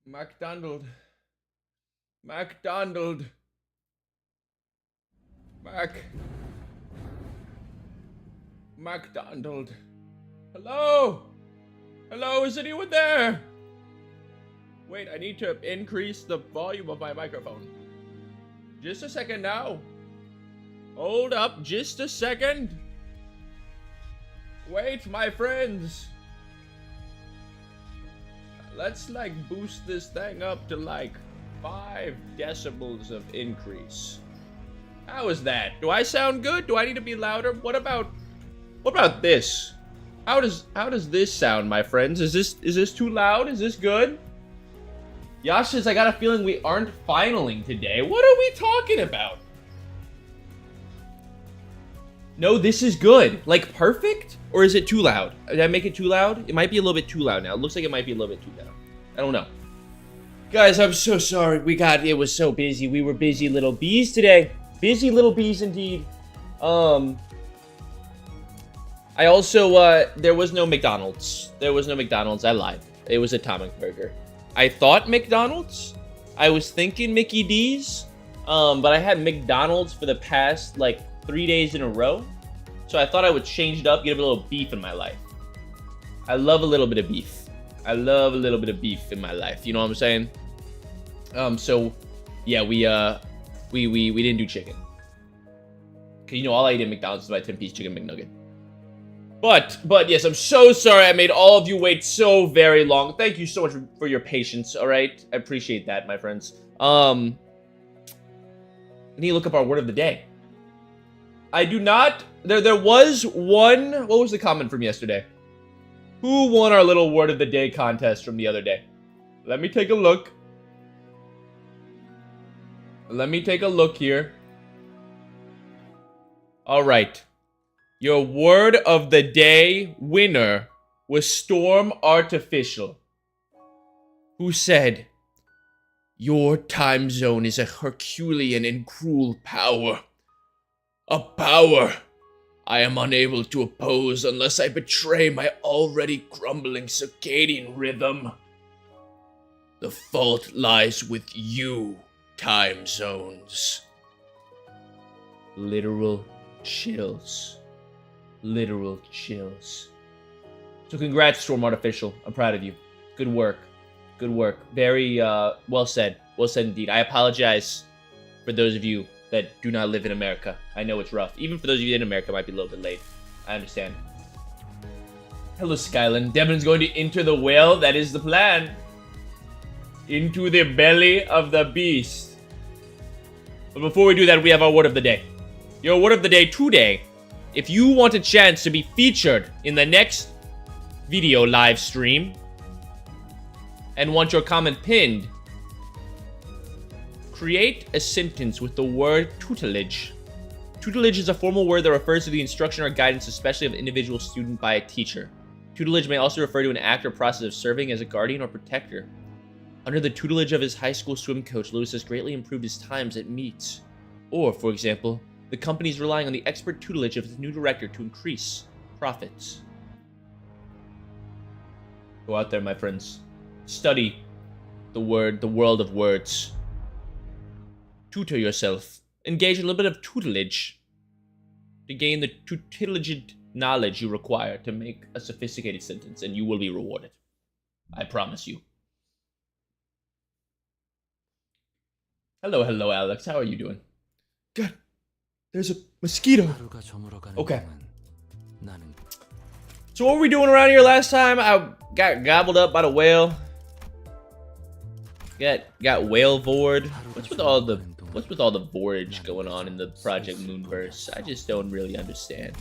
MacDonald. MacDonald. MacDonald. Hello? Hello, is anyone there? Wait, I need to increase the volume of my microphone. Just a second now. Hold up, just a second. Wait, my friends. Let's like boost this thing up to like 5 decibels of increase. How is that? Do I sound good? Do I need to be louder? What about this? How does this sound, my friends? Is this too loud? Is this good? Yash says, I got a feeling we aren't finaling today. What are we talking about? No, this is good. Like, perfect? Or is it too loud? Did I make it too loud? It might be a little bit too loud now. It looks like it might be a little bit too loud. I don't know. Guys, I'm so sorry. It was so busy. We were busy little bees today. Busy little bees indeed. I also, there was no McDonald's. There was no McDonald's. I lied. It was Atomic Burger. I thought McDonald's. I was thinking Mickey D's. But I had McDonald's for the past, like, 3 days in a row. So I thought I would change it up, get a little beef in my life. I love a little bit of beef. I love a little bit of beef in my life. You know what I'm saying? So, yeah, we didn't do chicken. Cause you know, all I eat at McDonald's is my 10-piece chicken McNugget. But yes, I'm so sorry I made all of you wait so very long. Thank you so much for your patience, alright? I appreciate that, my friends. I need to look up our word of the day. I do not... There was one... What was the comment from yesterday? Who won our little word of the day contest from the other day? Let me take a look. Let me take a look here. Alright. Your word of the day winner was Storm Artificial, who said, "Your time zone is a Herculean and cruel power. A power I am unable to oppose unless I betray my already crumbling circadian rhythm. The fault lies with you, time zones." Literal chills. Literal chills. So congrats, Storm Artificial. I'm proud of you. Good work. Good work. Very, well said. Well said indeed. I apologize for those of you that do not live in America. I know it's rough. Even for those of you in America, it might be a little bit late. I understand. Hello, Skyland. Devon's going to enter the whale. That is the plan. Into the belly of the beast. But before we do that, we have our word of the day. Your word of the day today, if you want a chance to be featured in the next video live stream and want your comment pinned, create a sentence with the word tutelage. Tutelage is a formal word that refers to the instruction or guidance, especially of an individual student by a teacher. Tutelage may also refer to an act or process of serving as a guardian or protector. Under the tutelage of his high school swim coach, Lewis has greatly improved his times at meets. Or, for example, the company is relying on the expert tutelage of its new director to increase profits. Go out there, my friends. Study the world of words. Tutor yourself. Engage in a little bit of tutelage to gain the tutelage knowledge you require to make a sophisticated sentence, and you will be rewarded. I promise you. Hello, Alex. How are you doing? Good. There's a mosquito. Okay. So what were we doing around here last time? I got gobbled up by the whale. Got whale vored. What's with all the vorage going on in the Project Moonverse? I just don't really understand.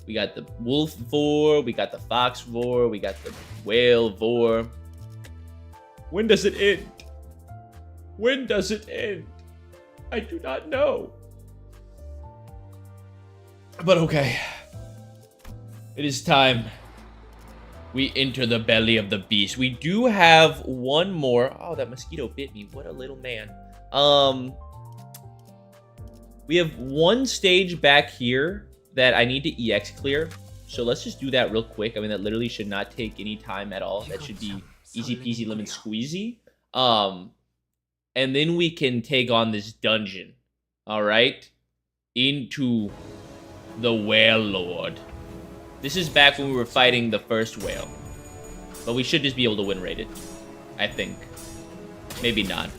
We got the wolf vor, we got the fox vor, we got the whale vor. When does it end? When does it end? I do not know. But okay. It is time we enter the belly of the beast. We do have one more. Oh, that mosquito bit me. What a little man. We have one stage back here that I need to EX clear. So let's just do that real quick. I mean, that literally should not take any time at all. That should be easy peasy lemon squeezy. And then we can take on this dungeon. All right, into the Whale Lord. This is back when we were fighting the first whale, but we should just be able to win rated, I think. Maybe not.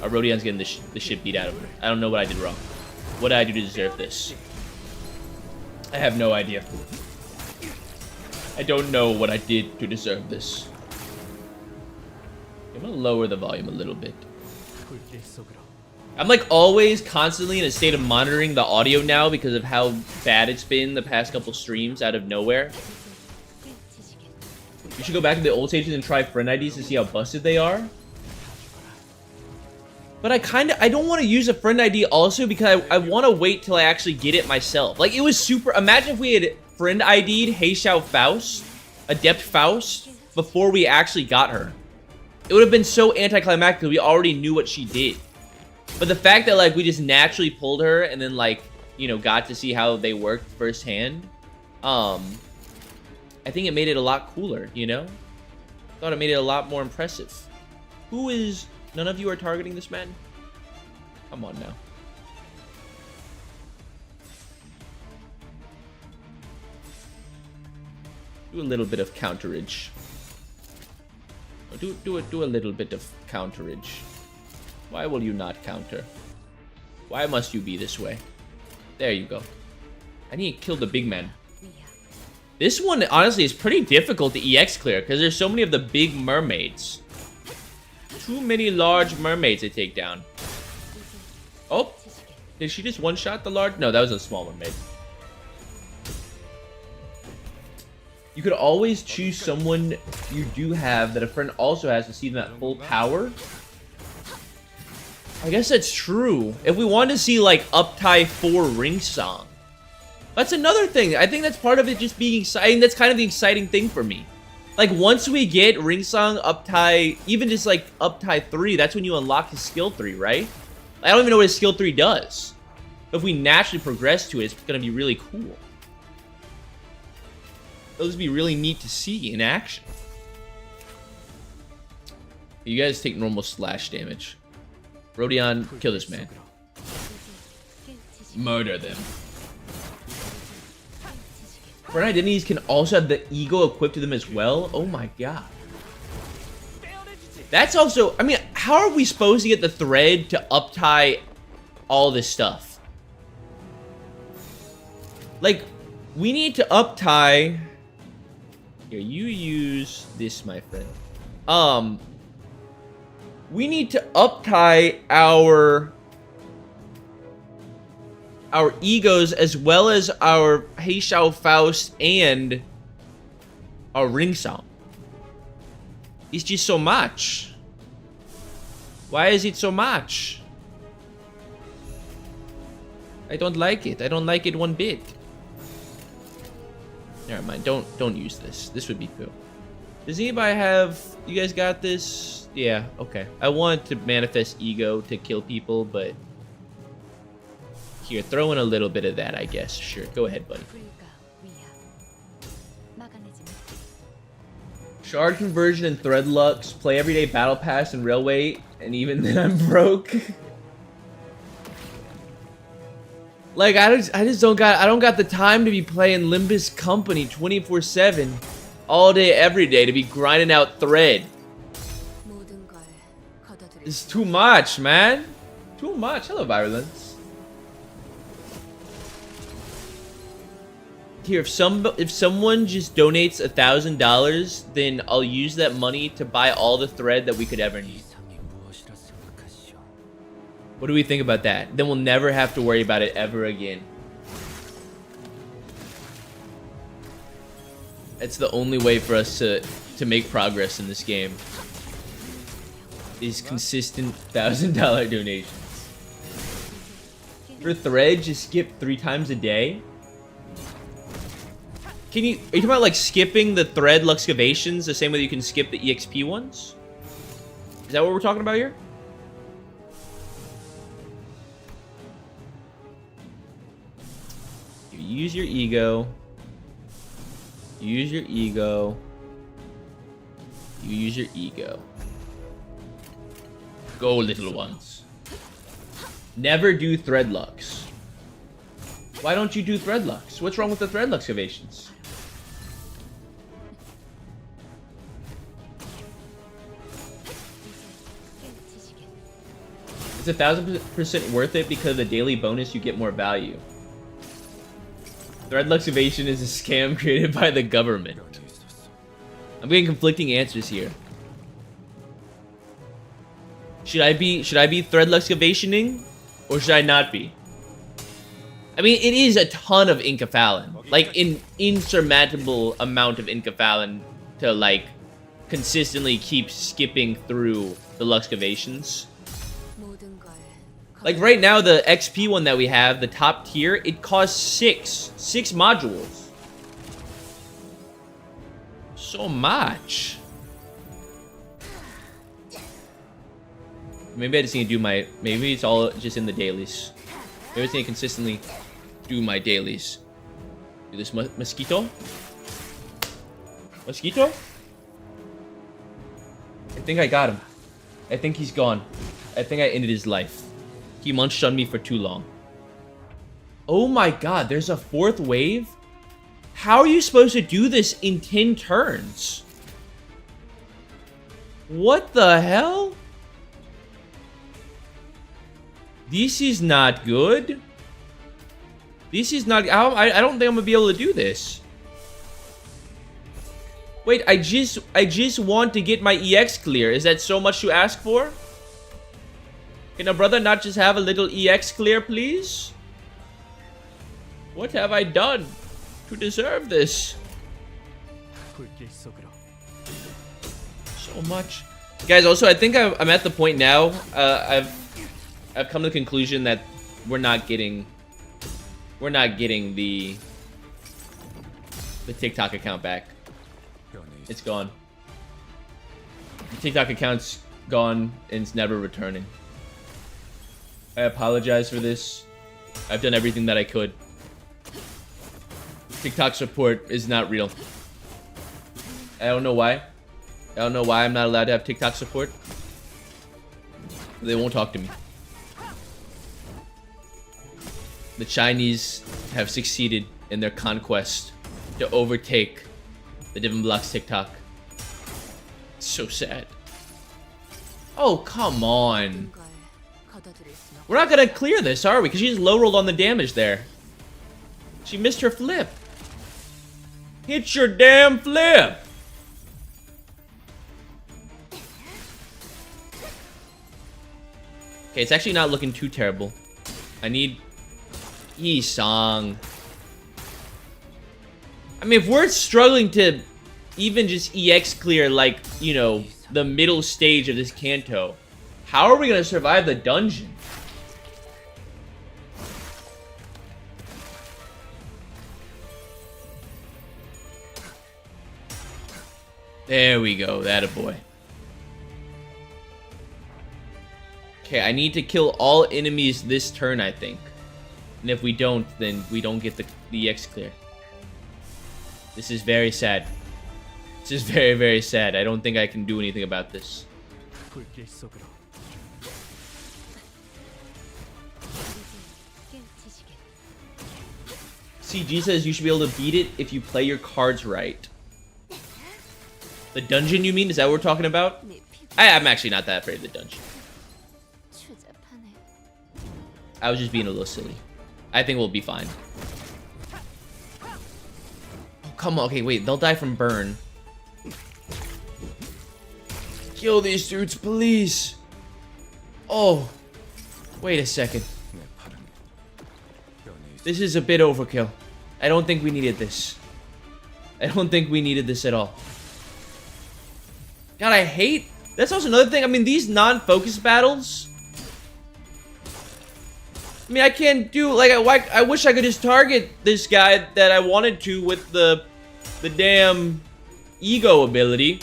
Our Rhodion's getting the shit beat out of her. I don't know what I did wrong. What did I do to deserve this? I have no idea. I don't know what I did to deserve this. I'm gonna lower the volume a little bit. I'm like always constantly in a state of monitoring the audio now because of how bad it's been the past couple streams out of nowhere. You should go back to the old stages and try friend IDs to see how busted they are. But I don't want to use a friend ID also because I want to wait till I actually get it myself. Like, it was super... Imagine if we had friend ID'd Heishao Faust, Adept Faust, before we actually got her. It would have been so anticlimactic because we already knew what she did. But the fact that, like, we just naturally pulled her and then, like, you know, got to see how they worked firsthand, I think it made it a lot cooler, you know? Thought it made it a lot more impressive. Who is... None of you are targeting this man? Come on now. Do a little bit of counterage. Do a little bit of counterage. Why will you not counter? Why must you be this way? There you go. I need to kill the big man. This one, honestly, is pretty difficult to EX clear because there's so many of the big mermaids. Too many large mermaids to take down. Oh, did she just one-shot the large? No, that was a small mermaid. You could always choose someone you do have that a friend also has to see them at full power. I guess that's true. If we want to see, like, Uptie 4 Ring Song. That's another thing. I think that's part of it just being exciting. That's kind of the exciting thing for me. Like, once we get Ring Song, Uptie, even just, like, Uptie 3, that's when you unlock his skill 3, right? I don't even know what his skill 3 does. But if we naturally progress to it, it's going to be really cool. Those would be really neat to see in action. You guys take normal slash damage. Rodion, kill this man. Murder them. Friend identities can also have the ego equipped to them as well. Oh my god. That's also... I mean, how are we supposed to get the thread to uptie all this stuff? Like, we need to uptie... Here, you use this, my friend. We need to uptie our egos as well as our Heishao Faust and our Ring Song. It's just so much. Why is it so much? I don't like it. I don't like it one bit. Never mind. Don't use this. This would be cool. Does anybody have... You guys got this? Yeah, okay. I want to manifest ego to kill people, but... Here, throw in a little bit of that, I guess. Sure, go ahead, buddy. Shard conversion and thread lux, play everyday battle pass and railway, and even then I'm broke. Like, I just don't got the time to be playing Limbus Company 24/7 all day every day to be grinding out thread. It's too much, man. Too much. Hello, Virulence. Here, if someone just donates $1,000, then I'll use that money to buy all the thread that we could ever need. What do we think about that? Then we'll never have to worry about it ever again. It's the only way for us to make progress in this game. Is consistent $1,000 donations. For thread, just skip 3 times a day. Are you talking about like skipping the thread luxcavations the same way you can skip the EXP ones? Is that what we're talking about here? You use your ego. You use your ego. You use your ego. Go, little ones. Never do threadlocks. Why don't you do threadlocks? What's wrong with the thread excavations? It's 1,000% worth it because of the daily bonus you get more value. Thread excavation is a scam created by the government. I'm getting conflicting answers here. Should I be thread excavationing, or should I not be? I mean, it is a ton of Incaphalin, like an insurmountable amount of Incaphalin to like consistently keep skipping through the Luxcavations. Like right now, the XP one that we have, the top tier, it costs six modules. So much. Maybe I just need to do my... Maybe it's all just in the dailies. Maybe I just need to consistently do my dailies. Do this mosquito? Mosquito? I think I got him. I think he's gone. I think I ended his life. He munched on me for too long. Oh my god, there's a fourth wave? How are you supposed to do this in 10 turns? What the hell? This is not good. This is not... I don't think I'm gonna be able to do this. Wait, I just want to get my EX clear. Is that so much to ask for? Can a brother not just have a little EX clear, please? What have I done to deserve this? So much. Guys, also, I think I'm at the point now. I've come to the conclusion that we're not getting the TikTok account back. It's gone. The TikTok account's gone and it's never returning. I apologize for this. I've done everything that I could. TikTok support is not real. I don't know why. I don't know why I'm not allowed to have TikTok support. They won't talk to me. The Chinese have succeeded in their conquest to overtake the Divin Blocks TikTok. It's so sad. Oh, come on. We're not gonna clear this, are we? Because she just low rolled on the damage there. She missed her flip. Hit your damn flip. Okay, it's actually not looking too terrible. I need Yi-Song. I mean, if we're struggling to even just EX clear, like, you know, the middle stage of this Canto, how are we going to survive the dungeon? There we go, that a boy. Okay, I need to kill all enemies this turn, I think. And if we don't, then we don't get the EX clear. This is very sad. This is very, very sad. I don't think I can do anything about this. CG says you should be able to beat it if you play your cards right. The dungeon, you mean? Is that what we're talking about? I'm actually not that afraid of the dungeon. I was just being a little silly. I think we'll be fine. Oh, come on. Okay, wait. They'll die from burn. Kill these dudes, please. Oh. Wait a second. This is a bit overkill. I don't think we needed this. I don't think we needed this at all. God, I hate... That's also another thing. I mean, these non-focus battles... I mean, I can't do... Like, I wish I could just target this guy that I wanted to with the damn ego ability.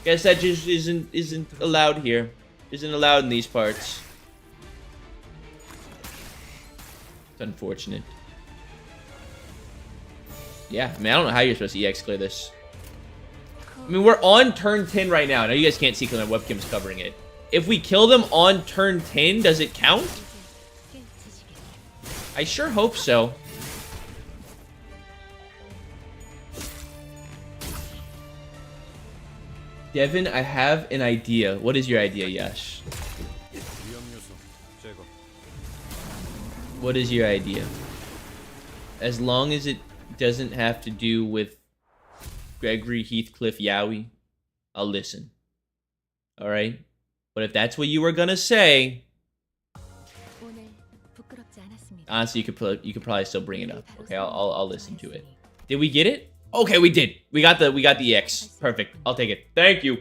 Guess that just isn't allowed here. Isn't allowed in these parts. It's unfortunate. Yeah, I mean, I don't know how you're supposed to EX clear this. I mean, we're on turn 10 right now. I know you guys can't see because my webcam's covering it. If we kill them on turn 10, does it count? I sure hope so. Devin, I have an idea. What is your idea, Yash? What is your idea? As long as it doesn't have to do with Gregory, Heathcliff, Yowie, I'll listen. Alright? But if that's what you were gonna say... Honestly, you could probably still bring it up. Okay, I'll listen to it. Did we get it? Okay, we did. We got the X. Perfect. I'll take it. Thank you.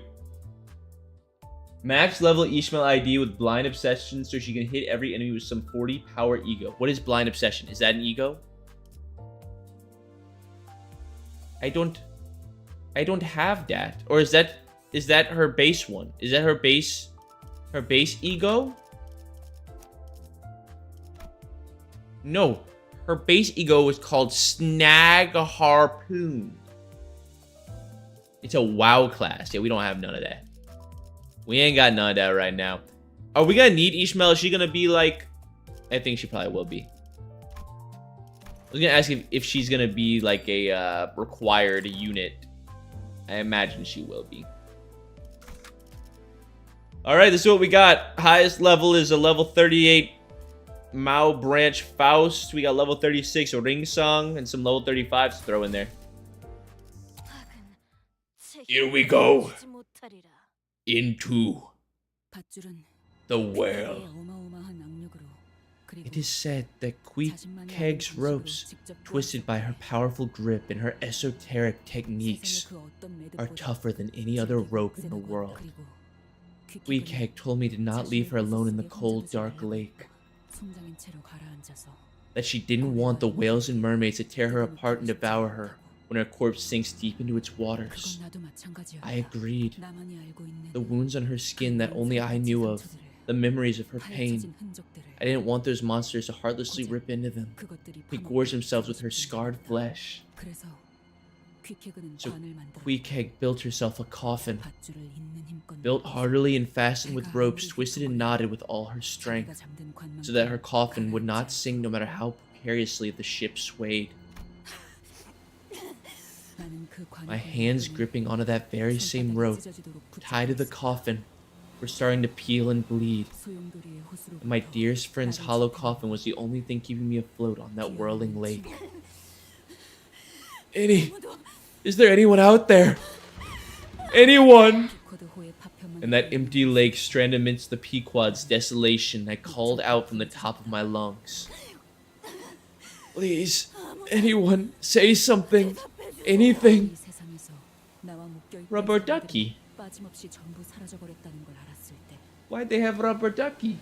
Max level Ishmael ID with blind obsession so she can hit every enemy with some 40 power ego. What is blind obsession? Is that an ego? I don't have that. Or is that her base one? Is that her base ego? No. Her base ego is called Snag a Harpoon. It's a WoW class. Yeah, we don't have none of that. We ain't got none of that right now. Are we gonna need Ishmael? Is she gonna be like... I think she probably will be. I was gonna ask if she's gonna be like a required unit. I imagine she will be. Alright, this is what we got. Highest level is a level 38 Mao Branch Faust. We got level 36 Ring Song and some level 35s to throw in there. Here we go. Into the world. It is said that Queequeg's ropes, twisted by her powerful grip and her esoteric techniques, are tougher than any other rope in the world. Queequeg told me to not leave her alone in the cold, dark lake. That she didn't want the whales and mermaids to tear her apart and devour her when her corpse sinks deep into its waters. I agreed. The wounds on her skin that only I knew of, the memories of her pain. I didn't want those monsters to heartlessly rip into them, to gorge themselves with her scarred flesh. So Queequeg built herself a coffin, built heartily and fastened with ropes twisted and knotted with all her strength, so that her coffin would not sink no matter how precariously the ship swayed. My hands gripping onto that very same rope, tied to the coffin, were starting to peel and bleed, and my dearest friend's hollow coffin was the only thing keeping me afloat on that whirling lake. Is there anyone out there? Anyone? In that empty lake, stranded amidst the Pequod's desolation, I called out from the top of my lungs. Please, anyone, say something. Anything. Rubber ducky. Why'd they have rubber ducky?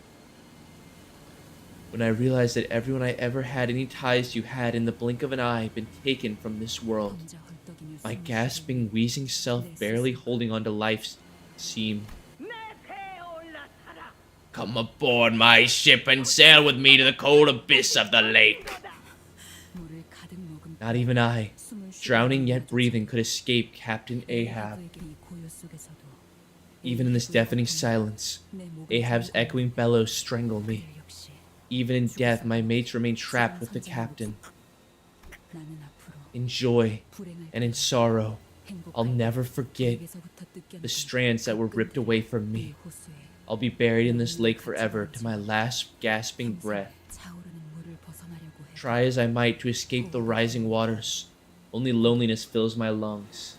When I realized that everyone I ever had any ties to had in the blink of an eye been taken from this world, my gasping, wheezing self barely holding on to life seemed... Come aboard my ship and sail with me to the cold abyss of the lake. Not even I, drowning yet breathing, could escape Captain Ahab. Even in this deafening silence, Ahab's echoing bellows strangled me. Even in death, my mates remain trapped with the captain. In joy and in sorrow, I'll never forget the strands that were ripped away from me. I'll be buried in this lake forever to my last gasping breath. Try as I might to escape the rising waters, only loneliness fills my lungs.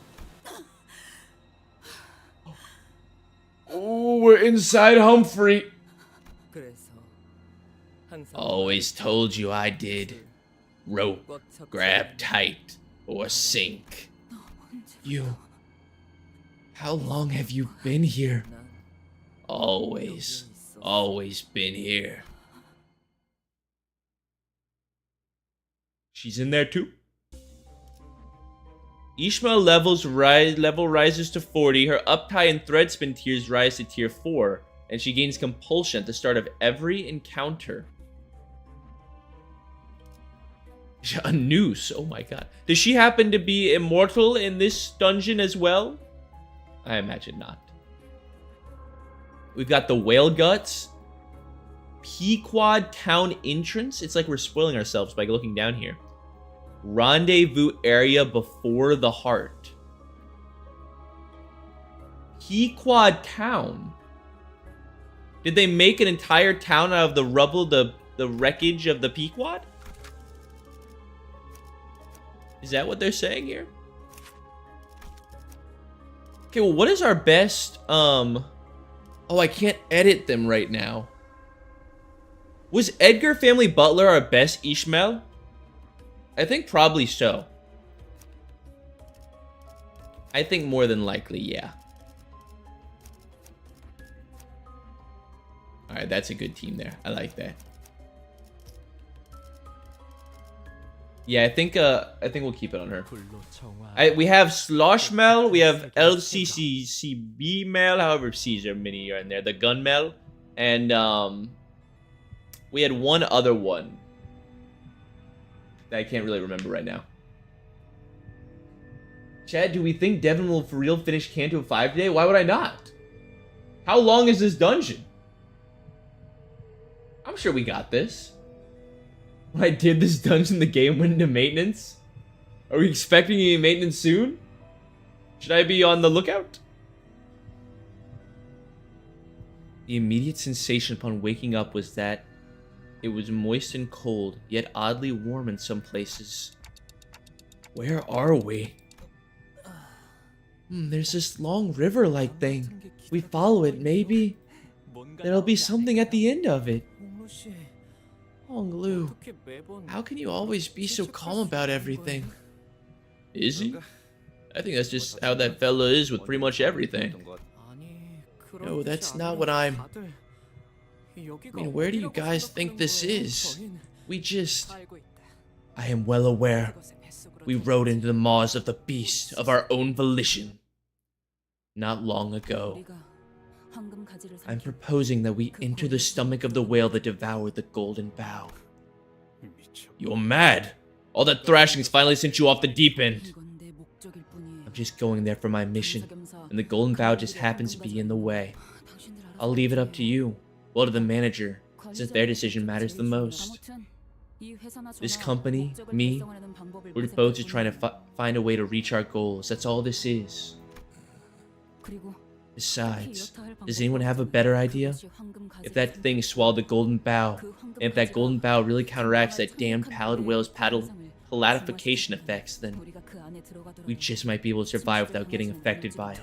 Oh, we're inside Humphrey. Always told you I did. Rope, grab tight, or sink. You... How long have you been here? Always been here. She's in there too. Ishmael level rises to 40. Her uptie and threadspin tiers rise to tier 4, and she gains compulsion at the start of every encounter. A noose. Oh my god. Does she happen to be immortal in this dungeon as well? I imagine not. We've got the whale guts. Queequeg town entrance. It's like we're spoiling ourselves by looking down here. Rendezvous area before the heart. Queequeg town. Did they make an entire town out of the rubble, the wreckage of the Pequod? Is that what they're saying here? Okay, well, what is our best, Oh, I can't edit them right now. Was Edgar Family Butler our best Ishmael? I think probably so. I think more than likely, yeah. Alright, that's a good team there. I like that. Yeah, I think we'll keep it on her. We have Sloshmel, we have LCCCB Mel, however C's are many are in there, the Gun Mel, and we had one other one that I can't really remember right now. Chad, do we think Devin will for real finish Canto 5 today? Why would I not? How long is this dungeon? I'm sure we got this. When I did this dungeon, the game went into maintenance? Are we expecting any maintenance soon? Should I be on the lookout? The immediate sensation upon waking up was that it was moist and cold, yet oddly warm in some places. Where are we? There's this long river-like thing. If we follow it, maybe there'll be something at the end of it. Hong Lu, how can you always be so calm about everything? Is he? I think that's just how that fella is with pretty much everything. No, that's not what I mean, where do you guys think this is? I am well aware. We rode into the maws of the beast of our own volition. Not long ago. I'm proposing that we enter the stomach of the whale that devoured the Golden Bough. You're mad! All that thrashing's finally sent you off the deep end. I'm just going there for my mission, and the Golden Bough just happens to be in the way. I'll leave it up to you, well, to the manager, since their decision matters the most. This company, me, we're both just trying to find a way to reach our goals. That's all this is. Besides, does anyone have a better idea? If that thing swallowed the Golden Bough, and if that Golden Bough really counteracts that damned pallid whale's palatification effects, then we just might be able to survive without getting affected by it.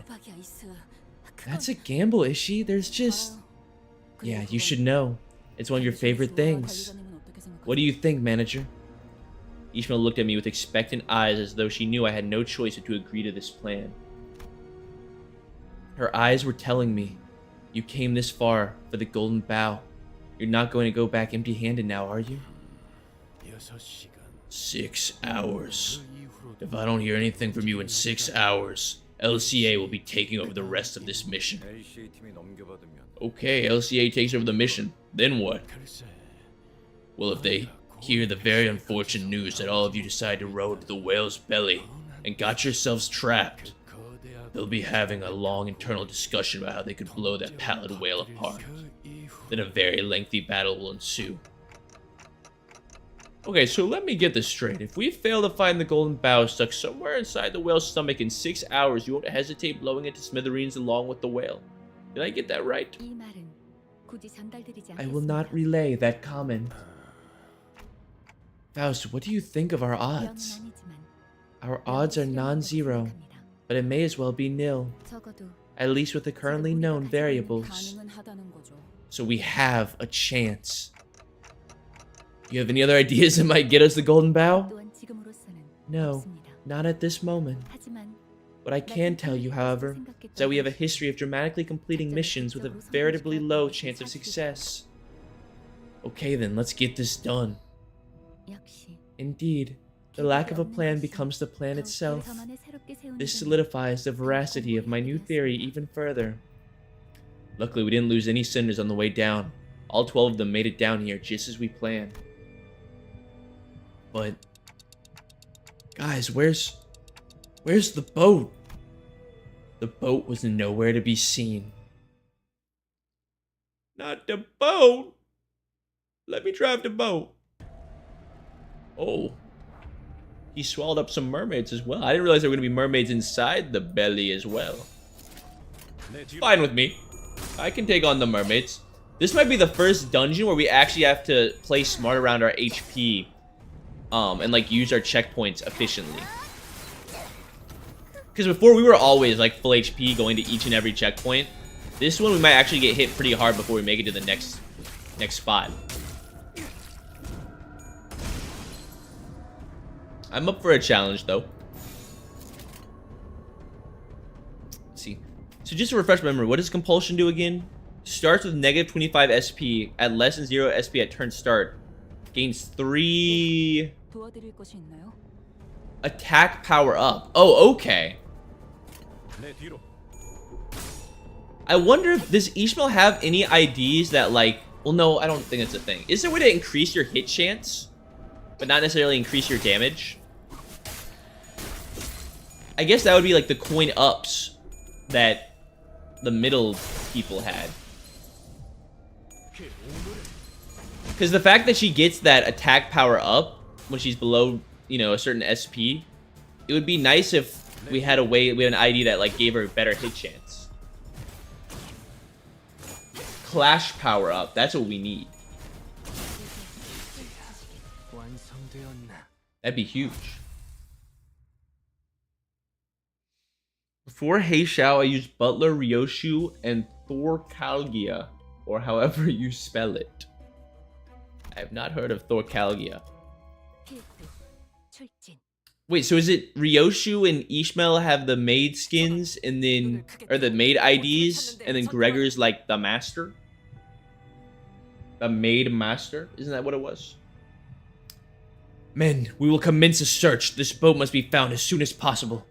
That's a gamble, Ishi. There's just... Yeah, you should know. It's one of your favorite things. What do you think, manager? Ishmael looked at me with expectant eyes as though she knew I had no choice but to agree to this plan. Her eyes were telling me, you came this far for the Golden Bough. You're not going to go back empty-handed now, are you? 6 hours. If I don't hear anything from you in 6 hours, LCA will be taking over the rest of this mission. Okay, LCA takes over the mission. Then what? Well, if they hear the very unfortunate news that all of you decide to row to the whale's belly and got yourselves trapped, they'll be having a long internal discussion about how they could blow that pallid whale apart. Then a very lengthy battle will ensue. Okay, so let me get this straight. If we fail to find the Golden Bough stuck somewhere inside the whale's stomach in 6 hours, you won't hesitate blowing it to smithereens along with the whale. Did I get that right? I will not relay that comment. Faust, what do you think of our odds? Our odds are non-zero, but it may as well be nil, at least with the currently known variables. So we have a chance. You have any other ideas that might get us the Golden Bough? No, not at this moment. What I can tell you, however, is that we have a history of dramatically completing missions with a veritably low chance of success. Okay then, let's get this done. Indeed, the lack of a plan becomes the plan itself. This solidifies the veracity of my new theory even further. Luckily, we didn't lose any cinders on the way down. All 12 of them made it down here just as we planned. But... guys, where's the boat? The boat was nowhere to be seen. Not the boat. Let me drive the boat. Oh. He swallowed up some mermaids as well. I didn't realize there were going to be mermaids inside the belly as well. Fine with me. I can take on the mermaids. This might be the first dungeon where we actually have to play smart around our HP. And like use our checkpoints efficiently. Because before we were always like full HP going to each and every checkpoint. This one we might actually get hit pretty hard before we make it to the next spot. I'm up for a challenge though. Let's see. So just to refresh my memory, what does compulsion do again? Starts with negative 25 SP at less than 0 SP at turn start. Gains 3 attack power up. Oh, okay. I wonder if does Ishmael have any IDs that like, well no, I don't think it's a thing. Is there a way to increase your hit chance, but not necessarily increase your damage? I guess that would be like the coin ups that the middle people had. Because the fact that she gets that attack power up when she's below, you know, a certain SP, it would be nice if we had a way, we had an ID that like gave her a better hit chance. Clash power up, that's what we need. That'd be huge. Before Heishao, I used Butler, Ryoshu, and Thorkalgia, or however you spell it. I have not heard of Thorkalgia. Wait, so is it Ryoshu and Ishmael have the maid skins, and then, or the maid IDs, and then Gregor's like the master? The maid master? Isn't that what it was? Men, we will commence a search. This boat must be found as soon as possible.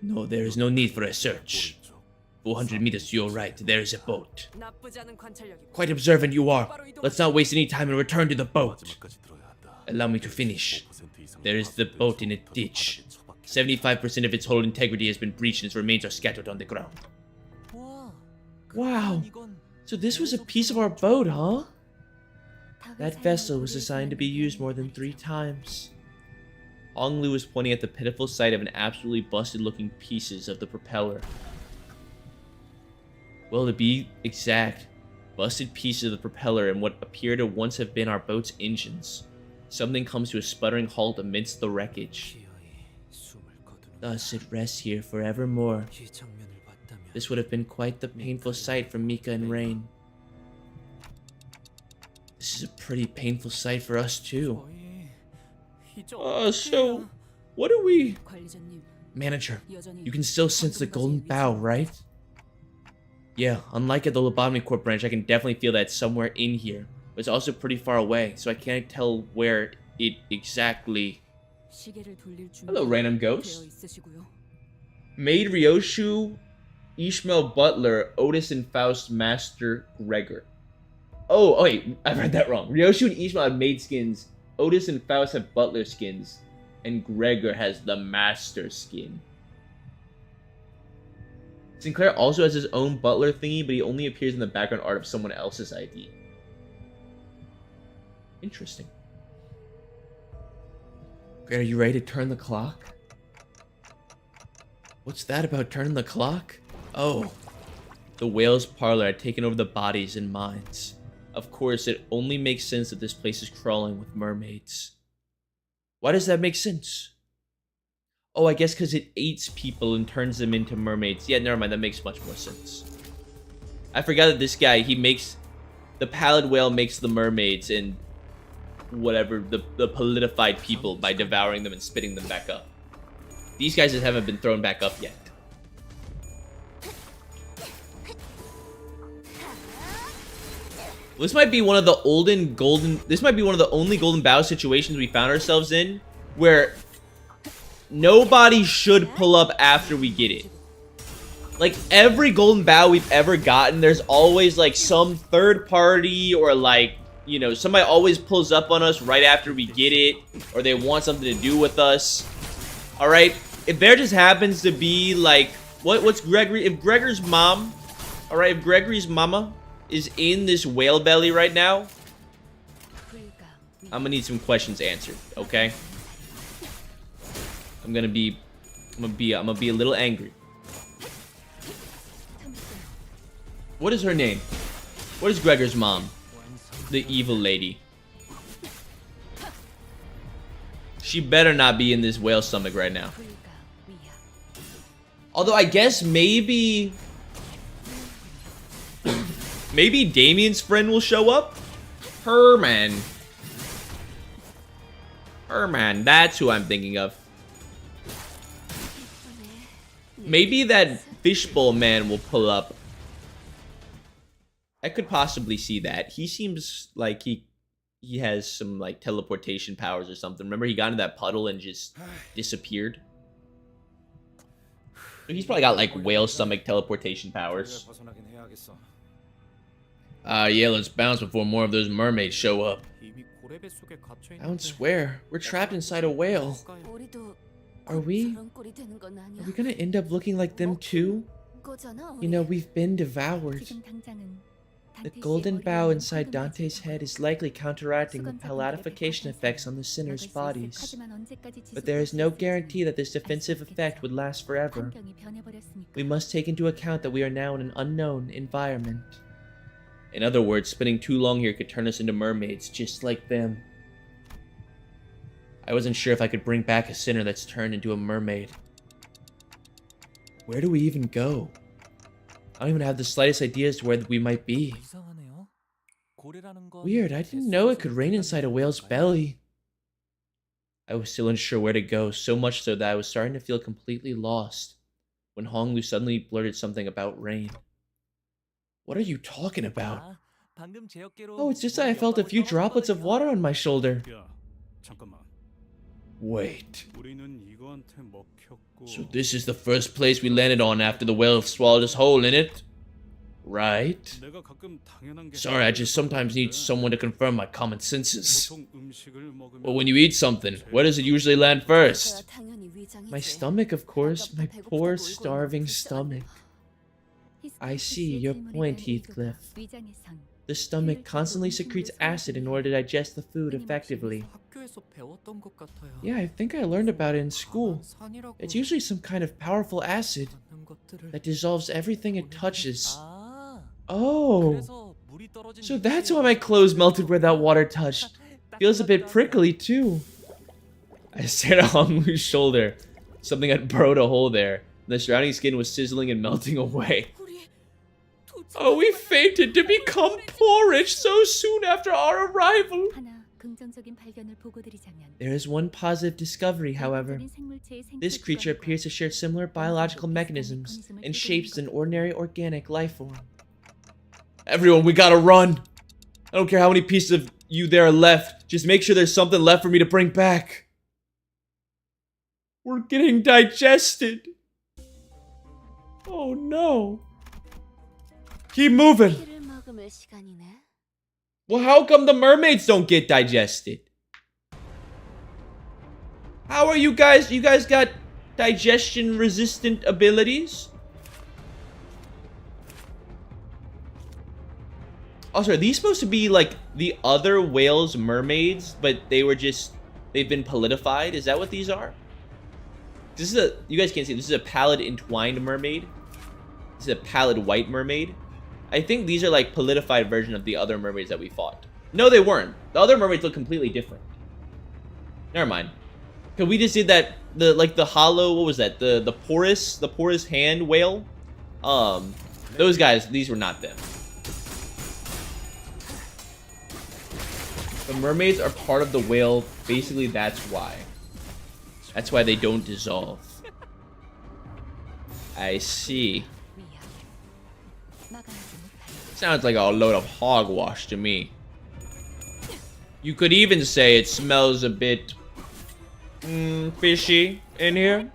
No, there is no need for a search. 400 meters to your right, there is a boat. Quite observant you are. Let's not waste any time and return to the boat. Allow me to finish. There is the boat in a ditch. 75% of its whole integrity has been breached and its remains are scattered on the ground. Wow. So this was a piece of our boat, huh? That vessel was designed to be used more than 3 times. Onglu was pointing at the pitiful sight of an absolutely busted-looking pieces of the propeller. Well, to be exact, busted pieces of the propeller and what appear to once have been our boat's engines. Something comes to a sputtering halt amidst the wreckage. Thus it rests here forevermore. This would have been quite the painful sight for Mika and Rain. This is a pretty painful sight for us too. So, what do we... Manager, you can still sense the Golden Bough, right? Yeah, unlike at the Lobotomy Corporation, I can definitely feel that it's somewhere in here. But it's also pretty far away, so I can't tell where it exactly... Hello, random ghost. Maid Ryoshu, Ishmael Butler, Otis and Faust Master Gregor. Oh, wait, I read that wrong. Ryoshu and Ishmael have maid skins. Otis and Faust have butler skins. And Gregor has the master skin. Sinclair also has his own butler thingy, but he only appears in the background art of someone else's ID. Interesting. Okay, are you ready to turn the clock? What's that about turning the clock? Oh. The whale's parlor had taken over the bodies and minds. Of course, it only makes sense that this place is crawling with mermaids. Why does that make sense? Oh, I guess because it eats people and turns them into mermaids. Yeah, never mind, that makes much more sense. I forgot that this guy, he makes... The pallid whale makes the mermaids and... whatever, the politified people by devouring them and spitting them back up. These guys just haven't been thrown back up yet. This might be one of the this might be one of the only Golden Boughs situations we found ourselves in where nobody should pull up after we get it. Like, every Golden Bough we've ever gotten, there's always, like, some third party or, like, you know, somebody always pulls up on us right after we get it, or they want something to do with us. Alright? If there just happens to be, like, what's Gregory? If Gregor's mom, alright, if Gregory's mama is in this whale belly right now, I'm gonna need some questions answered, okay? I'm gonna be a little angry. What is her name? What is Gregor's mom? The evil lady. She better not be in this whale stomach right now. Although I guess maybe Damien's friend will show up? Herman, that's who I'm thinking of. Maybe that fishbowl man will pull up. I could possibly see that. He seems like he has some like teleportation powers or something. Remember he got into that puddle and just disappeared? So he's probably got like whale stomach teleportation powers. Yeah, let's bounce before more of those mermaids show up. I don't swear, we're trapped inside a whale. Are we gonna end up looking like them too? You know, we've been devoured. The golden bough inside Dante's head is likely counteracting the palatification effects on the sinners' bodies. But there is no guarantee that this defensive effect would last forever. We must take into account that we are now in an unknown environment. In other words, spending too long here could turn us into mermaids, just like them. I wasn't sure if I could bring back a sinner that's turned into a mermaid. Where do we even go? I don't even have the slightest idea as to where we might be. Weird, I didn't know it could rain inside a whale's belly. I was still unsure where to go, so much so that I was starting to feel completely lost, when Honglu suddenly blurted something about rain. What are you talking about? Oh, it's just that I felt a few droplets of water on my shoulder. Wait. So this is the first place we landed on after the whale swallowed us whole in it? Right? Sorry, I just sometimes need someone to confirm my common senses. Well, when you eat something, where does it usually land first? My stomach, of course. My poor, starving stomach. I see your point, Heathcliff. The stomach constantly secretes acid in order to digest the food effectively. Yeah, I think I learned about it in school. It's usually some kind of powerful acid that dissolves everything it touches. Oh, so that's why my clothes melted where that water touched. Feels a bit prickly too. I stared at Honglu's shoulder. Something had burrowed a hole there. The surrounding skin was sizzling and melting away. Oh, we fainted to become porridge so soon after our arrival. There is one positive discovery, however. This creature appears to share similar biological mechanisms and shapes as an ordinary organic life form. Everyone, we gotta run! I don't care how many pieces of you there are left. Just make sure there's something left for me to bring back. We're getting digested. Oh no. Keep moving. Well, how come the mermaids don't get digested? How are you guys? You guys got digestion resistant abilities? Also, are these supposed to be like the other whales' mermaids, but they've been politified? Is that what these are? This is you guys can't see, this is a pallid entwined mermaid. This is a pallid white mermaid. I think these are like politified version of the other mermaids that we fought. No, they weren't. The other mermaids look completely different. Never mind. Cause we just did that, the hollow, what was that? The porous hand whale. Those guys, these were not them. The mermaids are part of the whale. Basically, that's why. That's why they don't dissolve. I see. Sounds like a load of hogwash to me. You could even say it smells a bit fishy in here.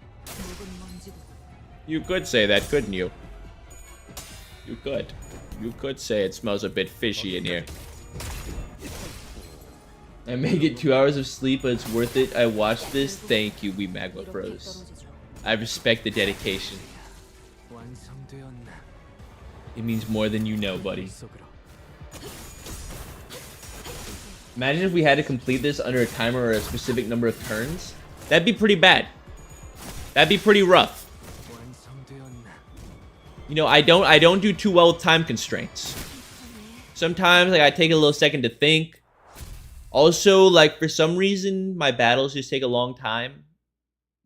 You could say that, couldn't you? You could. You could say it smells a bit fishy in here. I may get 2 hours of sleep, but it's worth it. I watched this. Thank you, we Magma Bros. I respect the dedication. It means more than you know, buddy. Imagine if we had to complete this under a timer or a specific number of turns. That'd be pretty bad. That'd be pretty rough. You know, I don't do too well with time constraints. Sometimes, like, I take a little second to think. Also, like, for some reason, my battles just take a long time.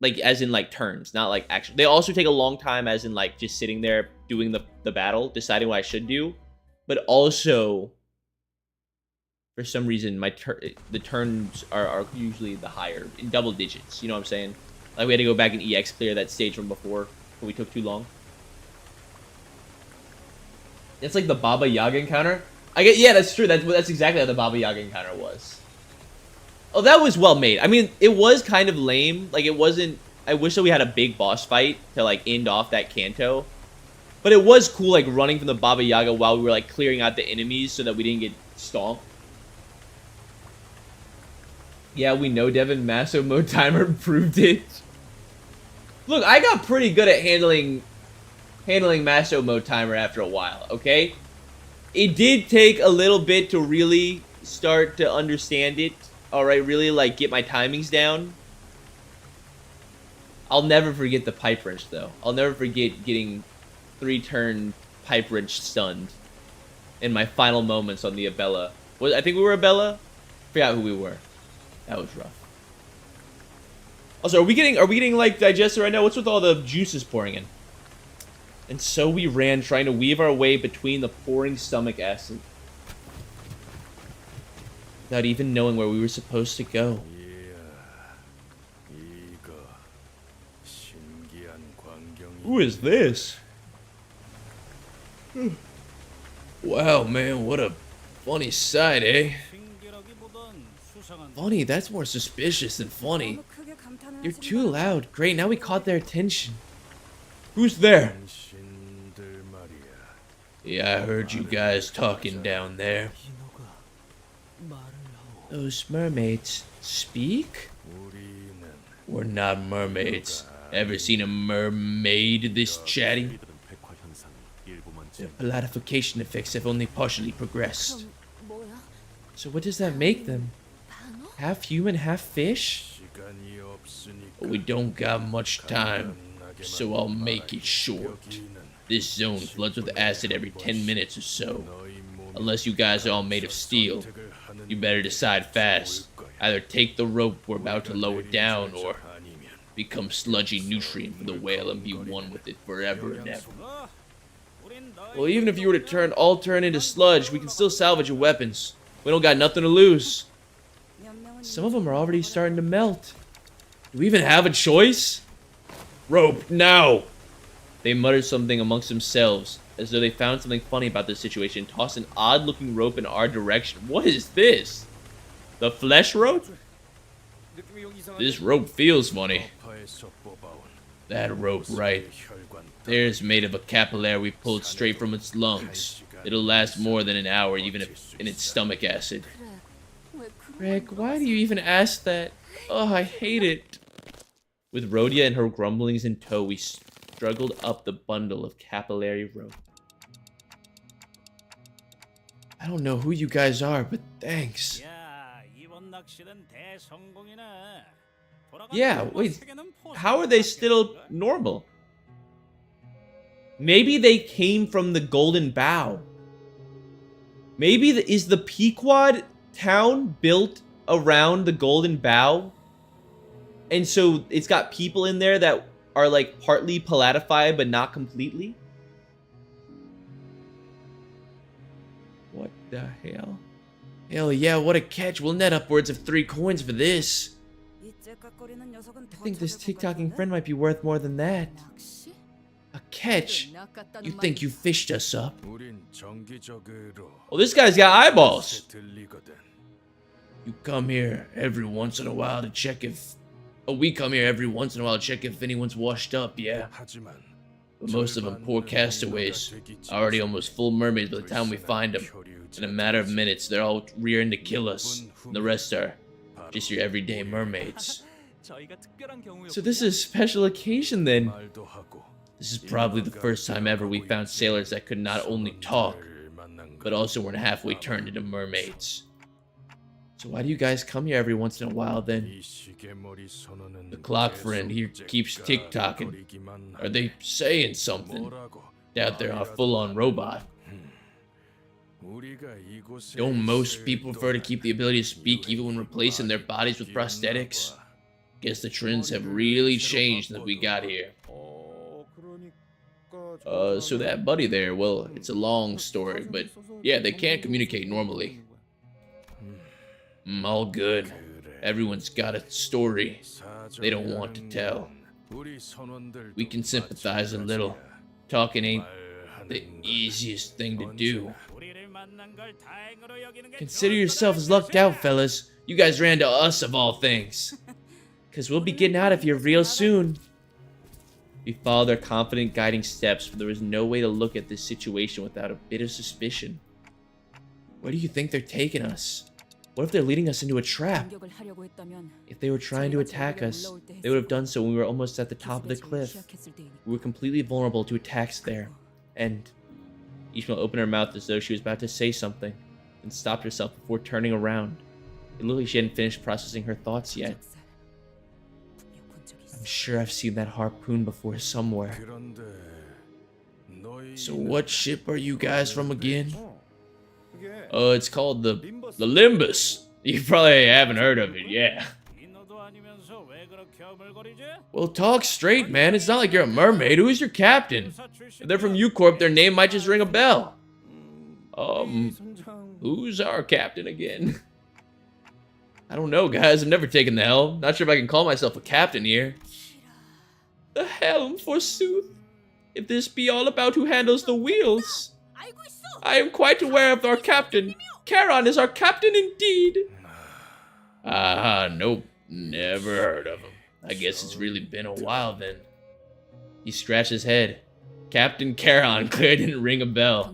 Like, as in, like, turns, not, like, action. They also take a long time as in, like, just sitting there doing the battle, deciding what I should do. But also, for some reason, the turns are usually the higher, in double digits. You know what I'm saying? Like, we had to go back and EX clear that stage from before, but we took too long. It's like the Baba Yaga encounter. Yeah, that's true. That's exactly how the Baba Yaga encounter was. Oh, that was well made. I mean, it was kind of lame. Like, it wasn't... I wish that we had a big boss fight to, like, end off that Canto. But it was cool, like, running from the Baba Yaga while we were, like, clearing out the enemies so that we didn't get stomped. Yeah, we know Devin Masso mode timer proved it. Look, I got pretty good at handling Masso mode timer after a while, okay? It did take a little bit to really start to understand it. Alright, really, like, get my timings down. I'll never forget the pipe wrench, though. I'll never forget getting 3-turn pipe wrench stunned in my final moments on the Abella. I think we were Abella? Forgot who we were. That was rough. Also, are we getting like digested right now? What's with all the juices pouring in? And so we ran, trying to weave our way between the pouring stomach acid, without even knowing where we were supposed to go. Who is this? Wow, man, what a funny sight, eh? Funny? That's more suspicious than funny. You're too loud. Great, now we caught their attention. Who's there? Yeah, I heard you guys talking down there. Those mermaids speak? We're not mermaids. Ever seen a mermaid this chatty? Their palatification effects have only partially progressed. So what does that make them? Half human, half fish? But we don't got much time, so I'll make it short. This zone floods with acid every 10 minutes or so. Unless you guys are all made of steel, you better decide fast. Either take the rope we're about to lower down, or become sludgy nutrient for the whale and be one with it forever and ever. Well, even if you were to all turn into sludge, we can still salvage your weapons. We don't got nothing to lose. Some of them are already starting to melt. Do we even have a choice? Rope, now! They muttered something amongst themselves, as though they found something funny about this situation, tossed an odd-looking rope in our direction. What is this? The flesh rope? This rope feels funny. That rope, right. Theirs made of a capillary we pulled straight from its lungs. It'll last more than an hour, even if in its stomach acid. Greg, why do you even ask that? Oh, I hate it. With Rhodia and her grumblings in tow, we struggled up the bundle of capillary rope. I don't know who you guys are, but thanks. Yeah, wait. How are they still normal? Maybe they came from the Golden Bough. Maybe is the Pequod town built around the Golden Bough? And so it's got people in there that are like partly palatified but not completely? What the hell? Hell yeah, what a catch. We'll net upwards of 3 coins for this. I think this tick-tocking friend might be worth more than that. A catch? You think you fished us up? Well, this guy's got eyeballs. You come here every once in a while to check if... Oh, we come here every once in a while to check if anyone's washed up, yeah? But most of them poor castaways. Already almost full mermaids by the time we find them. In a matter of minutes, they're all rearing to kill us. And the rest are just your everyday mermaids. So this is a special occasion then. This is probably the first time ever we found sailors that could not only talk, but also weren't halfway turned into mermaids. So why do you guys come here every once in a while then? The clock friend here keeps tick-tocking. Are they saying something? Doubt they're a full-on robot. Don't most people prefer to keep the ability to speak even when replacing their bodies with prosthetics? Guess the trends have really changed since we got here. So that buddy there, well, it's a long story, but yeah, they can't communicate normally. All good. Everyone's got a story they don't want to tell. We can sympathize a little. Talking ain't the easiest thing to do. Consider yourselves lucked out, fellas. You guys ran to us of all things. Cause we'll be getting out of here real soon. We followed their confident guiding steps, but there was no way to look at this situation without a bit of suspicion. Where do you think they're taking us? What if they're leading us into a trap? If they were trying to attack us, they would have done so when we were almost at the top of the cliff. We were completely vulnerable to attacks there. And Ishmael opened her mouth as though she was about to say something, and stopped herself before turning around. It looked like she hadn't finished processing her thoughts yet. I'm sure I've seen that harpoon before somewhere. So what ship are you guys from again? It's called the Limbus. You probably haven't heard of it, yeah. Well, talk straight, man. It's not like you're a mermaid. Who is your captain? If they're from U-Corp, their name might just ring a bell. Who's our captain again? I don't know, guys. I've never taken the helm. Not sure if I can call myself a captain here. The helm, forsooth. If this be all about who handles the wheels. I am quite aware of our captain. Charon is our captain indeed. Nope. Never heard of him. I guess it's really been a while then. He scratched his head. Captain Charon clearly didn't ring a bell.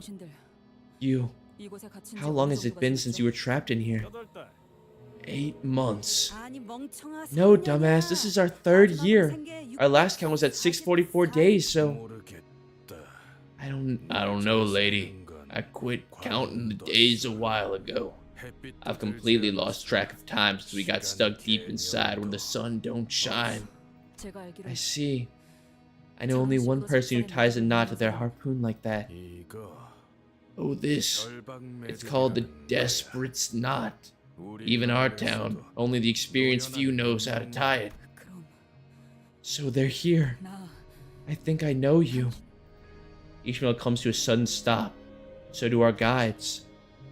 How long has it been since you were trapped in here? 8 months. No, dumbass, this is our 3rd year. Our last count was at 644 days, so... I don't know, lady. I quit counting the days a while ago. I've completely lost track of time since we got stuck deep inside when the sun don't shine. I see. I know only one person who ties a knot to their harpoon like that. Oh, this. It's called the Desperate's Knot. Even our town, only the experienced few knows how to tie it. So they're here. I think I know you. Ishmael comes to a sudden stop. So do our guides.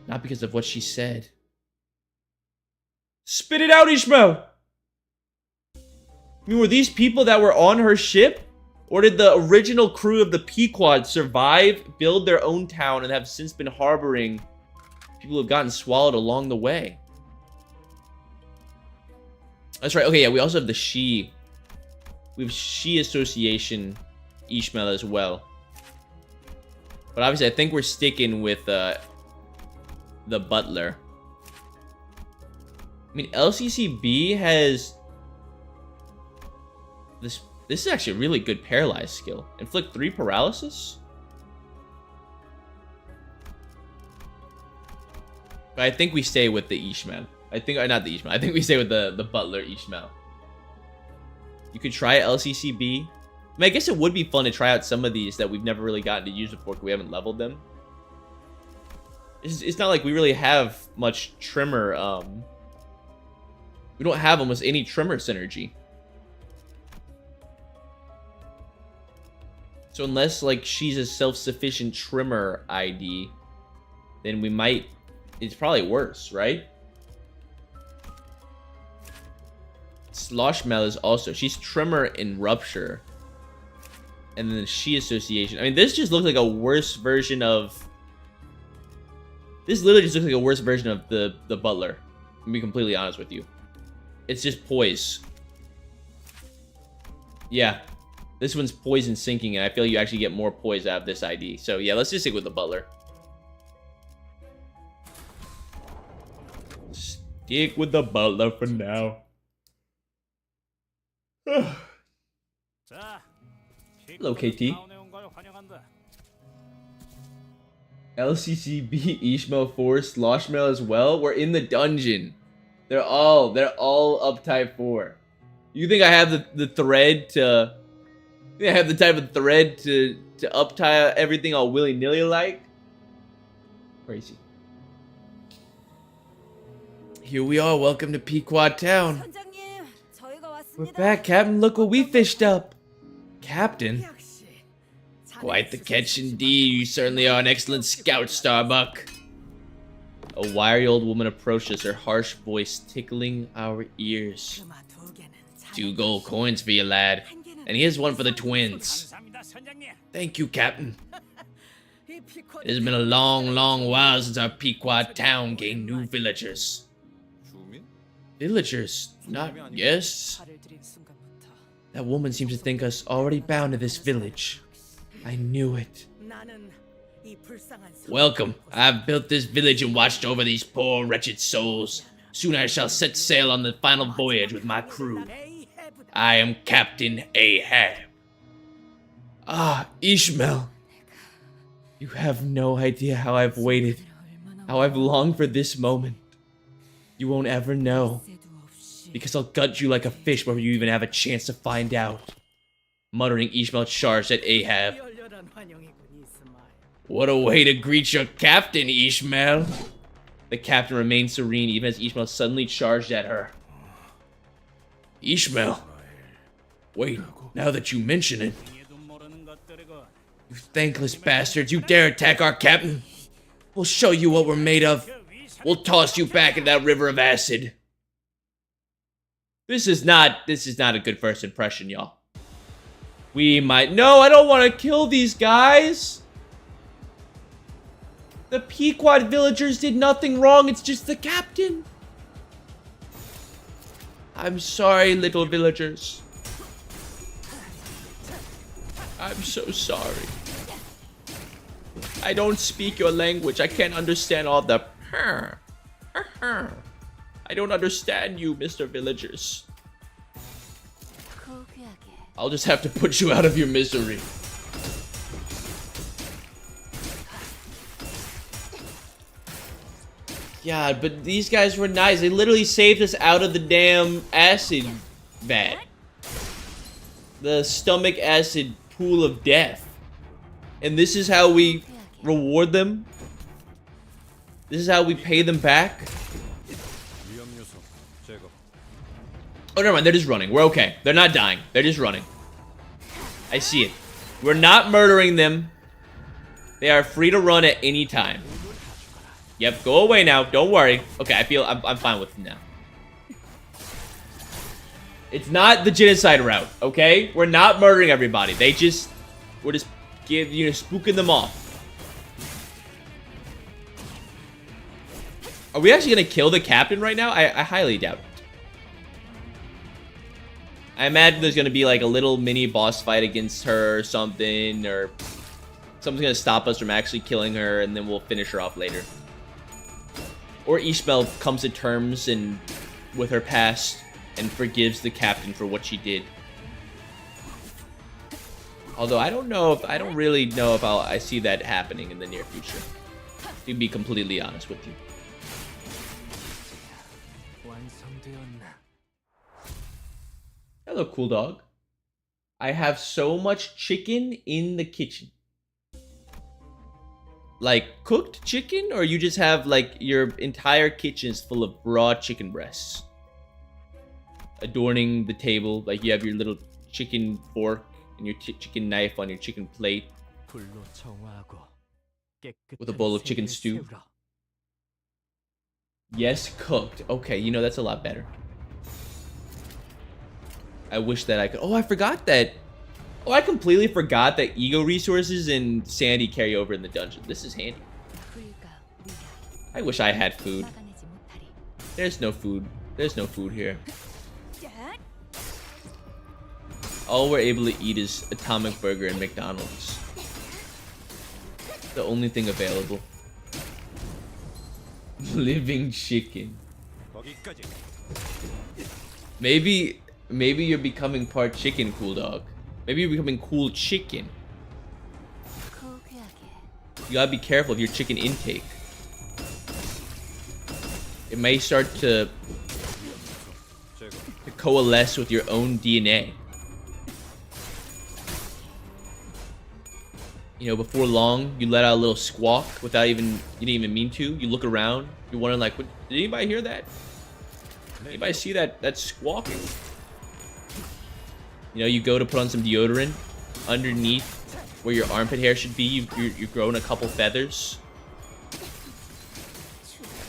Not because of what she said. Spit it out, Ishmael! I mean, were these people that were on her ship? Or did the original crew of the Pequod survive, build their own town, and have since been harboring people who have gotten swallowed along the way? That's right. Okay, yeah, we also have the She. We have She Association Ishmael as well. But obviously, I think we're sticking with the butler. I mean, LCCB has this. This is actually a really good paralyzed skill. Inflict 3 paralysis. But I think we stay with the Ishmael. I think, or not the Ishmael. I think we stay with the butler Ishmael. You could try LCCB. I mean, I guess it would be fun to try out some of these that we've never really gotten to use before because we haven't leveled them. It's not like we really have much trimmer. We don't have almost any trimmer synergy. So unless like she's a self-sufficient trimmer ID, then we might. It's probably worse, right? Sloshmel is also. She's trimmer in rupture. And then the She Association. I mean, this just looks like a worse version of... This literally just looks like a worse version of the butler. To be completely honest with you. It's just poise. Yeah. This one's poise and sinking, and I feel you actually get more poise out of this ID. So yeah, let's just stick with the butler. Stick with the butler for now. Hello, KT. LCCB, Ishmael, Force, Loshmael as well. We're in the dungeon. They're all up type 4. You think I have the thread to? You think I have the type of thread to up tie everything all willy nilly like? Crazy. Here we are. Welcome to Pequod Town. We're back, Captain. Look what we fished up. Captain? Quite the catch indeed. You certainly are an excellent scout, Starbuck. A wiry old woman approached us, her harsh voice tickling our ears. 2 gold coins for you, lad. And here's one for the twins. Thank you, Captain. It has been a long, long while since our Pequod town gained new villagers. Villagers? Not yes? That woman seems to think us already bound to this village. I knew it. Welcome. I've built this village and watched over these poor, wretched souls. Soon I shall set sail on the final voyage with my crew. I am Captain Ahab. Ah, Ishmael. You have no idea how I've waited, how I've longed for this moment. You won't ever know, because I'll gut you like a fish before you even have a chance to find out. Muttering, Ishmael charged at Ahab. What a way to greet your captain, Ishmael. The captain remained serene even as Ishmael suddenly charged at her. Ishmael. Wait, now that you mention it. You thankless bastards, you dare attack our captain? We'll show you what we're made of. We'll toss you back in that river of acid. This is not a good first impression, y'all. We might... No, I don't want to kill these guys. The Pequod villagers did nothing wrong. It's just the captain. I'm sorry, little villagers. I'm so sorry. I don't speak your language. I can't understand all the... I don't understand you, Mr. Villagers. I'll just have to put you out of your misery. Yeah, but these guys were nice. They literally saved us out of the damn acid vat. The stomach acid pool of death. And this is how we reward them? This is how we pay them back? Oh, never mind. They're just running. We're okay. They're not dying. They're just running. I see it. We're not murdering them. They are free to run at any time. Yep, go away now. Don't worry. Okay, I feel I'm fine with them now. It's not the genocide route, okay? We're not murdering everybody. We're just spooking them off. Are we actually gonna kill the captain right now? I highly doubt it. I imagine there's gonna be like a little mini boss fight against her or something, or something's gonna stop us from actually killing her, and then we'll finish her off later. Or Ishmael comes to terms with her past and forgives the captain for what she did. Although I don't really know if I see that happening in the near future. To be completely honest with you. Hello, cool dog. I have so much chicken in the kitchen. Like cooked chicken, or you just have like your entire kitchen's full of raw chicken breasts adorning the table, like you have your little chicken fork and your chicken knife on your chicken plate with a bowl of chicken stew. Yes, cooked. Okay, you know, that's a lot better. I wish that I could... Oh, I forgot that... Oh, I completely forgot that ego resources and sanity carry over in the dungeon. This is handy. I wish I had food. There's no food. There's no food here. All we're able to eat is Atomic Burger and McDonald's. The only thing available. Living chicken. Maybe you're becoming part chicken, cool dog. Maybe you're becoming cool chicken. You gotta be careful of your chicken intake. It may start to coalesce with your own DNA. You know, before long, you let out a little squawk without even, you didn't even mean to. You look around, you're wondering like, what, did anybody hear that? Anybody see that squawking? You know, you go to put on some deodorant. Underneath where your armpit hair should be, you've grown a couple feathers.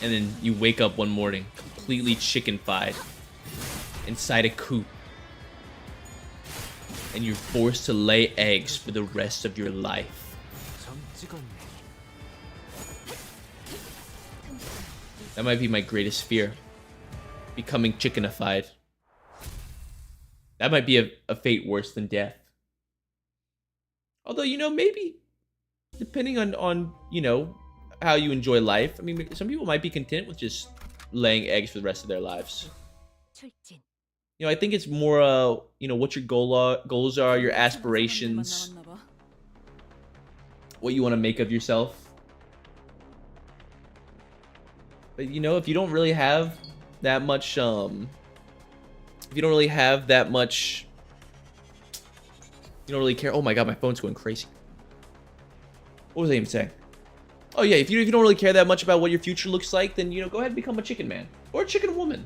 And then you wake up one morning, completely chicken-fied, inside a coop. And you're forced to lay eggs for the rest of your life. That might be my greatest fear. Becoming chickenified. That might be a fate worse than death. Although, you know, maybe, depending on you know, how you enjoy life. I mean, some people might be content with just laying eggs for the rest of their lives. You know, I think it's more, you know, what your goals are, your aspirations, what you want to make of yourself. But, you know, if you don't really have that much, if you don't really have that much, you don't really care. Oh my god, my phone's going crazy. What was I even saying? Oh yeah, if you don't really care that much about what your future looks like, then, you know, go ahead and become a chicken man. Or a chicken woman.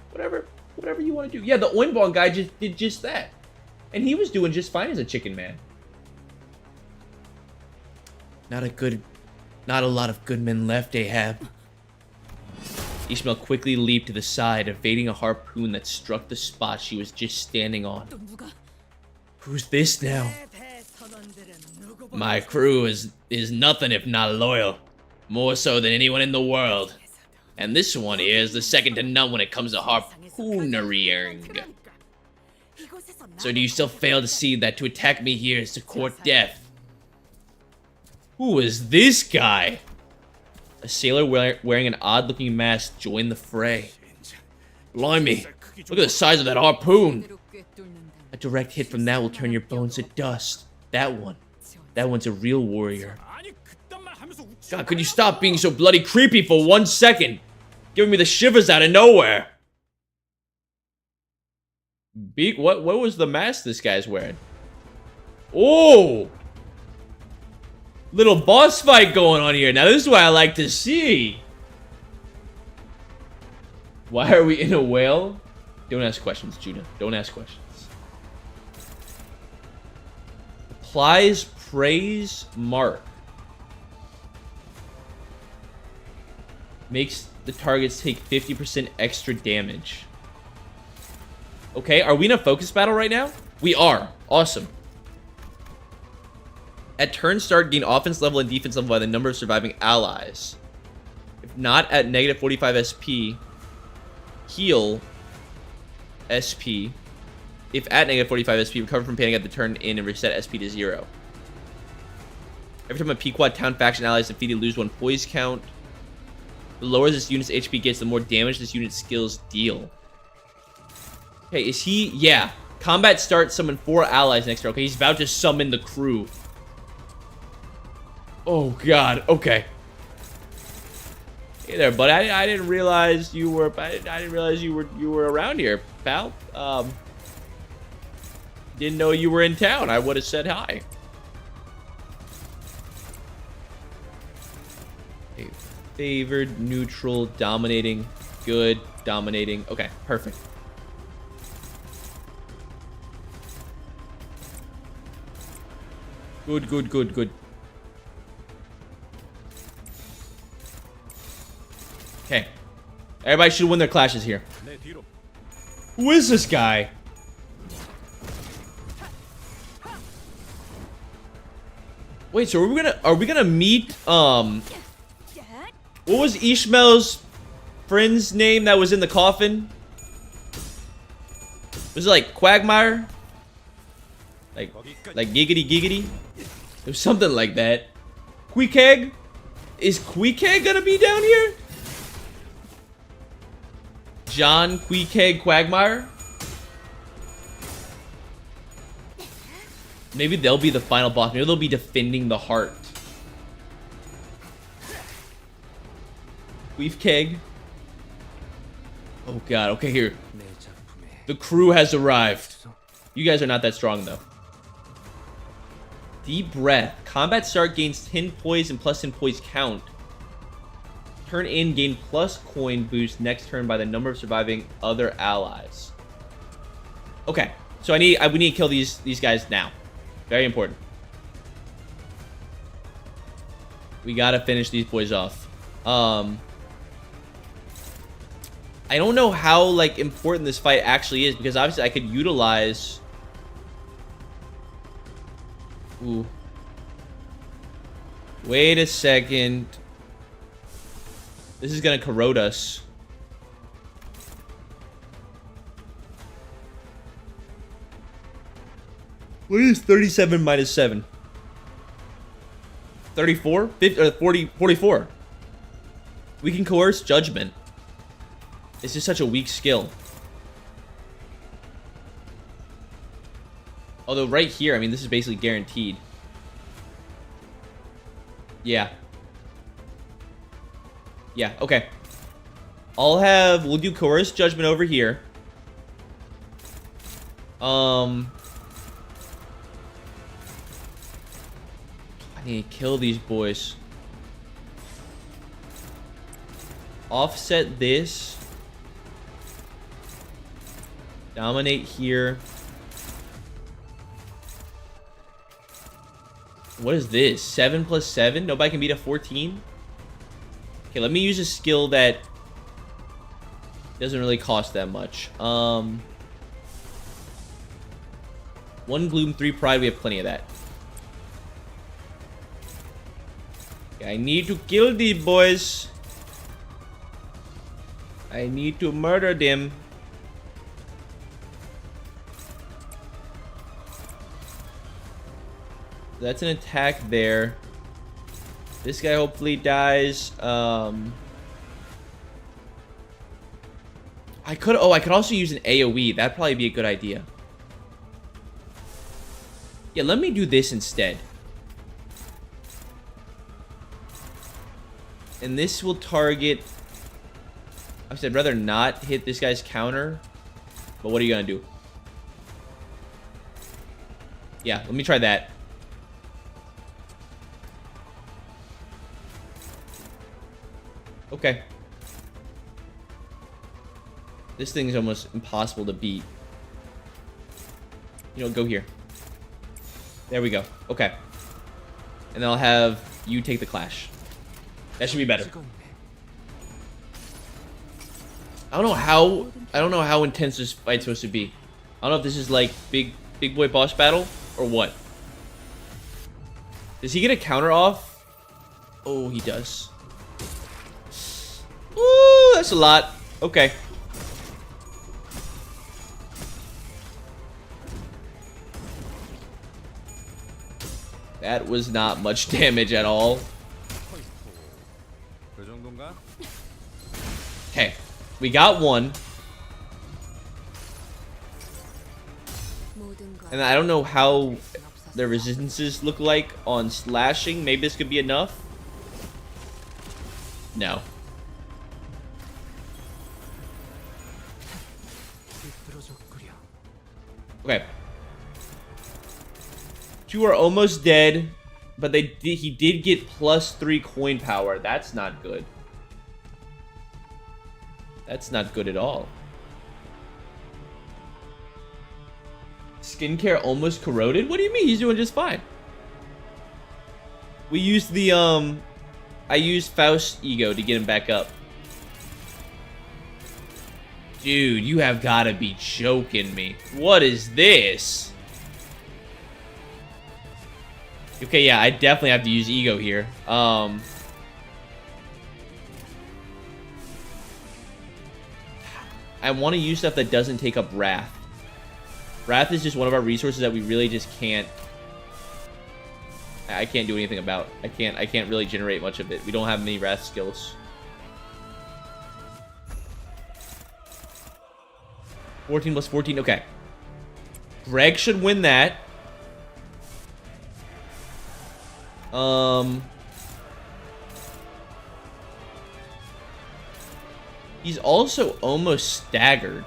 Whatever you want to do. Yeah, the Oinbon guy just did just that. And he was doing just fine as a chicken man. Not a lot of good men left, Ahab. Ishmael quickly leaped to the side, evading a harpoon that struck the spot she was just standing on. Who's this now? My crew is nothing if not loyal. More so than anyone in the world. And this one here is the second to none when it comes to harpooneering. So do you still fail to see that to attack me here is to court death? Who is this guy? A sailor wearing an odd-looking mask joined the fray. Blimey, look at the size of that harpoon. A direct hit from that will turn your bones to dust. That one's a real warrior. God, could you stop being so bloody creepy for 1 second? Giving me the shivers out of nowhere. Beak, what was the mask this guy's wearing? Oh! Little boss fight going on here. Now this is what I like to see. Why are we in a whale? Don't ask questions, Judah. Don't ask questions. Applies praise mark. Makes the targets take 50% extra damage. Okay, are we in a focus battle right now? We are. Awesome. At turn start, gain offense level and defense level by the number of surviving allies. If not at negative 45 SP, heal SP. If at negative 45 SP, recover from panic at the turn in and reset SP to 0. Every time a Pequod town faction ally is defeated, lose 1 poise count. The lower this unit's HP gets, the more damage this unit's skills deal. Okay, is he... Yeah. Combat starts, summon 4 allies next turn. Okay, he's about to summon the crew. Oh, God. Okay. Hey there, bud. I didn't realize you were... I didn't realize you were around here, pal. Didn't know you were in town. I would have said hi. Okay. Favored, neutral, dominating, good, dominating. Okay, perfect. Good, good, good, good. Okay. Everybody should win their clashes here. Who is this guy? Wait, so are we gonna meet what was Ishmael's friend's name that was in the coffin? Was it like Quagmire? Like giggity giggity? It was something like that. Queequeg? Is Queequeg gonna be down here? John Queequeg Quagmire? Maybe they'll be the final boss. Maybe they'll be defending the heart. Queequeg. Oh god, okay, here. The crew has arrived. You guys are not that strong, though. Deep breath. Combat start gains 10 poise and plus 10 poise count. Turn in, gain plus coin boost next turn by the number of surviving other allies. Okay, so we need to kill these guys now. Very important. We gotta finish these boys off. I don't know how, like, important this fight actually is, because obviously I could utilize... Ooh. Wait a second. This is gonna corrode us. What is 37 minus 7? 34? 50, or 40, 44. We can coerce judgment. It's just such a weak skill. Although right here, I mean, this is basically guaranteed. Yeah. Yeah, okay. We'll do coerce judgment over here. I need to kill these boys. Offset this. Dominate here. What is this? 7 plus 7? Nobody can beat a 14? Okay, let me use a skill that doesn't really cost that much. 1 Gloom, 3 Pride. We have plenty of that. Okay, I need to kill these boys. I need to murder them. That's an attack there. This guy hopefully dies. I could also use an AoE. That'd probably be a good idea. Yeah, let me do this instead. And this will target... I said rather not hit this guy's counter. But what are you gonna do? Yeah, let me try that. Okay. This thing is almost impossible to beat. You know, go here. There we go. Okay. And then I'll have you take the clash. That should be better. I don't know how intense this fight's supposed to be. I don't know if this is like big boy boss battle or what. Does he get a counter off? Oh, he does. Ooh, that's a lot. Okay. That was not much damage at all. Okay. We got one. And I don't know how the resistances look like on slashing. Maybe this could be enough. No. Okay. 2 are almost dead, but he did get +3 coin power. That's not good. That's not good at all. Skincare almost corroded? What do you mean? He's doing just fine. We used the, I used Faust's ego to get him back up. Dude, you have gotta be joking me. What is this? Okay, yeah, I definitely have to use ego here. I want to use stuff that doesn't take up wrath. Wrath is just one of our resources that we really just can't. I can't do anything about. I can't really generate much of it. We don't have many wrath skills. 14 plus 14. Okay. Greg should win that. He's also almost staggered.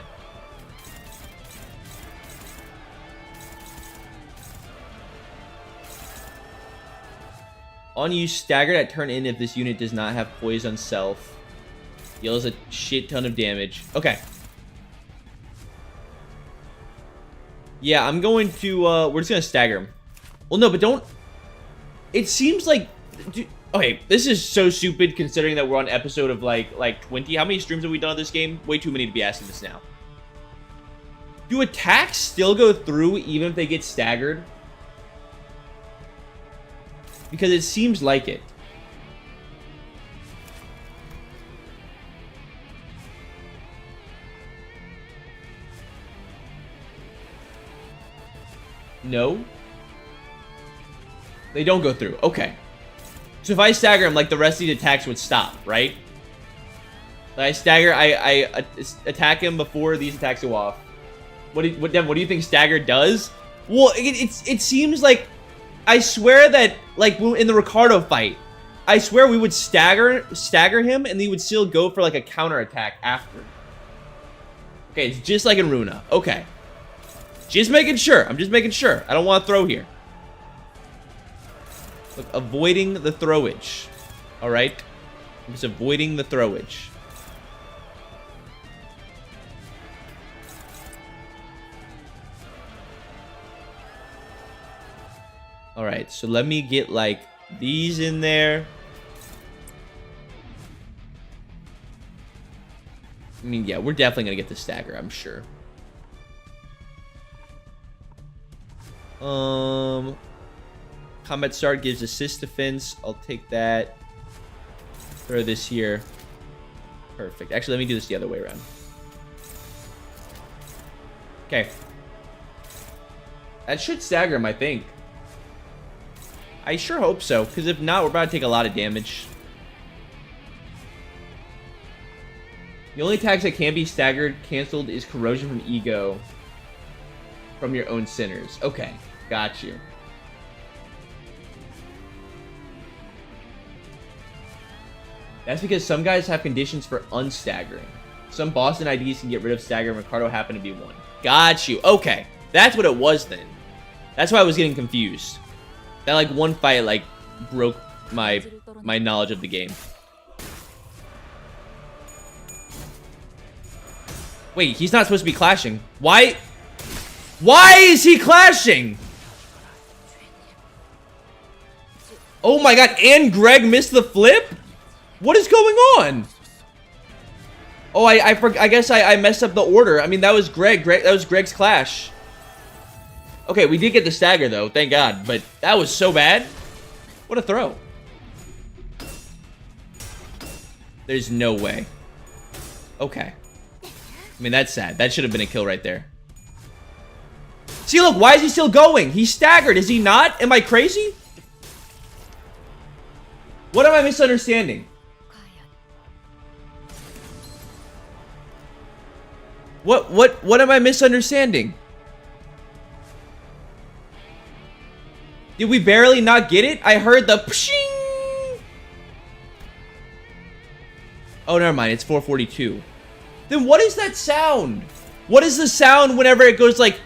On use staggered at turn in if this unit does not have poise on self. Deals a shit ton of damage. Okay. Yeah, I'm going to, we're just gonna stagger him. Well, no, but don't... It seems like... Okay, this is so stupid considering that we're on episode of, like 20. How many streams have we done of this game? Way too many to be asking this now. Do attacks still go through even if they get staggered? Because it seems like it. No? They don't go through. Okay. So if I stagger him, like, the rest of the attacks would stop, right? Like, I stagger, I attack him before these attacks go off. Devin, what do you think stagger does? Well, it seems like... I swear that, like, in the Ricardo fight, I swear we would stagger him, and he would still go for, like, a counterattack after. Okay, it's just like in Runa. Okay. Just making sure. I'm just making sure. I don't want to throw here. Look, avoiding the throwage. Alright? I'm just avoiding the throwage. Alright, so let me get, like, these in there. I mean, yeah, we're definitely gonna get the stagger, I'm sure. Combat start gives assist defense. I'll take that. Throw this here. Perfect. Actually, let me do this the other way around. Okay. That should stagger him, I think. I sure hope so, because if not, we're about to take a lot of damage. The only attacks that can be staggered, canceled, is corrosion from ego. From your own sinners. Okay, got you. That's because some guys have conditions for unstaggering. Some Boston IDs can get rid of stagger, and Ricardo happened to be one. Got you. Okay, that's what it was then. That's why I was getting confused. That, like, one fight, like, broke my knowledge of the game. Wait, he's not supposed to be clashing. Why is he clashing? Oh my god, and Greg missed the flip? What is going on? Oh, I guess I messed up the order. I mean, that was that was Greg's clash. Okay, we did get the stagger, though. Thank God. But that was so bad. What a throw. There's no way. Okay. I mean, that's sad. That should have been a kill right there. See, look. Why is he still going? He's staggered. Is he not? Am I crazy? What am I misunderstanding? What am I misunderstanding? Did we barely not get it? I heard the pshing. Oh, never mind. It's 442. Then what is that sound? What is the sound whenever it goes like...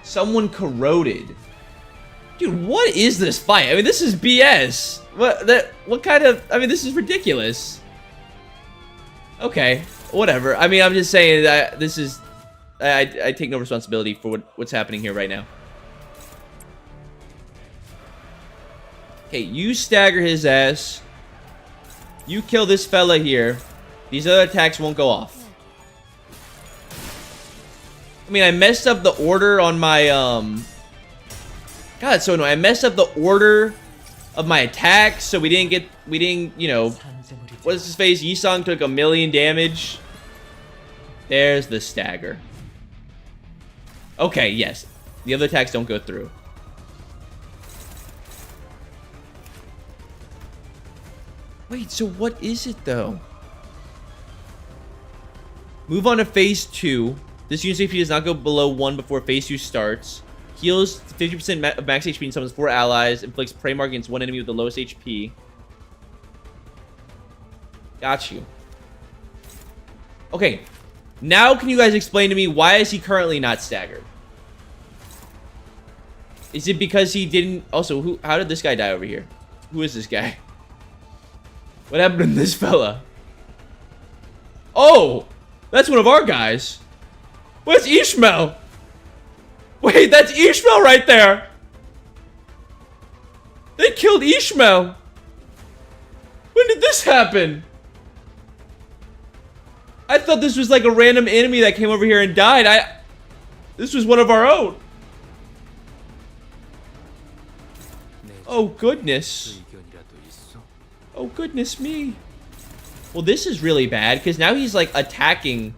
Someone corroded. Dude, what is this fight? I mean, this is BS. What kind of... I mean, this is ridiculous. Okay. Whatever. I mean, I'm just saying that this is... I take no responsibility for what's happening here right now. Okay, you stagger his ass. You kill this fella here. These other attacks won't go off. I mean, I messed up the order on my, God, it's so annoying. I messed up the order of my attacks, so we didn't, you know... What is his face? Yisung took 1,000,000 damage. There's the stagger. Okay, yes. The other attacks don't go through. Wait, so what is it, though? Move on to phase 2. This unit's AP does not go below 1 before phase 2 starts. Heals 50% of max HP and summons 4 allies. Inflicts prey mark against one enemy with the lowest HP. Got you. Okay. Now can you guys explain to me why is he currently not staggered? Is it because he didn't... Also, how did this guy die over here? Who is this guy? What happened to this fella? Oh! That's one of our guys. Where's Ishmael? Wait, that's Ishmael right there! They killed Ishmael! When did this happen? I thought this was like a random enemy that came over here and died. This was one of our own. Oh, goodness. Oh, goodness me. Well, this is really bad, because now he's, like, attacking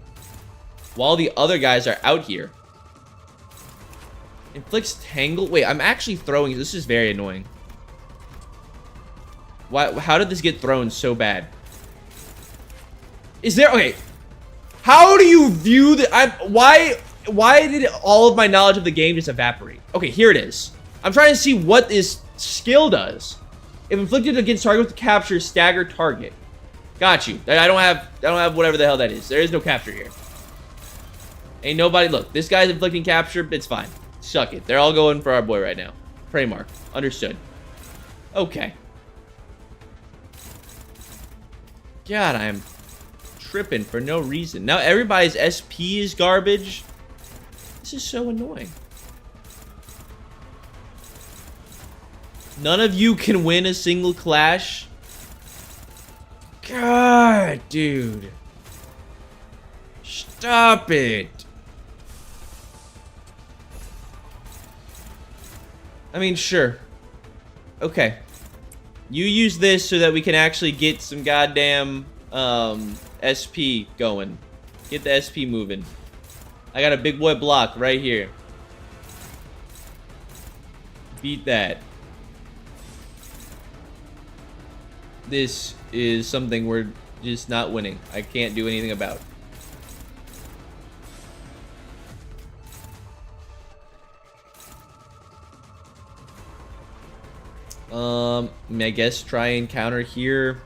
while the other guys are out here. Inflicts Tangle. Wait, I'm actually throwing... This is very annoying. Why? How did this get thrown so bad? Is there... Okay. How do you view the... Why did all of my knowledge of the game just evaporate? Okay, here it is. I'm trying to see what this skill does. If inflicted against target with capture, stagger target. Got you. I don't have whatever the hell that is. There is no capture here. Ain't nobody. Look, this guy's inflicting capture. It's fine. Suck it. They're all going for our boy right now. Prey mark. Understood. Okay. God, I am tripping for no reason. Now everybody's SP is garbage. This is so annoying. None of you can win a single clash. God, dude. Stop it. I mean, sure. Okay. You use this so that we can actually get some goddamn SP going. Get the SP moving. I got a big boy block right here. Beat that. This is something we're just not winning. I can't do anything about. I guess try and counter here.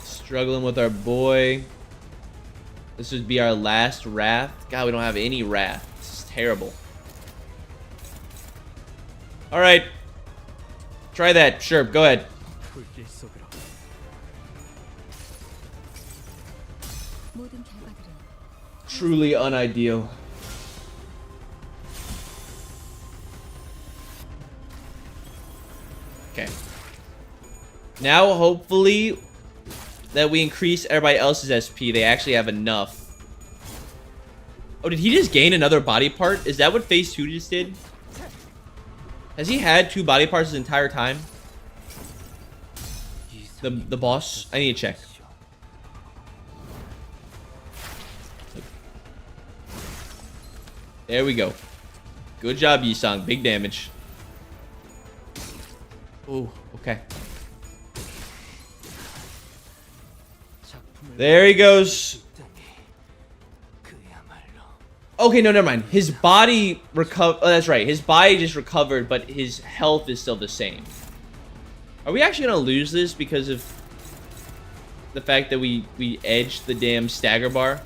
Struggling with our boy. This would be our last wrath. God, we don't have any wrath. This is terrible. Alright. Try that. Sure, go ahead. Truly unideal. Okay. Now, hopefully, that we increase everybody else's SP. They actually have enough. Oh, did he just gain another body part? Is that what phase 2 just did? Has he had 2 body parts his entire time? The boss? I need to check. There we go. Good job, Yisang. Big damage. Oh, okay. There he goes. Okay, no, never mind. His body recovered. Oh, that's right. His body just recovered, but his health is still the same. Are we actually gonna lose this because of the fact that we edged the damn stagger bar?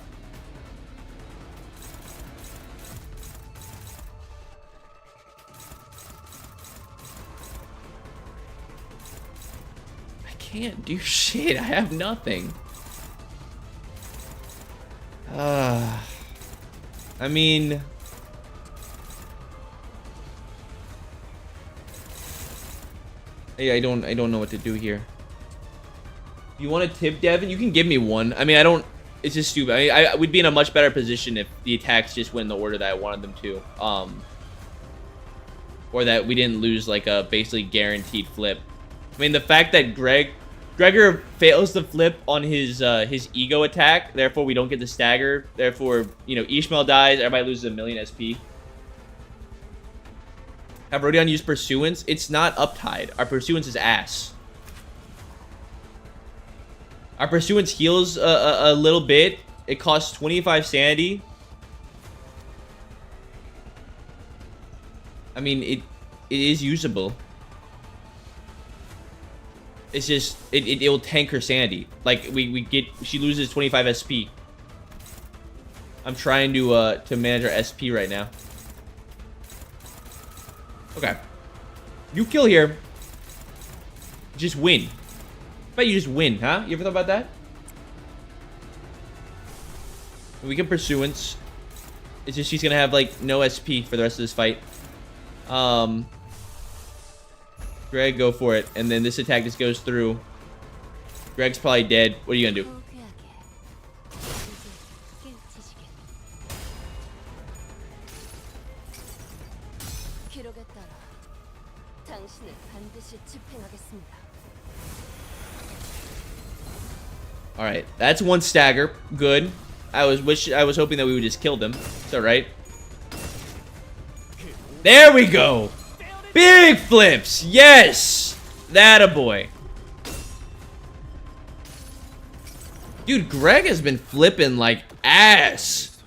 I can't do shit. I have nothing. I mean, hey, I don't know what to do here. If you want a tip, Devin, you can give me one. I mean, it's just stupid. I mean, I would be in a much better position if the attacks just went in the order that I wanted them to. Or that we didn't lose like a basically guaranteed flip. I mean, the fact that Gregor fails to flip on his ego attack, therefore we don't get the stagger. Therefore, you know, Ishmael dies, everybody loses 1,000,000 SP. Have Rodion used Pursuance? It's not uptied. Our Pursuance is ass. Our Pursuance heals a little bit. It costs 25 sanity. I mean, it is usable. It's just it will tank her sanity. Like she loses 25 SP. I'm trying to manage her SP right now. Okay. You kill here. Just win. How about you just win, huh? You ever thought about that? We can pursuance. It's just she's gonna have like no SP for the rest of this fight. Greg, go for it. And then this attack just goes through. Greg's probably dead. What are you gonna do? Alright, that's one stagger. Good. I was hoping that we would just kill them. It's alright. There we go! Big flips! Yes! That a boy. Dude, Greg has been flipping like ass.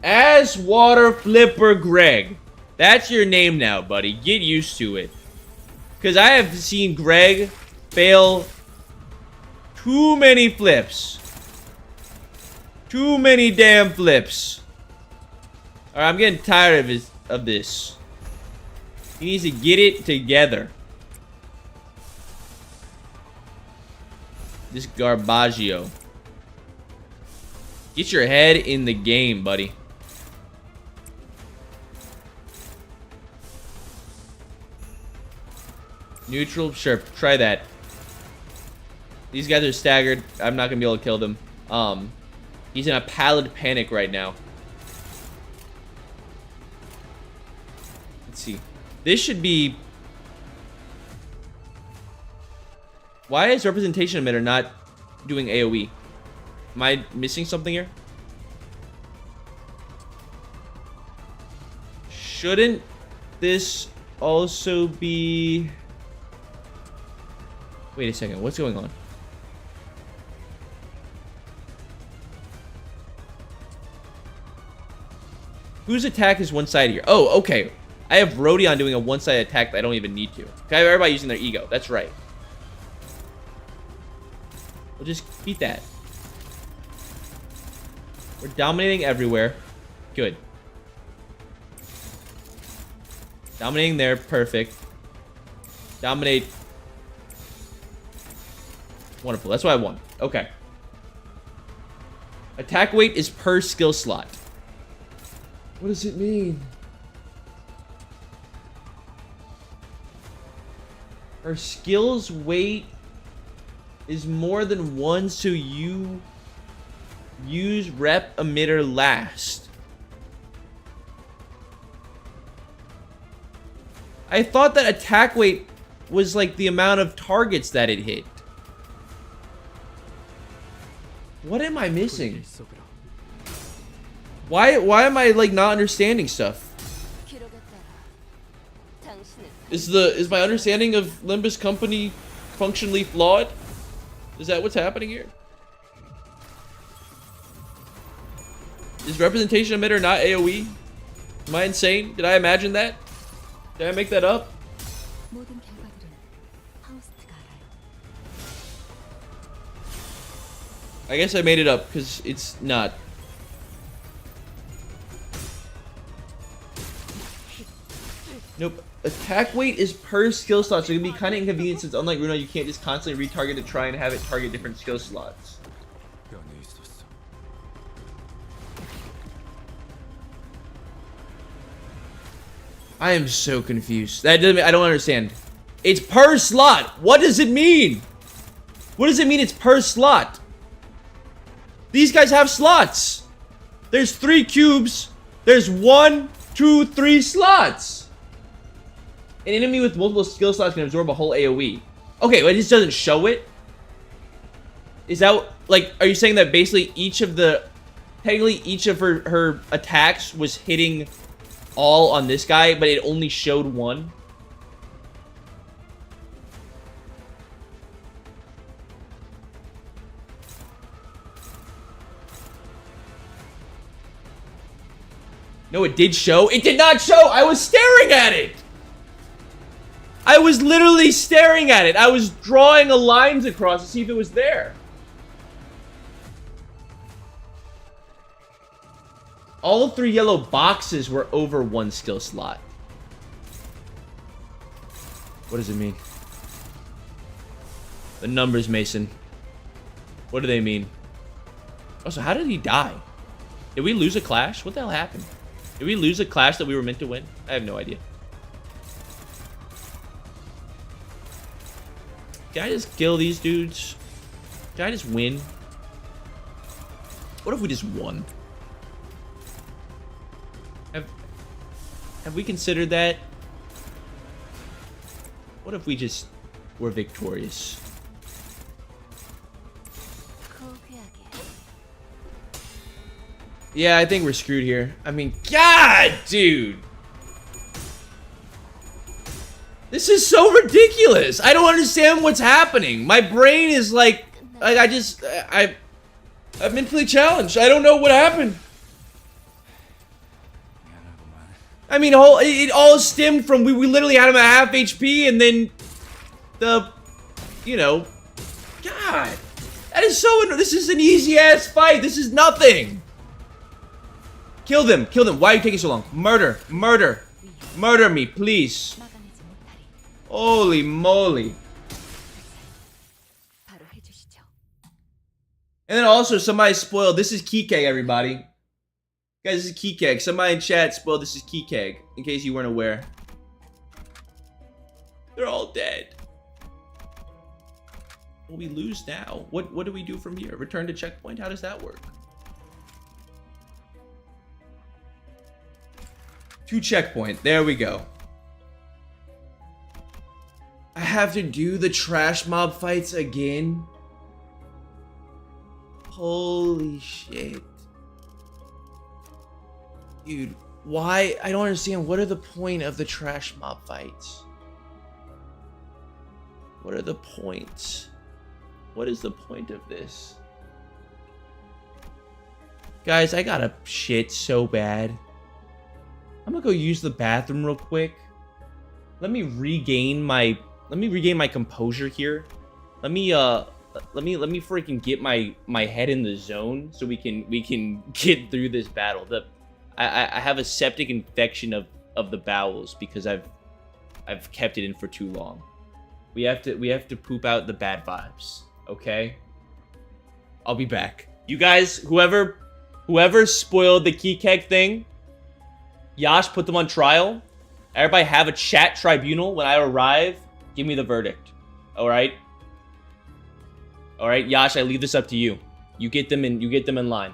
Ass water flipper Greg. That's your name now, buddy. Get used to it. Because I have seen Greg fail too many flips. Too many damn flips. Alright, I'm getting tired of this. He needs to get it together. This Garbaggio. Get your head in the game, buddy. Neutral? Sure, try that. These guys are staggered. I'm not gonna be able to kill them. He's in a pallid panic right now. Let's see. This should be... Why is representation emitter not doing AoE? Am I missing something here? Shouldn't this also be... Wait a second, what's going on? Whose attack is one-sided here? Oh, okay. I have Rodion doing a one-sided attack that I don't even need to. Okay, I have everybody using their ego. That's right. We'll just beat that. We're dominating everywhere. Good. Dominating there. Perfect. Dominate. Wonderful. That's what I want. Okay. Attack weight is per skill slot. What does it mean? Her skills weight is more than one, so you use rep emitter last. I thought that attack weight was like the amount of targets that it hit. What am I missing? Why am I like not understanding stuff? Is my understanding of Limbus company functionally flawed? Is that what's happening here? Is representation emitter not AoE? Am I insane? Did I imagine that? Did I make that up? I guess I made it up because it's not. Nope. Attack weight is per skill slot, so it can be kind of inconvenient since unlike Runa, you can't just constantly retarget to try and have it target different skill slots. I am so confused. That doesn't. I don't understand. It's per slot. What does it mean? What does it mean? It's per slot. These guys have slots. There's 3 cubes. There's 1, 2, 3 slots. An enemy with multiple skill slots can absorb a whole AoE. Okay, but it just doesn't show it. Is that like? Are you saying that basically technically each of her attacks was hitting all on this guy, but it only showed 1? No, it did show. It did not show. I was staring at it. I was literally staring at it. I was drawing a lines across to see if it was there. All 3 yellow boxes were over 1 skill slot. What does it mean? The numbers, Mason. What do they mean? Also, how did he die? Did we lose a clash? What the hell happened? Did we lose a clash that we were meant to win? I have no idea. Can I just kill these dudes? Can I just win? What if we just won? Have we considered that? What if we just were victorious? Yeah, I think we're screwed here. I mean, God, dude! This is so ridiculous! I don't understand what's happening. My brain is like I'm mentally challenged. I don't know what happened. I mean, it all stemmed from we literally had him at half HP, and then you know, God, that is so. This is an easy ass fight. This is nothing. Kill them, kill them. Why are you taking so long? Murder, murder, murder me, please. Holy moly. And then also somebody spoiled. This is Queequeg, everybody. Guys, this is Queequeg. Somebody in chat spoiled this is Queequeg, in case you weren't aware. They're all dead. Well, we lose now. What do we do from here? Return to checkpoint? How does that work? To checkpoint. There we go. I have to do the trash mob fights again? Holy shit. Dude, why? I don't understand. What are the point of the trash mob fights? What are the points? What is the point of this? Guys, I gotta shit so bad. I'm gonna go use the bathroom real quick. Let me regain my composure here. Let me freaking get my head in the zone so we can get through this battle. I have a septic infection of the bowels because I've kept it in for too long. We have to poop out the bad vibes, okay? I'll be back. You guys, whoever spoiled the Queequeg thing, Yash put them on trial. Everybody have a chat tribunal. When I arrive, give me the verdict. All right? All right, Yash, I leave this up to you. You get them in line.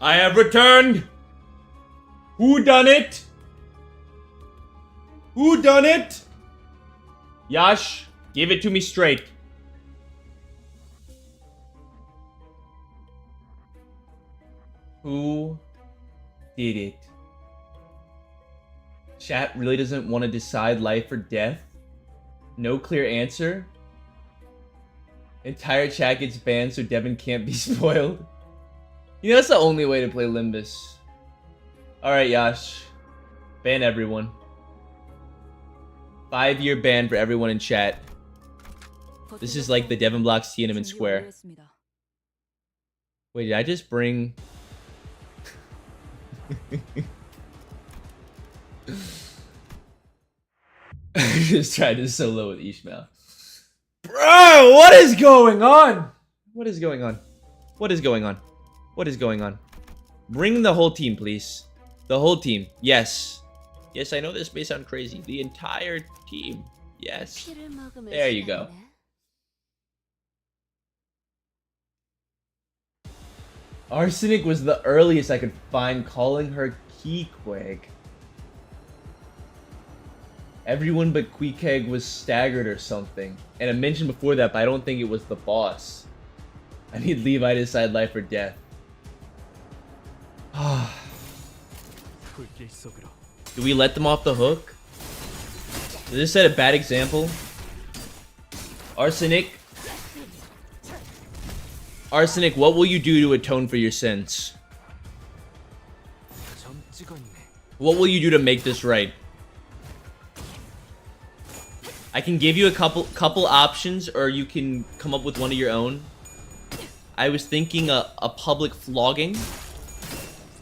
I have returned! Who done it? Who done it? Yash, give it to me straight. Who did it? Chat really doesn't want to decide life or death? No clear answer? Entire chat gets banned so Devin can't be spoiled? You know, that's the only way to play Limbus. Alright, Yash. Ban everyone. 5-year ban for everyone in chat. This is like the Devin blocks Tiananmen Square. Wait, did I just bring... I just tried to solo with Ishmael. Bro, what is going on? What is going on? What is going on? What is going on? Bring the whole team, please. The whole team. Yes. Yes, I know this may sound crazy. The entire team. Yes. There you go. Arsenic was the earliest I could find calling her Queequeg. Everyone but Queequeg was staggered or something. And I mentioned before that, but I don't think it was the boss. I need Levi to decide life or death. Do we let them off the hook? Does this set a bad example? Arsenic? Arsenic, what will you do to atone for your sins? What will you do to make this right? I can give you a couple options, or you can come up with one of your own. I was thinking a public flogging.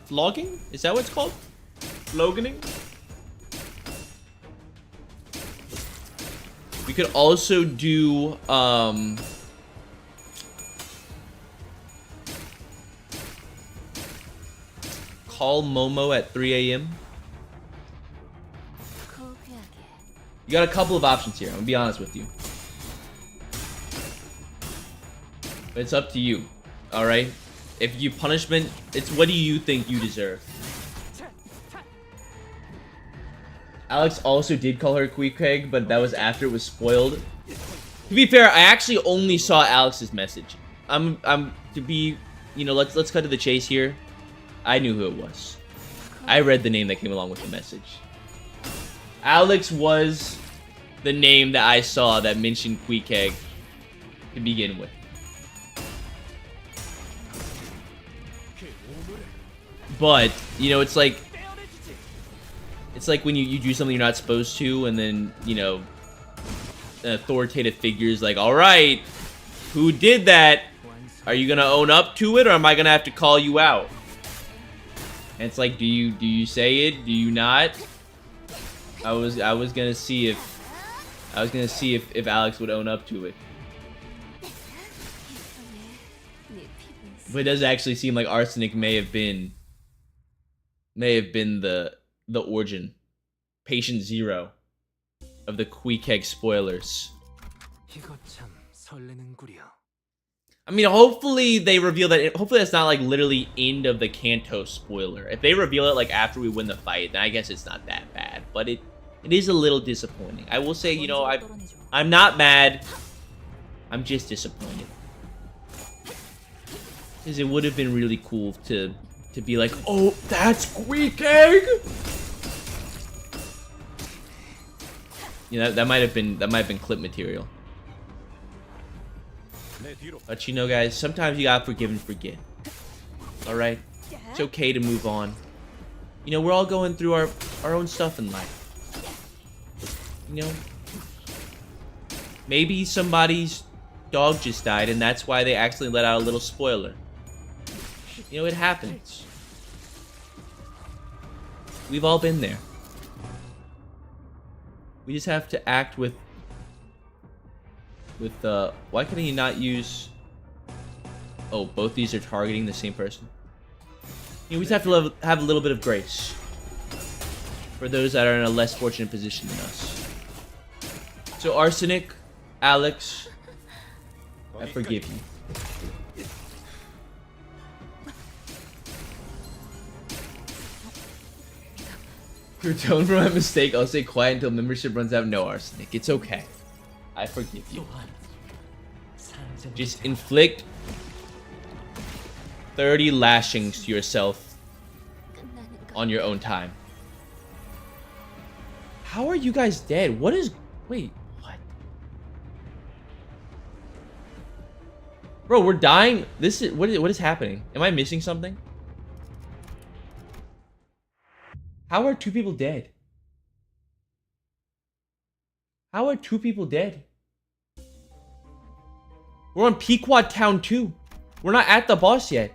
Flogging? Is that what it's called? Flogging? We could also do call Momo at 3 a.m. You got a couple of options here, I'm gonna be honest with you. But it's up to you, alright? If you punishment, it's what do you think you deserve? Alex also did call her Queequeg, but that was after it was spoiled. To be fair, I actually only saw Alex's message. To be, you know, let's cut to the chase here. I knew who it was. I read the name that came along with the message. Alex was the name that I saw that mentioned Queequeg to begin with. But, you know, it's like when you do something you're not supposed to, and then, you know, an authoritative figure is like, alright, who did that? Are you gonna own up to it, or am I gonna have to call you out? And it's like, do you say it? Do you not? I was gonna see if Alex would own up to it. But it does actually seem like Arsenic may have been the origin, patient zero of the Queequeg spoilers. I mean, hopefully they reveal that. Hopefully that's not like literally end of the Canto spoiler. If they reveal it like after we win the fight, then I guess it's not that bad. But it is a little disappointing. I will say, you know, I'm not mad. I'm just disappointed. Because it would have been really cool to be like, oh, that's Queequeg. You know, that might have been clip material. But you know, guys, sometimes you gotta forgive and forget. Alright? It's okay to move on. You know, we're all going through our own stuff in life. You know? Maybe somebody's dog just died, and that's why they accidentally let out a little spoiler. You know, it happens. We've all been there. We just have to act with why can he not use... Oh, both these are targeting the same person. You know, we just have to have a little bit of grace for those that are in a less fortunate position than us. So Arsenic, Alex, I forgive you. To atone for my mistake, I'll stay quiet until membership runs out. No, Arsenic. It's okay. I forgive you. Just inflict 30 lashings to yourself on your own time. How are you guys dead? What is... Wait, what? Bro, we're dying. This is... What is happening? Am I missing something? How are 2 people dead? How are 2 people dead? We're on Pequod Town 2. We're not at the boss yet.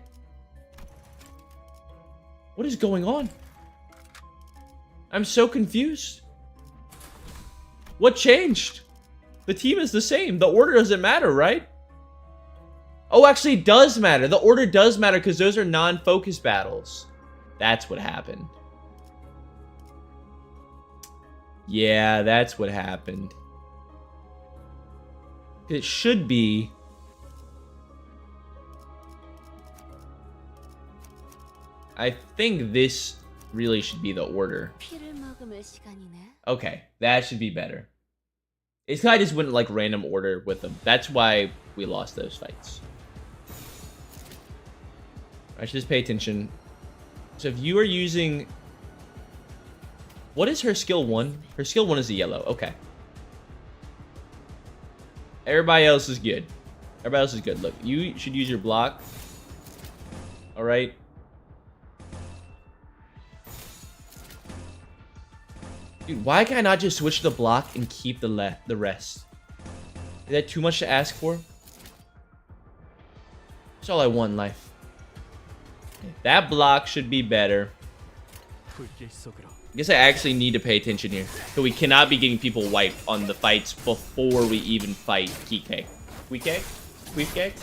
What is going on? I'm so confused. What changed? The team is the same. The order doesn't matter, right? Oh, actually it does matter. The order does matter because those are non-focus battles. That's what happened. Yeah, that's what happened. It should be... I think this really should be the order. Okay, that should be better. It's kind of just went like random order with them. That's why we lost those fights. I should just pay attention. So if you are using... What is her skill 1? Her skill 1 is the yellow. Okay. Everybody else is good. Everybody else is good. Look, you should use your block. Alright. Dude, why can I not just switch the block and keep the rest? Is that too much to ask for? That's all I want in life. That block should be better. I guess I actually need to pay attention here. So we cannot be getting people wiped on the fights before we even fight Queequeg. Queequeg? Queequeg?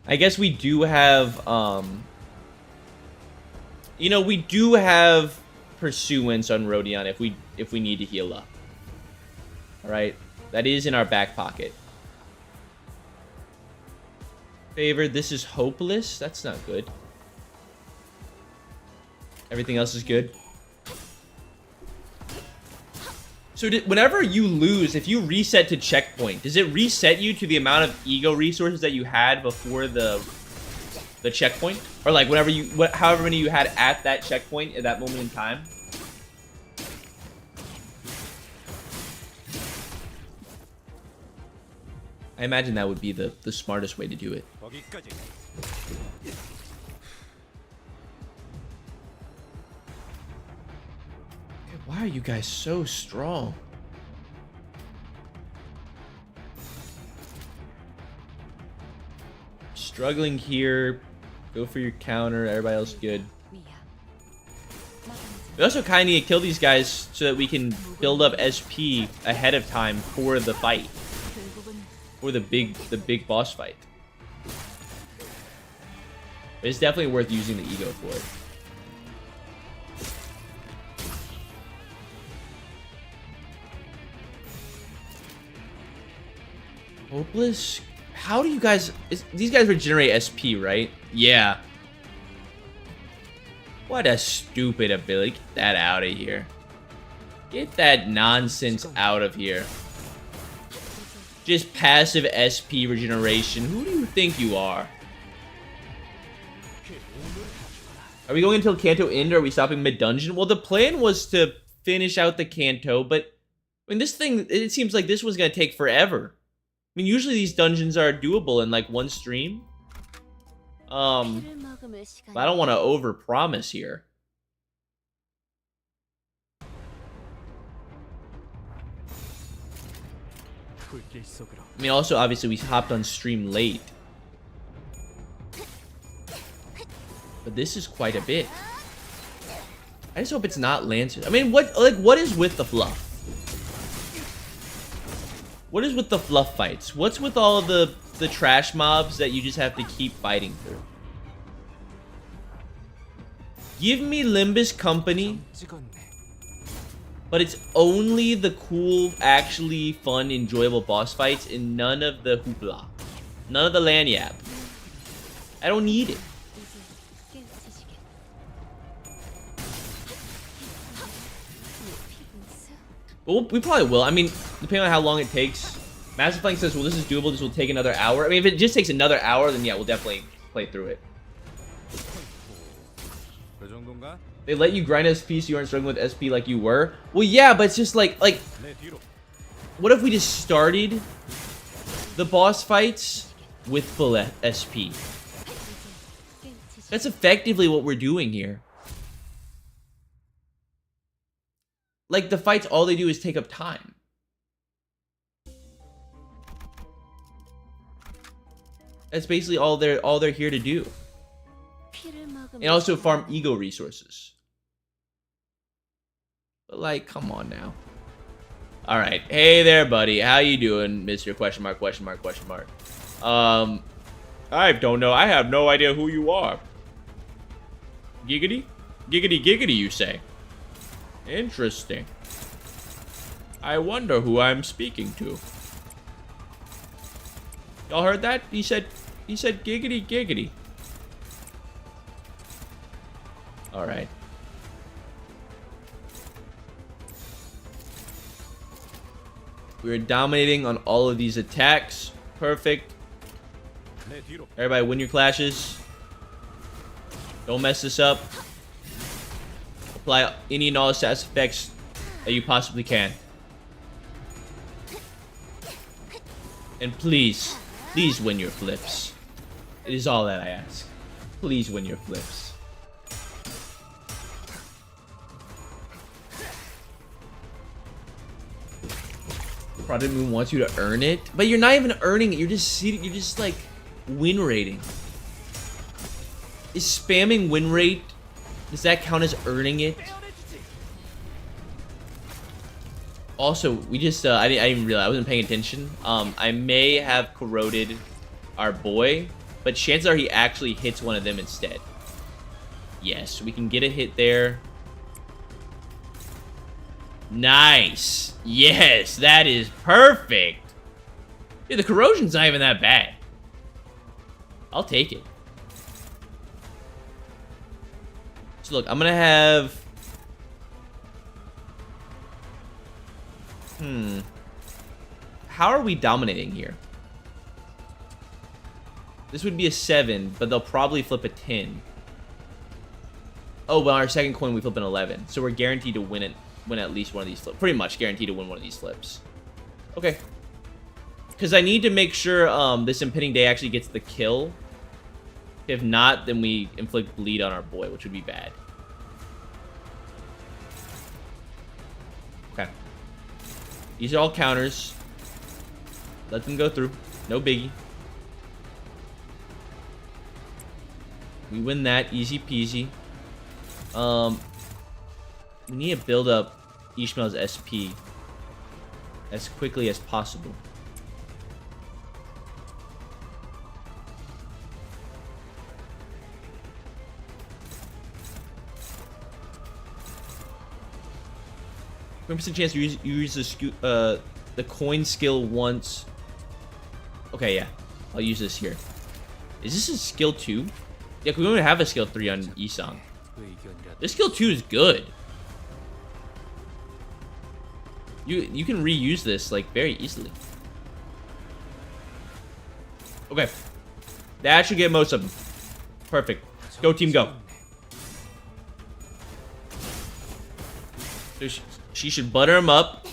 I guess we do have, you know, we do have Pursuance on Rodion if we need to heal up. Alright? That is in our back pocket. Favored, this is hopeless. That's not good. Everything else is good. So whenever you lose, if you reset to checkpoint, does it reset you to the amount of ego resources that you had before the checkpoint? Or like whenever you, however many you had at that checkpoint at that moment in time? I imagine that would be the smartest way to do it. Why are you guys so strong? Struggling here. Go for your counter. Everybody else good. We also kind of need to kill these guys so that we can build up SP ahead of time for the fight. For the big boss fight. It's definitely worth using the ego for it. Hopeless? How do you guys... these guys regenerate SP, right? Yeah. What a stupid ability. Get that out of here. Get that nonsense out of here. Just passive SP regeneration. Who do you think you are? Are we going until Canto end, or are we stopping mid-dungeon? Well, the plan was to finish out the Canto, but... I mean, this thing, it seems like this was going to take forever. I mean, usually these dungeons are doable in, like, one stream. But I don't want to overpromise here. I mean, also, obviously, we hopped on stream late. But this is quite a bit. I just hope it's not Lancers. I mean, what is with the fluff? What is with the fluff fights? What's with all the trash mobs that you just have to keep fighting through? Give me Limbus company. But it's only the cool, actually fun, enjoyable boss fights and none of the hoopla. None of the lanyap. I don't need it. We probably will. I mean, depending on how long it takes. Master Flank says, well, this is doable. This will take another hour. I mean, if it just takes another hour, then yeah, we'll definitely play through it. They let you grind SP so you aren't struggling with SP like you were? Well, yeah, but it's just like, what if we just started the boss fights with full SP? That's effectively what we're doing here. Like, the fights, all they do is take up time. That's basically all they're here to do. And also farm ego resources. But like, come on now. All right, hey there, buddy. How you doing, Mr. Question mark, question mark, question mark? I don't know. I have no idea who you are. Giggity, giggity, giggity. You say? Interesting. I wonder who I'm speaking to. Y'all heard that? He said giggity, giggity. All right. We're dominating on all of these attacks. Perfect. Everybody win your clashes. Don't mess this up. Apply any and all stats effects that you possibly can. And please, please win your flips. It is all that I ask. Please win your flips. Project Moon wants you to earn it, but you're not even earning it. You're just like win rating. Is spamming win rate, does that count as earning it? Also, we just I didn't even realize, I wasn't paying attention. I may have corroded our boy, but chances are he actually hits one of them instead. Yes, we can get a hit there. Nice. Yes, that is perfect. Dude, the corrosion's not even that bad. I'll take it. So look, I'm gonna have... How are we dominating here? This would be a 7, but they'll probably flip a 10. Oh, well, our second coin we flip an 11. So we're guaranteed to win at least one of these flips. Pretty much guaranteed to win one of these flips. Okay. Because I need to make sure this impending day actually gets the kill. If not, then we inflict bleed on our boy, which would be bad. Okay. These are all counters. Let them go through. No biggie. We win that. Easy peasy. We need to build up Ishmael's SP as quickly as possible. Percent chance you use the coin skill once. Okay, yeah, I'll use this here. Is this a skill 2? Yeah, we don't have a skill 3 on Isang. This skill 2 is good. You can reuse this like very easily. Okay, that should get most of them. Perfect. Go team, go. So she should butter him up.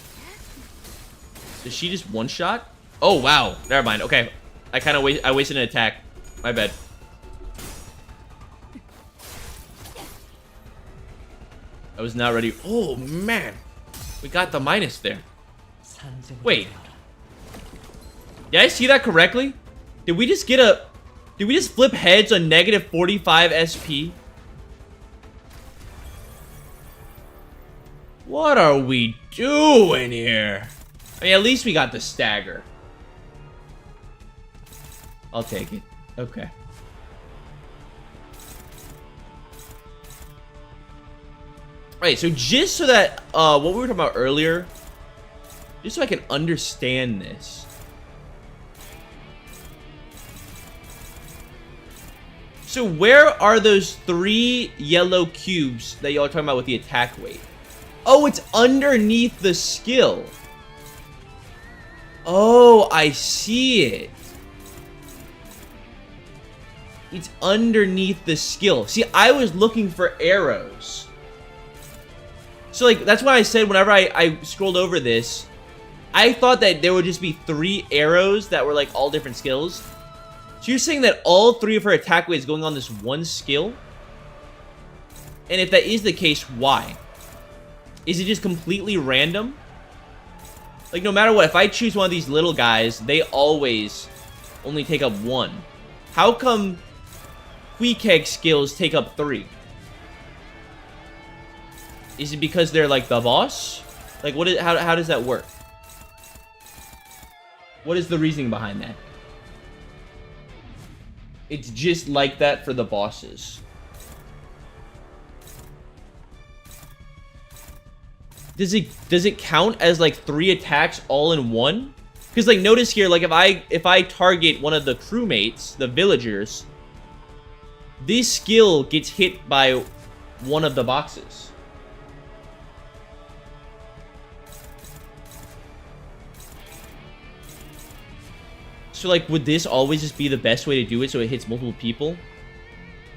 Does she just one shot? Oh wow, never mind. Okay, I wasted an attack. My bad. I was not ready. Oh man, we got the minus there. Wait, did I see that correctly? Did we just flip heads on negative 45 SP? What are we doing here? I mean, at least we got the stagger. I'll take it. Okay. Right, so just so that, what we were talking about earlier, just so I can understand this. So where are those 3 yellow cubes that y'all are talking about with the attack weight? Oh, it's underneath the skill. Oh, I see it. It's underneath the skill. See, I was looking for arrows. So, like, that's why I said whenever I scrolled over this, I thought that there would just be 3 arrows that were, like, all different skills. So you're saying that all 3 of her attack weight is going on this one skill? And if that is the case, why? Is it just completely random? Like, no matter what, if I choose one of these little guys, they always only take up 1. How come Queequeg skills take up 3? Is it because they're like the boss? Like, what is, how does that work? What is the reasoning behind that? It's just like that for the bosses. Does it count as like 3 attacks all in one? Because like notice here, like if I target one of the crewmates, the villagers, this skill gets hit by one of the boxes. So like, would this always just be the best way to do it so it hits multiple people?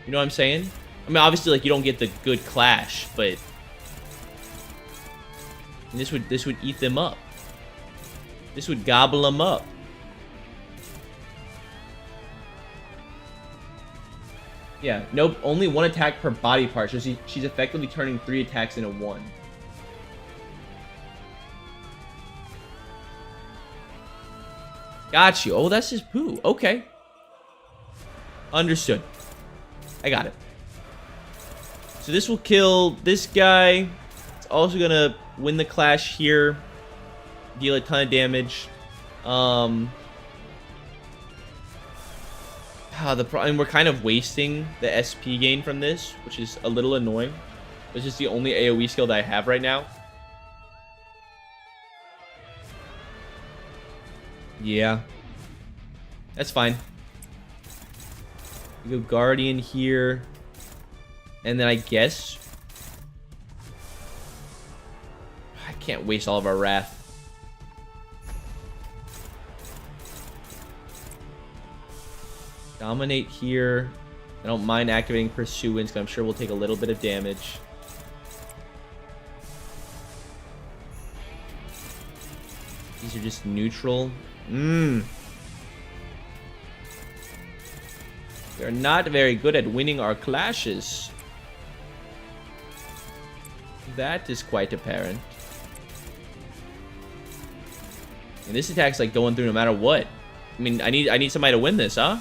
You know what I'm saying? I mean, obviously, like, you don't get the good clash, but this would eat them up. This would gobble them up. Yeah, nope, only 1 attack per body part, so she's effectively turning 3 attacks into 1. Got you. Oh, that's just poo. Okay. Understood. I got it. So this will kill this guy. It's also gonna win the clash here. Deal a ton of damage. And we're kind of wasting the SP gain from this, which is a little annoying. It's just the only AoE skill that I have right now. Yeah. That's fine. We go Guardian here. And then I guess I can't waste all of our Wrath. Dominate here. I don't mind activating Pursuance, because I'm sure we'll take a little bit of damage. These are just neutral. We are not very good at winning our clashes. That is quite apparent. And this attack's like going through no matter what. I mean, I need somebody to win this, huh?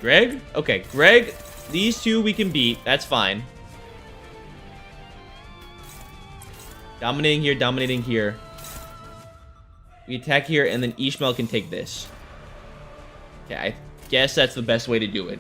Greg? Okay, Greg, these two we can beat. That's fine. Dominating here, dominating here. We attack here, and then Ishmael can take this. Okay, I guess that's the best way to do it.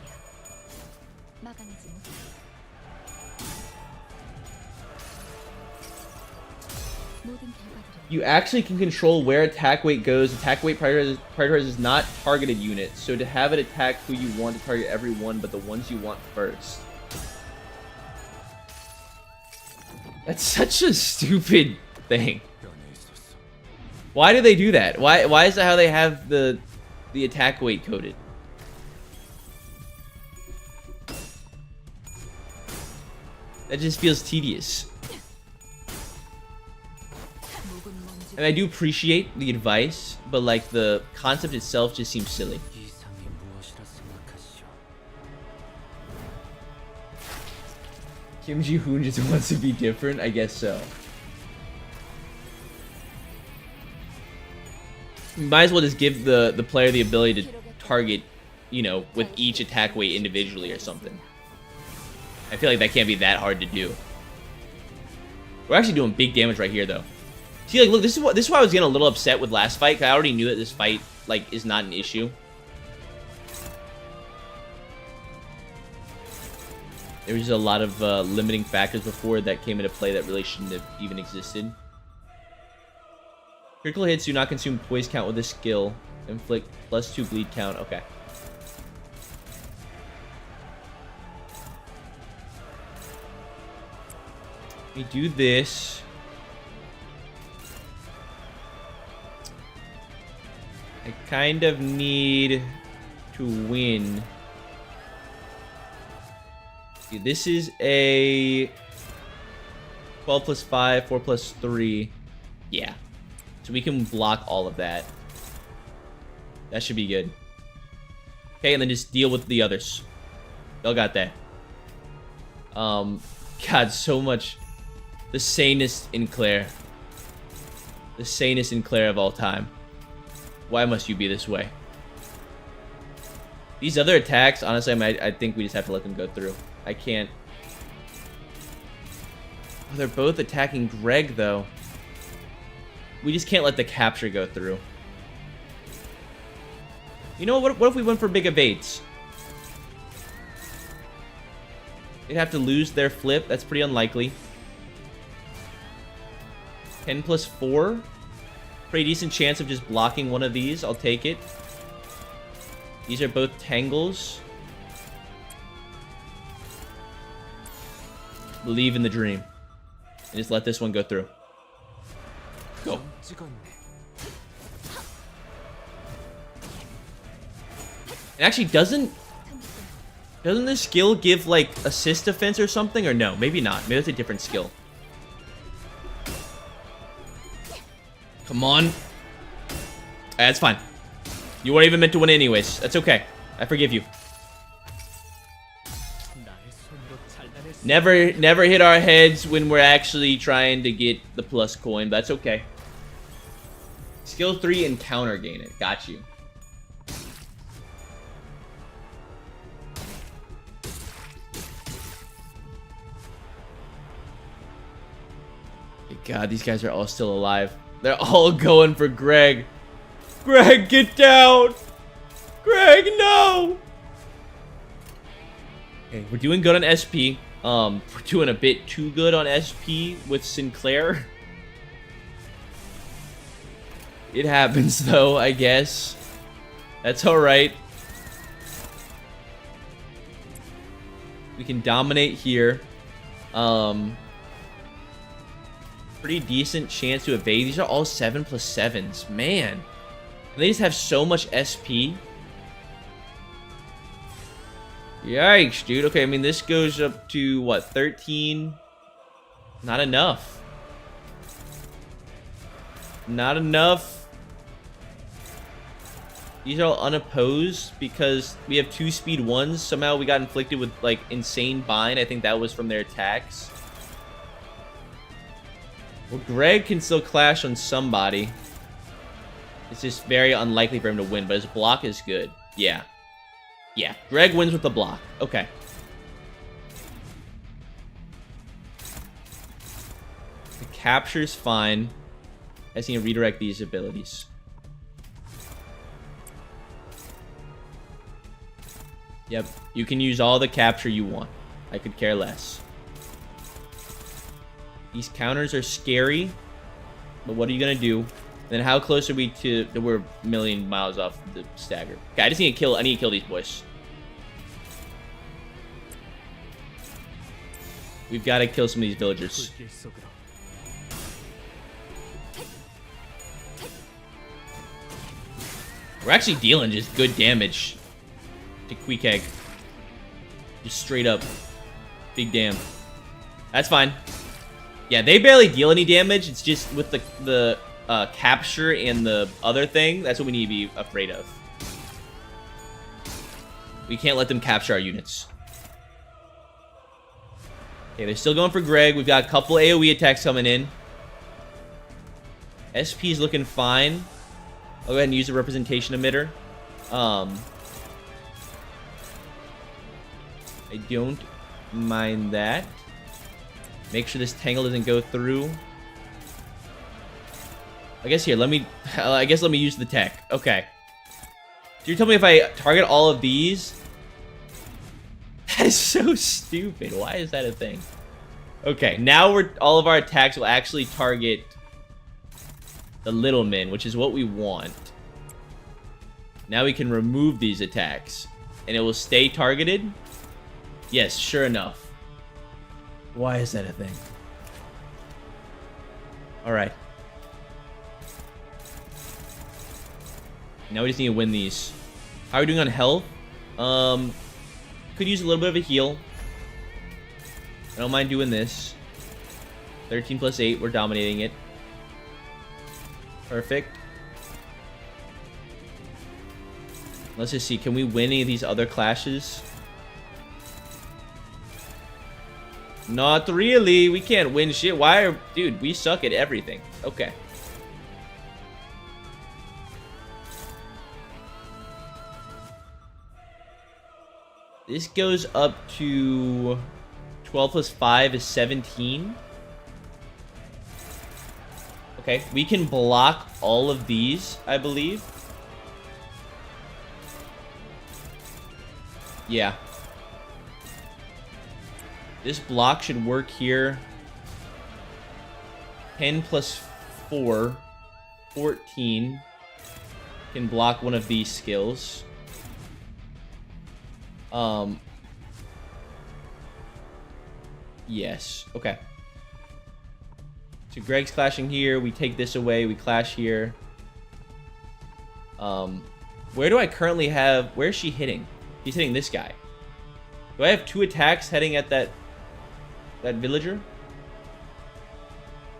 You actually can control where attack weight goes. Attack weight prioritizes not targeted units. So to have it attack who you want to target everyone, but the ones you want first. That's such a stupid thing. Why do they do that? Why is that how they have the attack weight coded? That just feels tedious. And I do appreciate the advice, but like the concept itself just seems silly. Kim Ji-hoon just wants to be different? I guess so. You might as well just give the player the ability to target, you know, with each attack weight individually or something. I feel like that can't be that hard to do. We're actually doing big damage right here, though. See, like, look, this is why I was getting a little upset with last fight, because I already knew that this fight, like, is not an issue. There was just a lot of limiting factors before that came into play that really shouldn't have even existed. Critical hits do not consume poise count with this skill. Inflict +2 bleed count. Okay. We do this. I kind of need to win. Okay, this is a 12 plus 5, 4 plus 3. Yeah. So we can block all of that. That should be good. Okay, and then just deal with the others. Y'all got that. God, so much. The sanest in Claire. The sanest in Claire of all time. Why must you be this way? These other attacks, honestly, I think we just have to let them go through. I can't. Oh, they're both attacking Greg, though. We just can't let the capture go through. You know, what if we went for big evades? They'd have to lose their flip. That's pretty unlikely. 10 plus 4. Pretty decent chance of just blocking one of these. I'll take it. These are both tangles. Believe in the dream. And just let this one go through. Go. It actually doesn't this skill give like assist defense or something, or no? Maybe not. Maybe it's a different skill. Come on. That's fine. You weren't even meant to win anyways. That's okay. I forgive you. Never hit our heads when we're actually trying to get the plus coin, but that's okay. Skill 3 and counter gain it. Got you. God, these guys are all still alive. They're all going for Greg. Greg, get down! Greg, no! Okay, we're doing good on SP. We're doing a bit too good on SP with Sinclair. It happens, though, I guess. That's alright. We can dominate here. Pretty decent chance to evade. These are all 7 plus 7s. Man. And they just have so much SP. Yikes, dude. Okay, I mean, this goes up to, what, 13? Not enough. Not enough. These are all unopposed because we have 2 speed 1s. Somehow we got inflicted with, like, insane bind. I think that was from their attacks. Well, Greg can still clash on somebody. It's just very unlikely for him to win, but his block is good. Yeah. Yeah, Greg wins with the block. Okay. The capture's fine. I just need to redirect these abilities. Yep, you can use all the capture you want. I could care less. These counters are scary, but what are you gonna do? Then how close are we to? We're a million miles off the stagger. Okay, I just need to kill. I need to kill these boys. We've got to kill some of these villagers. We're actually dealing just good damage to Queequeg. Just straight up. Big damn. That's fine. Yeah, they barely deal any damage. It's just with the capture and the other thing. That's what we need to be afraid of. We can't let them capture our units. Okay, they're still going for Greg. We've got a couple AoE attacks coming in. SP is looking fine. I'll go ahead and use the representation emitter. I don't mind that. Make sure this tangle doesn't go through. I guess here, let me use the tech. Okay. So you're telling me if I target all of these? That is so stupid. Why is that a thing? Okay, now all of our attacks will actually target the little men, which is what we want. Now we can remove these attacks. And it will stay targeted? Yes, sure enough. Why is that a thing? Alright. Now we just need to win these. How are we doing on health? Could use a little bit of a heal. I don't mind doing this. 13 plus 8, we're dominating it. Perfect. Let's just see, can we win any of these other clashes? Not really, we can't win shit. Dude, we suck at everything. Okay. This goes up to 12 plus 5 is 17. Okay, we can block all of these, I believe. Yeah. This block should work here. 10 plus 4. 14. Can block one of these skills. Yes. Okay. So Greg's clashing here. We take this away. We clash here. Where do I currently have... Where is she hitting? He's hitting this guy. Do I have 2 attacks heading at that villager?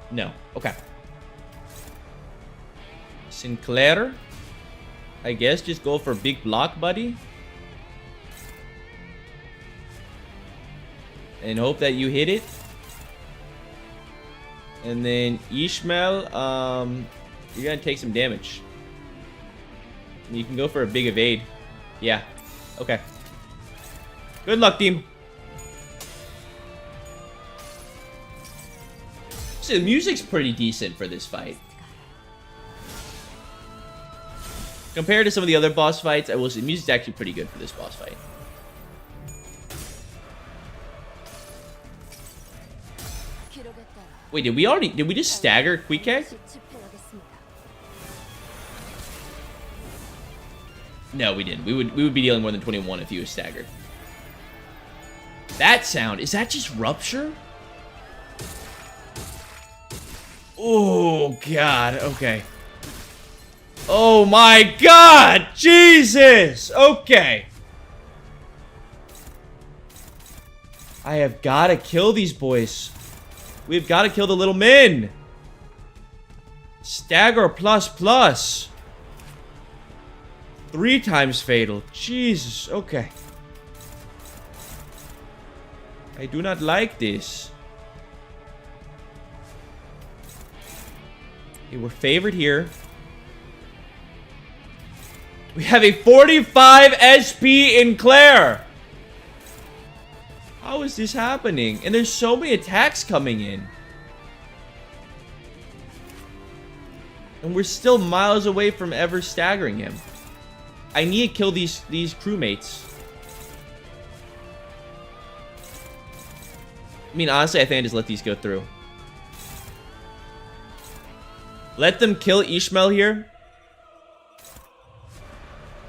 No. Okay. Sinclair? I guess just go for big block, buddy. And hope that you hit it. And then Ishmael, you're gonna take some damage. You can go for a big evade. Yeah. Okay. Good luck, team. So the music's pretty decent for this fight. Compared to some of the other boss fights, I will say the music's actually pretty good for this boss fight. Wait, did we just stagger Queequeg? No, we didn't. We would be dealing more than 21 if he was staggered. That sound, is that just rupture? Oh god, okay. Oh my god! Jesus! Okay. I have gotta kill these boys. We've gotta kill the little men. Stagger plus plus. 3 times fatal. Jesus, okay. I do not like this. Okay, we're favored here. We have a 45 SP in Claire. How is this happening? And there's so many attacks coming in. And we're still miles away from ever staggering him. I need to kill these crewmates. I mean, honestly, I think I just let these go through. Let them kill Ishmael here.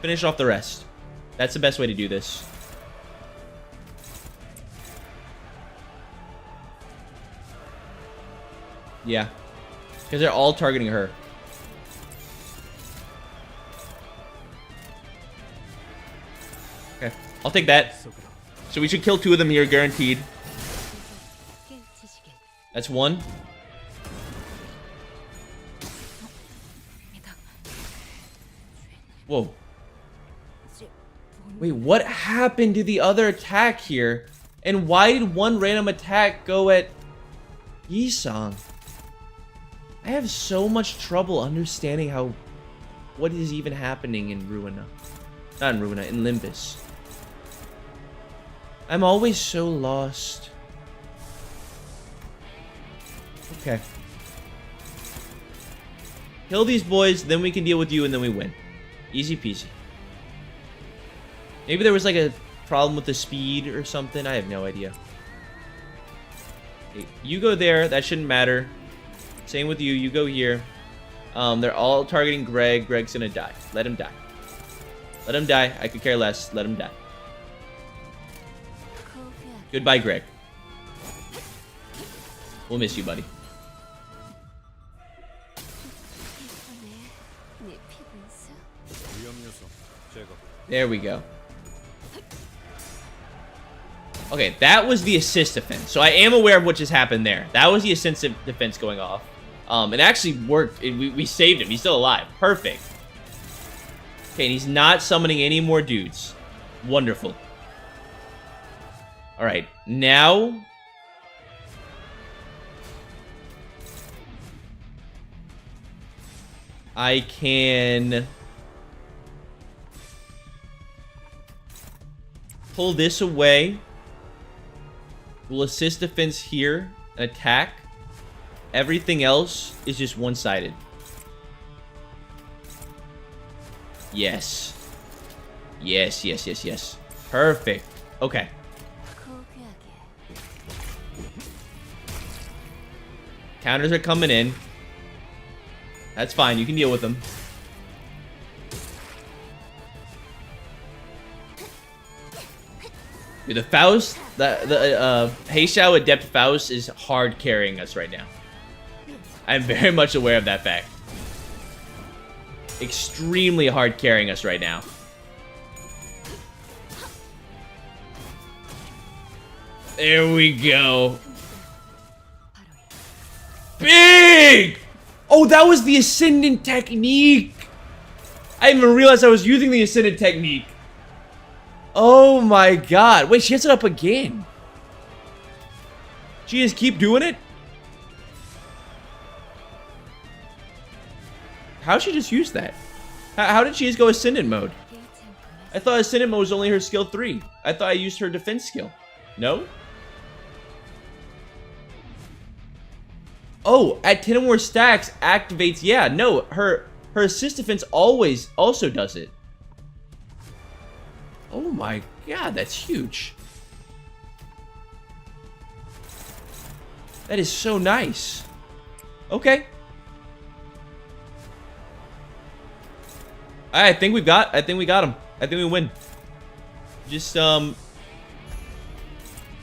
Finish off the rest. That's the best way to do this. Yeah. Because they're all targeting her. Okay. I'll take that. So we should kill 2 of them here, guaranteed. That's 1. Whoa. Wait, what happened to the other attack here? And why did one random attack go at Yisang? I have so much trouble understanding what is even happening in Ruina. Not in Ruina, in Limbus. I'm always so lost. Okay. Kill these boys, then we can deal with you, and then we win. Easy peasy. Maybe there was like a problem with the speed or something. I have no idea. Okay, you go there. That shouldn't matter. Same with you. You go here. They're all targeting Greg. Greg's gonna die. Let him die. Let him die. I could care less. Let him die. Goodbye, Greg. We'll miss you, buddy. There we go. Okay, that was the assist defense. So I am aware of what just happened there. That was the assist defense going off. It actually worked. We saved him. He's still alive. Perfect. Okay, and he's not summoning any more dudes. Wonderful. Alright, now... I can... pull this away. We'll assist defense here and attack. Everything else is just one-sided. Yes. Yes, yes, yes, yes. Perfect. Okay. Counters are coming in. That's fine. You can deal with them. Dude, the Faust, the Heishao Adept Faust is hard carrying us right now. I'm very much aware of that fact. Extremely hard carrying us right now. There we go. Big! Oh, that was the Ascendant Technique! I didn't even realize I was using the Ascendant Technique. Oh my god. Wait, she hits it up again. She just keep doing it? How'd she just use that? How did she just go Ascendant mode? I thought Ascendant mode was only her skill 3. I thought I used her defense skill. No? Oh, at 10 or more stacks activates. Yeah, no, her assist defense always also does it. Oh my god, that's huge. That is so nice. Okay. I think we got him. I think we win. Just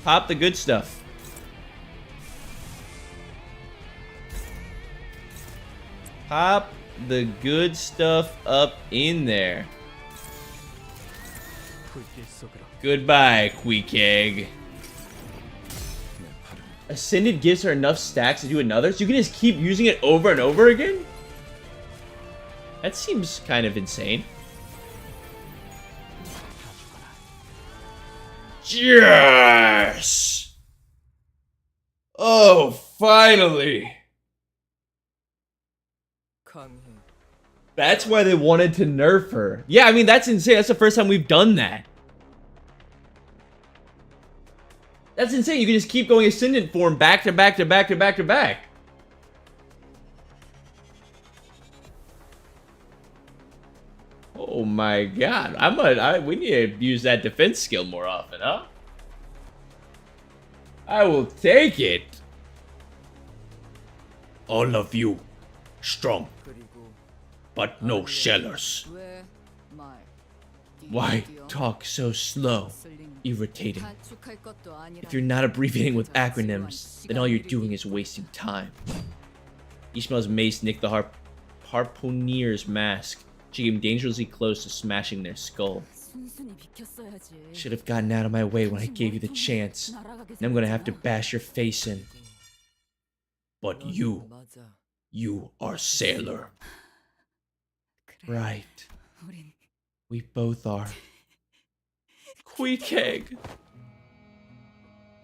pop the good stuff. Pop the good stuff up in there. Goodbye, Queequeg. Ascended gives her enough stacks to do another, so you can just keep using it over and over again? That seems kind of insane. Yes! Oh, finally! That's why they wanted to nerf her. Yeah, I mean, that's insane. That's the first time we've done that. That's insane. You can just keep going Ascendant form back to back to back to back to back. Oh my god. We need to use that defense skill more often, huh? I will take it. All of you, strong. But no shellers. Why talk so slow? Irritating. If you're not abbreviating with acronyms, then all you're doing is wasting time. Ishmael's mace nicked the harpooner's mask. She came dangerously close to smashing their skull. Should have gotten out of my way when I gave you the chance. Now I'm gonna have to bash your face in. But you are Sailor. Right. We both are. Queequeg!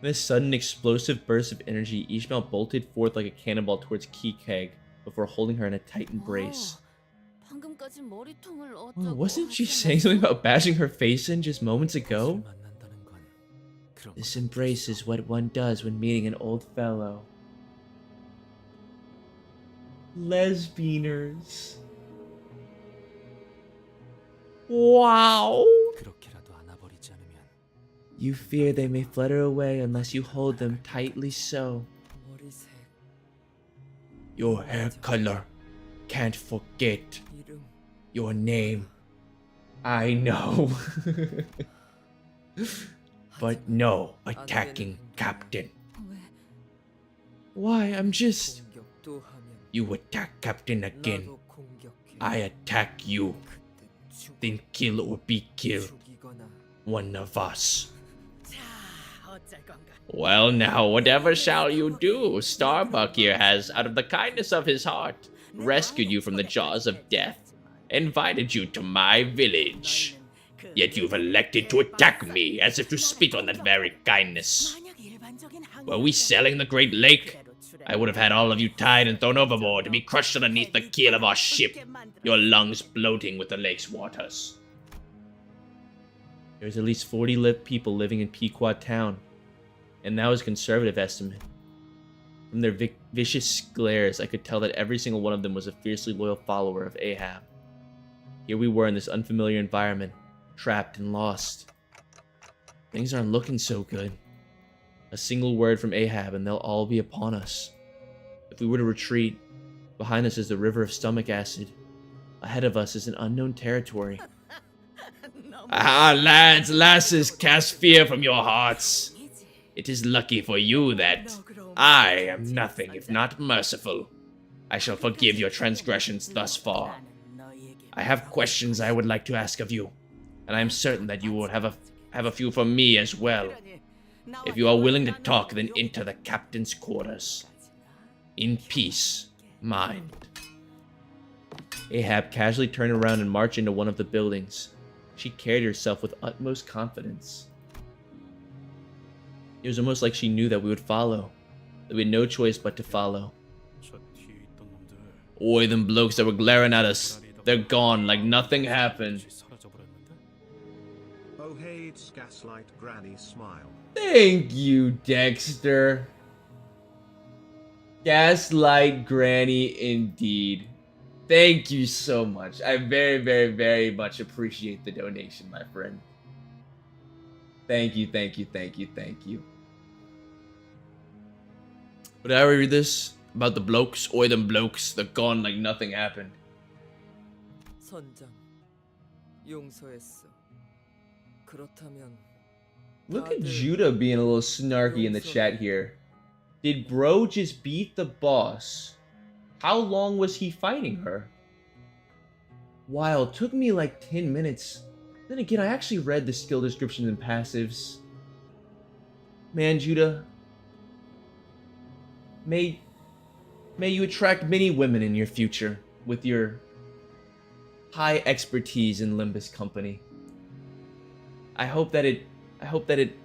This sudden explosive burst of energy, Ishmael bolted forth like a cannonball towards Queequeg before holding her in a tight embrace. Oh, wasn't she saying something about bashing her face in just moments ago? This embrace is what one does when meeting an old fellow. Lesbianers. Wow. You fear they may flutter away unless you hold them tightly so. Your hair color. Can't forget. Your name. I know. But no attacking, Captain. Why, I'm just... You attack Captain again. I attack you, then kill or be killed. One of us. Well now, whatever shall you do? Starbuck here has, out of the kindness of his heart, rescued you from the jaws of death, invited you to my village. Yet you've elected to attack me, as if to spit on that very kindness. Were we sailing the Great Lake? I would have had all of you tied and thrown overboard to be crushed underneath the keel of our ship, your lungs bloating with the lake's waters. There's at least 40 people living in Queequeg Town, and that was a conservative estimate. From their vicious glares, I could tell that every single one of them was a fiercely loyal follower of Ahab. Here we were in this unfamiliar environment, trapped and lost. Things aren't looking so good. A single word from Ahab and they'll all be upon us. If we were to retreat, behind us is the river of stomach acid. Ahead of us is an unknown territory. Ah, lads, lasses, cast fear from your hearts. It is lucky for you that I am nothing if not merciful. I shall forgive your transgressions thus far. I have questions I would like to ask of you, and I am certain that you will have a few for me as well. If you are willing to talk, then enter the captain's quarters. In peace, mind. Ahab casually turned around and marched into one of the buildings. She carried herself with utmost confidence. It was almost like she knew that we would follow. That we had no choice but to follow. Oi, them blokes that were glaring at us. They're gone like nothing happened. Oh hey, it's Gaslight Granny Smile. Thank you, Dexter. Gaslight Granny indeed. Thank you so much. I very, very, very much appreciate the donation, my friend. Thank you, thank you, thank you, thank you. But I read this about the blokes, oi them blokes, they're gone like nothing happened. 선장, 용서했어. 그렇다면 Look at Judah being a little snarky in the chat here. Did bro just beat the boss? How long was he fighting her? Wow, it took me like 10 minutes. Then again, I actually read the skill descriptions and passives. Man, Judah. May you attract many women in your future with your high expertise in Limbus company. I hope that it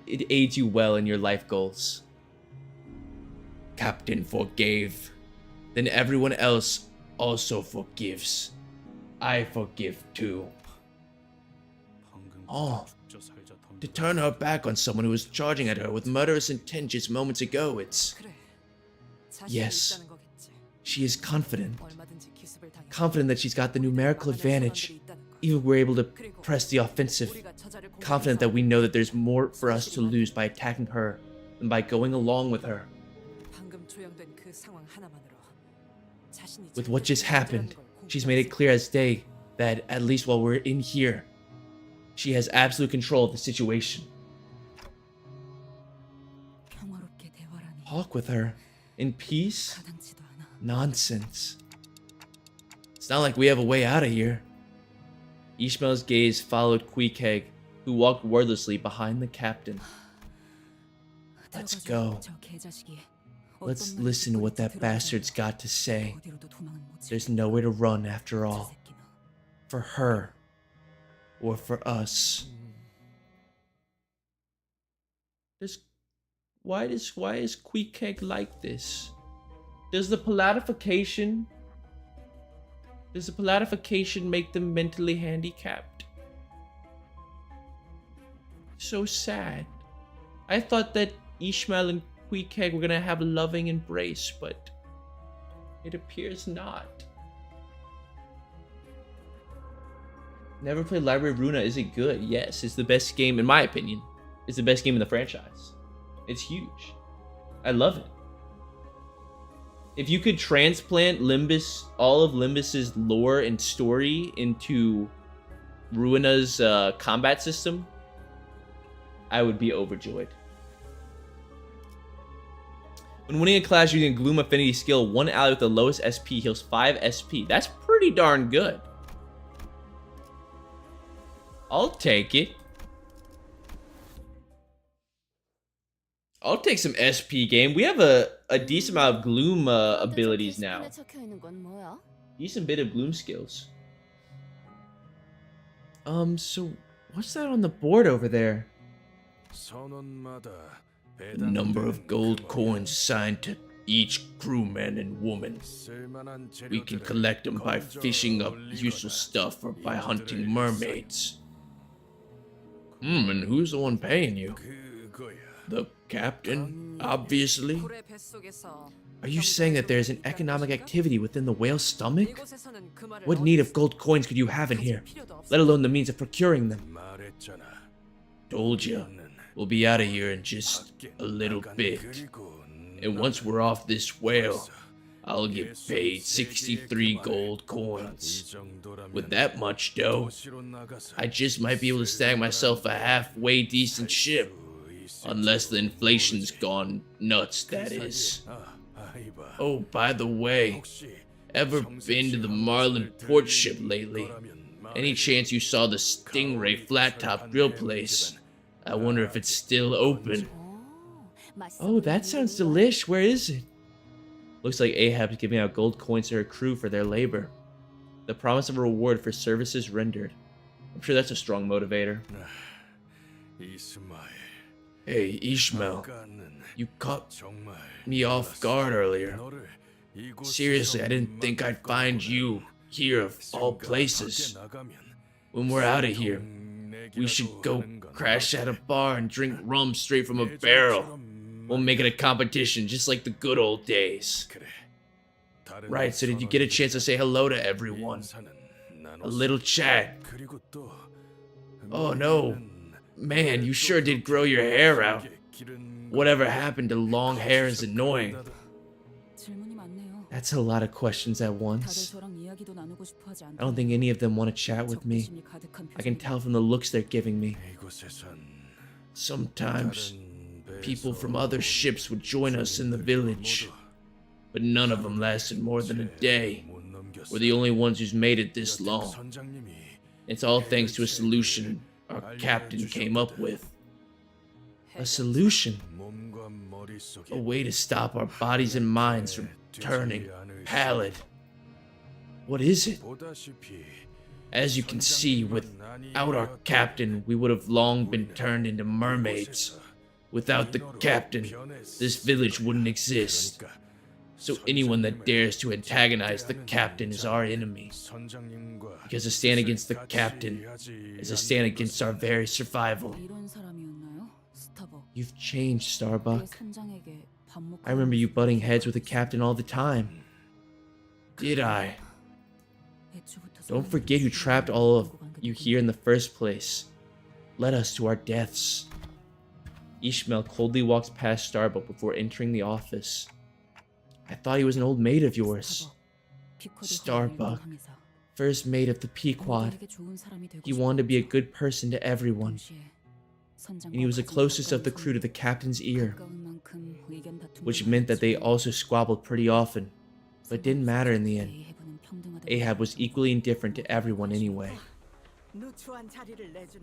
aids you well in your life goals. Captain forgave. Then everyone else also forgives. I forgive too. Oh, to turn her back on someone who was charging at her with murderous intent just moments ago, it's... Yes, she is confident. Confident that she's got the numerical advantage. Even if we're able to press the offensive. Confident that we know that there's more for us to lose by attacking her than by going along with her. With what just happened, she's made it clear as day that, at least while we're in here, she has absolute control of the situation. Talk with her. In peace? Nonsense. It's not like we have a way out of here. Ishmael's gaze followed Queequeg, who walked wordlessly behind the captain. Let's go. Let's listen to what that bastard's got to say. There's nowhere to run after all. For her. Or for us. Why is Queequeg like this? Does the palatification make them mentally handicapped? So sad. I thought that Ishmael and Queequeg were gonna have a loving embrace, but it appears not. Never played Library of Runa. Is it good? Yes, it's the best game, in my opinion. It's the best game in the franchise. It's huge. I love it. If you could transplant Limbus, all of Limbus's lore and story into Ruina's combat system, I would be overjoyed. When winning a class using a Gloom Affinity skill, one ally with the lowest SP heals 5 SP. That's pretty darn good. I'll take it. I'll take some SP game. We have a decent amount of Gloom abilities now. Decent bit of Gloom skills. So what's that on the board over there? The number of gold coins assigned to each crewman and woman. We can collect them by fishing up useful stuff or by hunting mermaids. And who's the one paying you? The captain, obviously. Are you saying that there's an economic activity within the whale's stomach? What need of gold coins could you have in here, let alone the means of procuring them? Told you, we'll be out of here in just a little bit. And once we're off this whale, I'll get paid 63 gold coins. With that much dough, I just might be able to snag myself a halfway decent ship. Unless the inflation's gone nuts, that is. Oh, by the way, ever been to the Marlin port ship lately? Any chance you saw the Stingray flat top drill place? I wonder if it's still open. Oh, that sounds delish. Where is it? Looks like Ahab's giving out gold coins to her crew for their labor. The promise of a reward for services rendered. I'm sure that's a strong motivator. Hey, Ishmael. You caught me off guard earlier. Seriously, I didn't think I'd find you here of all places. When we're out of here, we should go crash at a bar and drink rum straight from a barrel. We'll make it a competition, just like the good old days. Right, so did you get a chance to say hello to everyone? A little chat. Oh no. Man, you sure did grow your hair out. Whatever happened to long hair is annoying. That's a lot of questions at once. I don't think any of them want to chat with me. I can tell from the looks they're giving me. Sometimes, people from other ships would join us in the village, but none of them lasted more than a day. We're the only ones who's made it this long. It's all thanks to a solution our captain came up with. A solution? A way to stop our bodies and minds from turning pallid. What is it? As you can see, without our captain, we would have long been turned into mermaids. Without the captain, this village wouldn't exist. So anyone that dares to antagonize the captain is our enemy. Because a stand against the captain is a stand against our very survival. You've changed, Starbuck. I remember you butting heads with the captain all the time. Did I? Don't forget who trapped all of you here in the first place. Led us to our deaths. Ishmael coldly walks past Starbuck before entering the office. I thought he was an old mate of yours. Starbuck, first mate of the Pequod. He wanted to be a good person to everyone. And he was the closest of the crew to the captain's ear. Which meant that they also squabbled pretty often. But it didn't matter in the end. Ahab was equally indifferent to everyone anyway.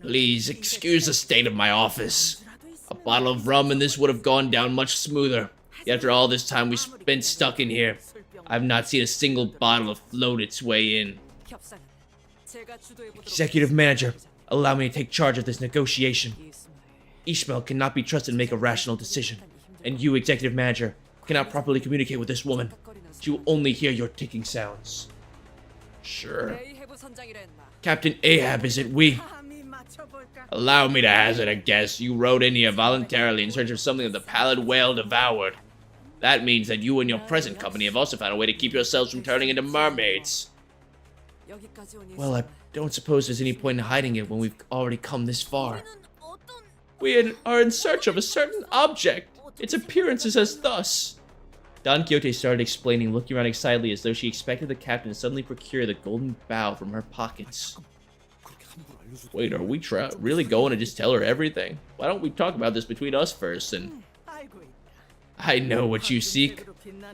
Please excuse the state of my office. A bottle of rum and this would have gone down much smoother. Yet after all this time we spent stuck in here, I have not seen a single bottle afloat its way in. Executive Manager, allow me to take charge of this negotiation. Ishmael cannot be trusted to make a rational decision. And you, Executive Manager, cannot properly communicate with this woman. She will only hear your ticking sounds. Sure. Captain Ahab, is it we? Allow me to hazard a guess. You rode in here voluntarily in search of something that the pallid whale devoured. That means that you and your present company have also found a way to keep yourselves from turning into mermaids. Well, I don't suppose there's any point in hiding it when we've already come this far. We are in search of a certain object. Its appearance is as thus. Don Quixote started explaining, looking around excitedly as though she expected the captain to suddenly procure the Golden Bough from her pockets. Wait, are we really going to just tell her everything? Why don't we talk about this between us first and... I know what you seek.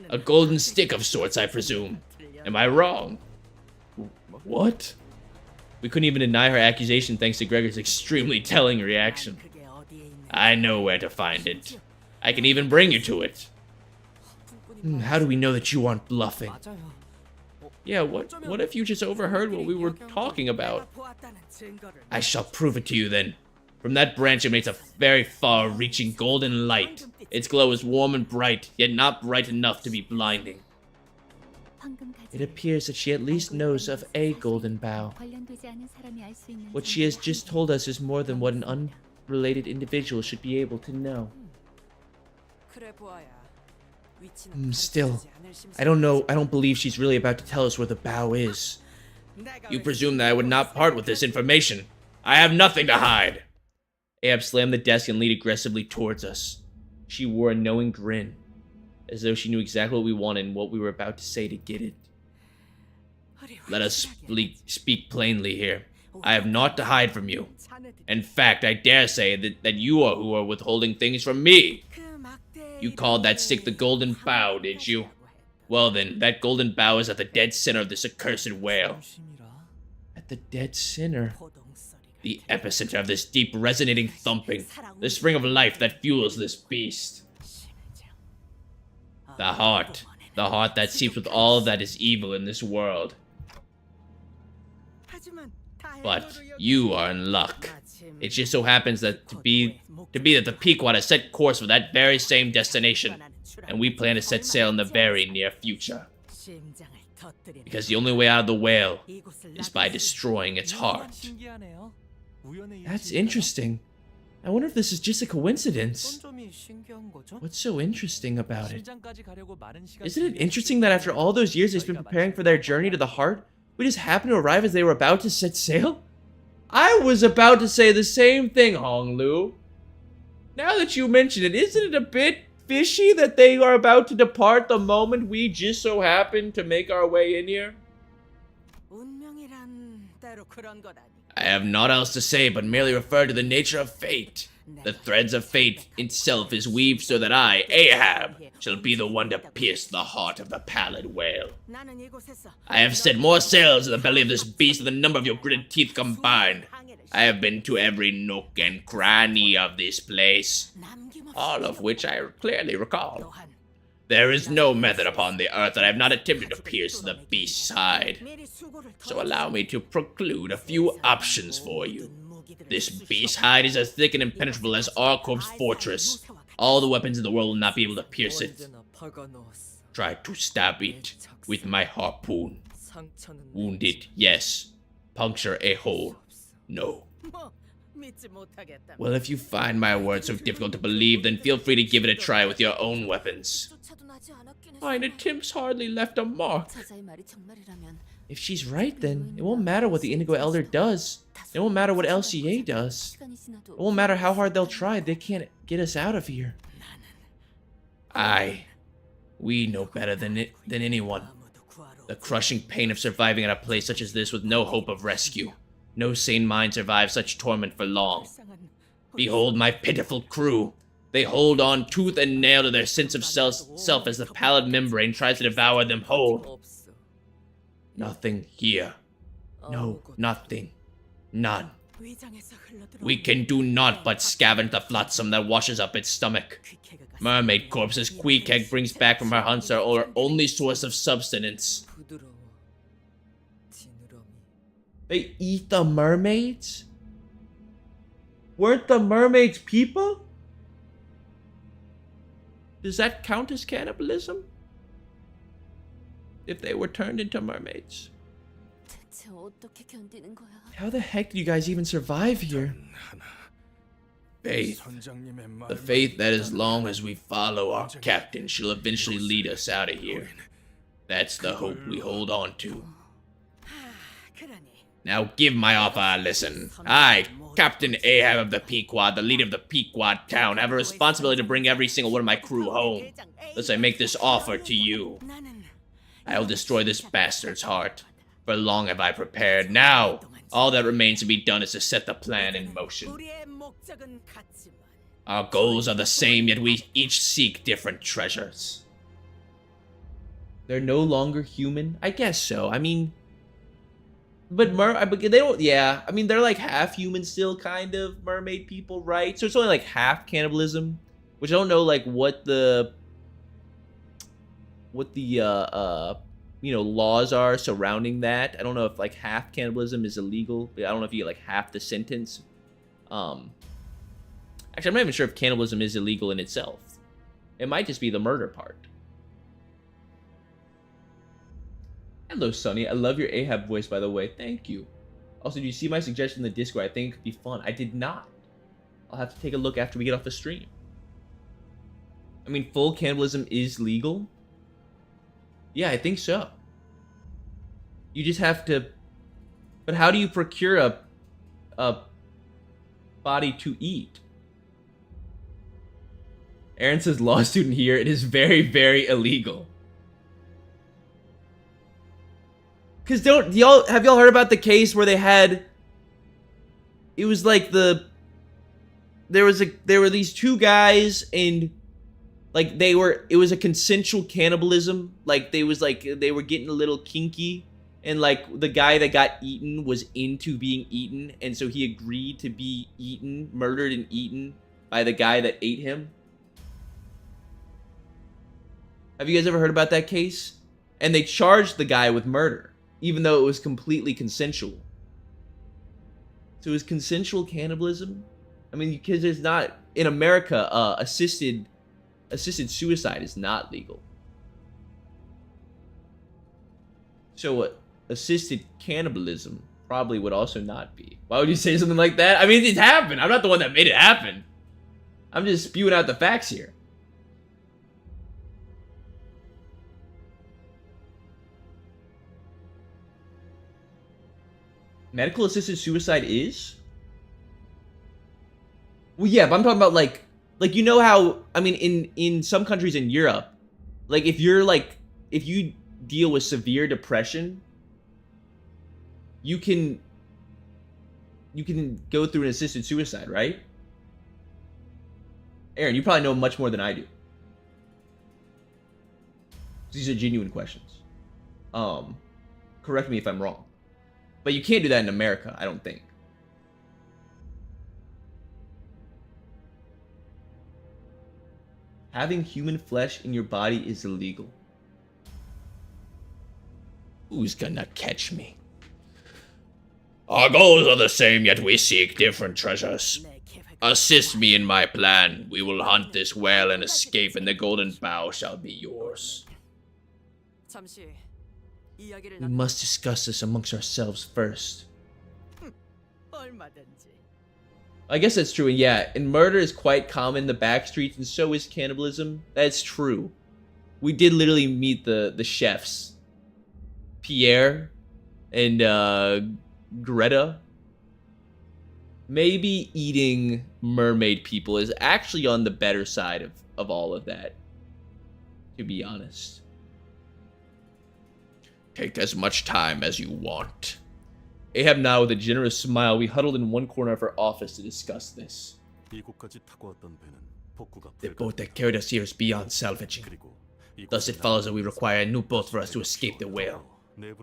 A golden stick of sorts, I presume. Am I wrong? What? We couldn't even deny her accusation thanks to Gregor's extremely telling reaction. I know where to find it. I can even bring you to it. How do we know that you aren't bluffing? Yeah, what if you just overheard what we were talking about? I shall prove it to you then. From that branch emanates a very far-reaching golden light. Its glow is warm and bright, yet not bright enough to be blinding. It appears that she at least knows of a golden bough. What she has just told us is more than what an unrelated individual should be able to know. Still, I don't believe she's really about to tell us where the bough is. You presume that I would not part with this information. I have nothing to hide. Ahab slammed the desk and leaned aggressively towards us. She wore a knowing grin, as though she knew exactly what we wanted and what we were about to say to get it. Let us speak plainly here. I have naught to hide from you. In fact, I dare say that you are who are withholding things from me. You called that stick the Golden Bough, did you? Well then, that Golden Bough is at the dead center of this accursed whale. At the dead center? The epicenter of this deep, resonating thumping. The spring of life that fuels this beast. The heart that seeps with all that is evil in this world. But you are in luck. It just so happens that to be that the Pequod has set course for that very same destination, and we plan to set sail in the very near future. Because the only way out of the whale is by destroying its heart. That's interesting. I wonder if this is just a coincidence. What's so interesting about it? Isn't it interesting that after all those years they've been preparing for their journey to the heart, we just happened to arrive as they were about to set sail? I was about to say the same thing, Honglu. Now that you mention it, isn't it a bit fishy that they are about to depart the moment we just so happen to make our way in here? I have naught else to say but merely refer to the nature of fate. The threads of fate itself is weaved so that I, Ahab, shall be the one to pierce the heart of the pallid whale. I have set more sails in the belly of this beast than the number of your gritted teeth combined. I have been to every nook and cranny of this place, all of which I clearly recall. There is no method upon the earth that I have not attempted to pierce the beast's hide. So allow me to preclude a few options for you. This beast's hide is as thick and impenetrable as Arcorp's fortress. All the weapons in the world will not be able to pierce it. Try to stab it with my harpoon. Wound it, yes. Puncture a hole, no. Well, if you find my words so difficult to believe, then feel free to give it a try with your own weapons. Mine attempts hardly left a mark. If she's right, then it won't matter what the Indigo Elder does. It won't matter what LCA does. It won't matter how hard they'll try. They can't get us out of here. We know better than anyone. The crushing pain of surviving at a place such as this with no hope of rescue. No sane mind survives such torment for long. Behold my pitiful crew. They hold on tooth and nail to their sense of self as the pallid membrane tries to devour them whole. Nothing here. No, nothing. None. We can do naught but scavenge the flotsam that washes up its stomach. Mermaid corpses Queequeg brings back from her hunts are our only source of sustenance. They eat the mermaids? Weren't the mermaids people? Does that count as cannibalism? If they were turned into mermaids? How the heck do you guys even survive here? Faith. The faith that as long as we follow our captain, she'll eventually lead us out of here. That's the hope we hold on to. Now give my offer a listen. I, Captain Ahab of the Pequod, the leader of the Pequod town, have a responsibility to bring every single one of my crew home. Thus I make this offer to you. I'll destroy this bastard's heart. For long have I prepared. Now, all that remains to be done is to set the plan in motion. Our goals are the same, yet we each seek different treasures. They're no longer human? I guess so. I mean, but they don't, yeah. I mean, they're like half human still, kind of, mermaid people, right? So it's only like half cannibalism, which I don't know, like, what the you know, laws are surrounding that. I don't know if, like, half cannibalism is illegal. I don't know if you get, like, half the sentence. Actually, I'm not even sure if cannibalism is illegal in itself. It might just be the murder part. Hello, Sonny. I love your Ahab voice, by the way. Thank you. Also, do you see my suggestion in the Discord? I think it could be fun. I did not. I'll have to take a look after we get off the stream. I mean, full cannibalism is legal? Yeah, I think so. You just have to... But how do you procure a body to eat? Aaron says, law student here. It is very, very illegal. Because have y'all heard about the case where they had... It was like there were these two guys, and like it was a consensual cannibalism. Like they were getting a little kinky, and like the guy that got eaten was into being eaten, and so he agreed to be eaten, murdered and eaten by the guy that ate him. Have you guys ever heard about that case? And they charged the guy with murder, even though it was completely consensual. So is consensual cannibalism? I mean, because there's not in America, assisted suicide is not legal. So what? Assisted cannibalism probably would also not be. Why would you say something like that? I mean, it happened. I'm not the one that made it happen. I'm just spewing out the facts here. Medical assisted suicide is? Well, yeah, but I'm talking about like you know how, I mean, in some countries in Europe, like if you deal with severe depression, you can go through an assisted suicide, right? Aaron, you probably know much more than I do. These are genuine questions. Correct me if I'm wrong. But you can't do that in America, I don't think. Having human flesh in your body is illegal. Who's gonna catch me? Our goals are the same, yet we seek different treasures. Assist me in my plan. We will hunt this whale and escape, and the Golden Boughs shall be yours. We must discuss this amongst ourselves first. I guess that's true, and yeah, and murder is quite common in the back streets, and so is cannibalism. That's true. We did literally meet the chefs. Pierre and Greta. Maybe eating mermaid people is actually on the better side of all of that, to be honest. Take as much time as you want. Ahab now, with a generous smile, we huddled in one corner of our office to discuss this. The boat that carried us here is beyond salvaging. Thus it follows that we require a new boat for us to escape the whale.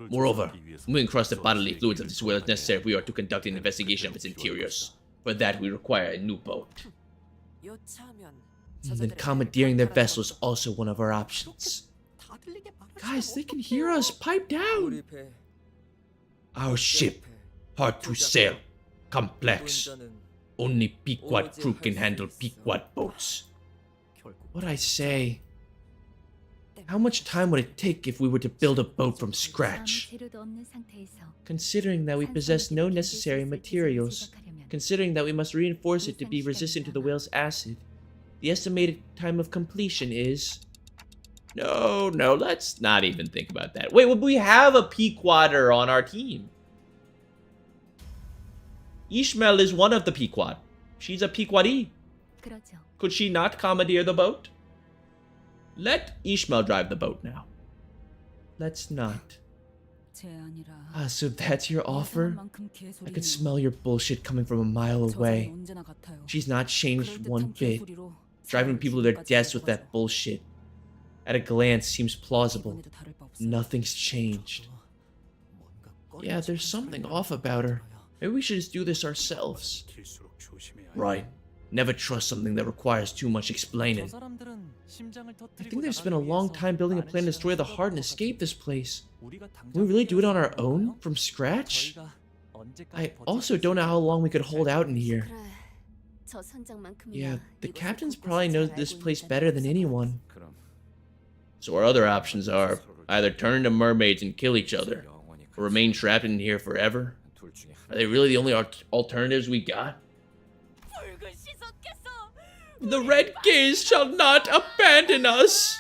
Moreover, moving across the bodily fluids of this whale is necessary if we are to conduct an investigation of its interiors. For that, we require a new boat. And then commandeering their vessel is also one of our options. Guys, they can hear us. Pipe down. Our ship, hard to sail, complex. Only Pequod crew can handle Pequod boats. What'd I say? How much time would it take if we were to build a boat from scratch? Considering that we possess no necessary materials, considering that we must reinforce it to be resistant to the whale's acid, the estimated time of completion is... No, let's not even think about that. Wait, we have a Pequodder on our team. Ishmael is one of the Pequod. She's a Pequodie. Could she not commandeer the boat? Let Ishmael drive the boat now. Let's not. Ah, so that's your offer? I could smell your bullshit coming from a mile away. She's not changed one bit. Driving people to their deaths with that bullshit. At a glance, seems plausible. Nothing's changed. Yeah, there's something off about her. Maybe we should just do this ourselves. Right. Never trust something that requires too much explaining. I think they've spent a long time building a plan to destroy the heart and escape this place. Can we really do it on our own? From scratch? I also don't know how long we could hold out in here. Yeah, the captains probably knows this place better than anyone. So our other options are either turn into mermaids and kill each other, or remain trapped in here forever. Are they really the only alternatives we got? The Red Gaze shall not abandon us!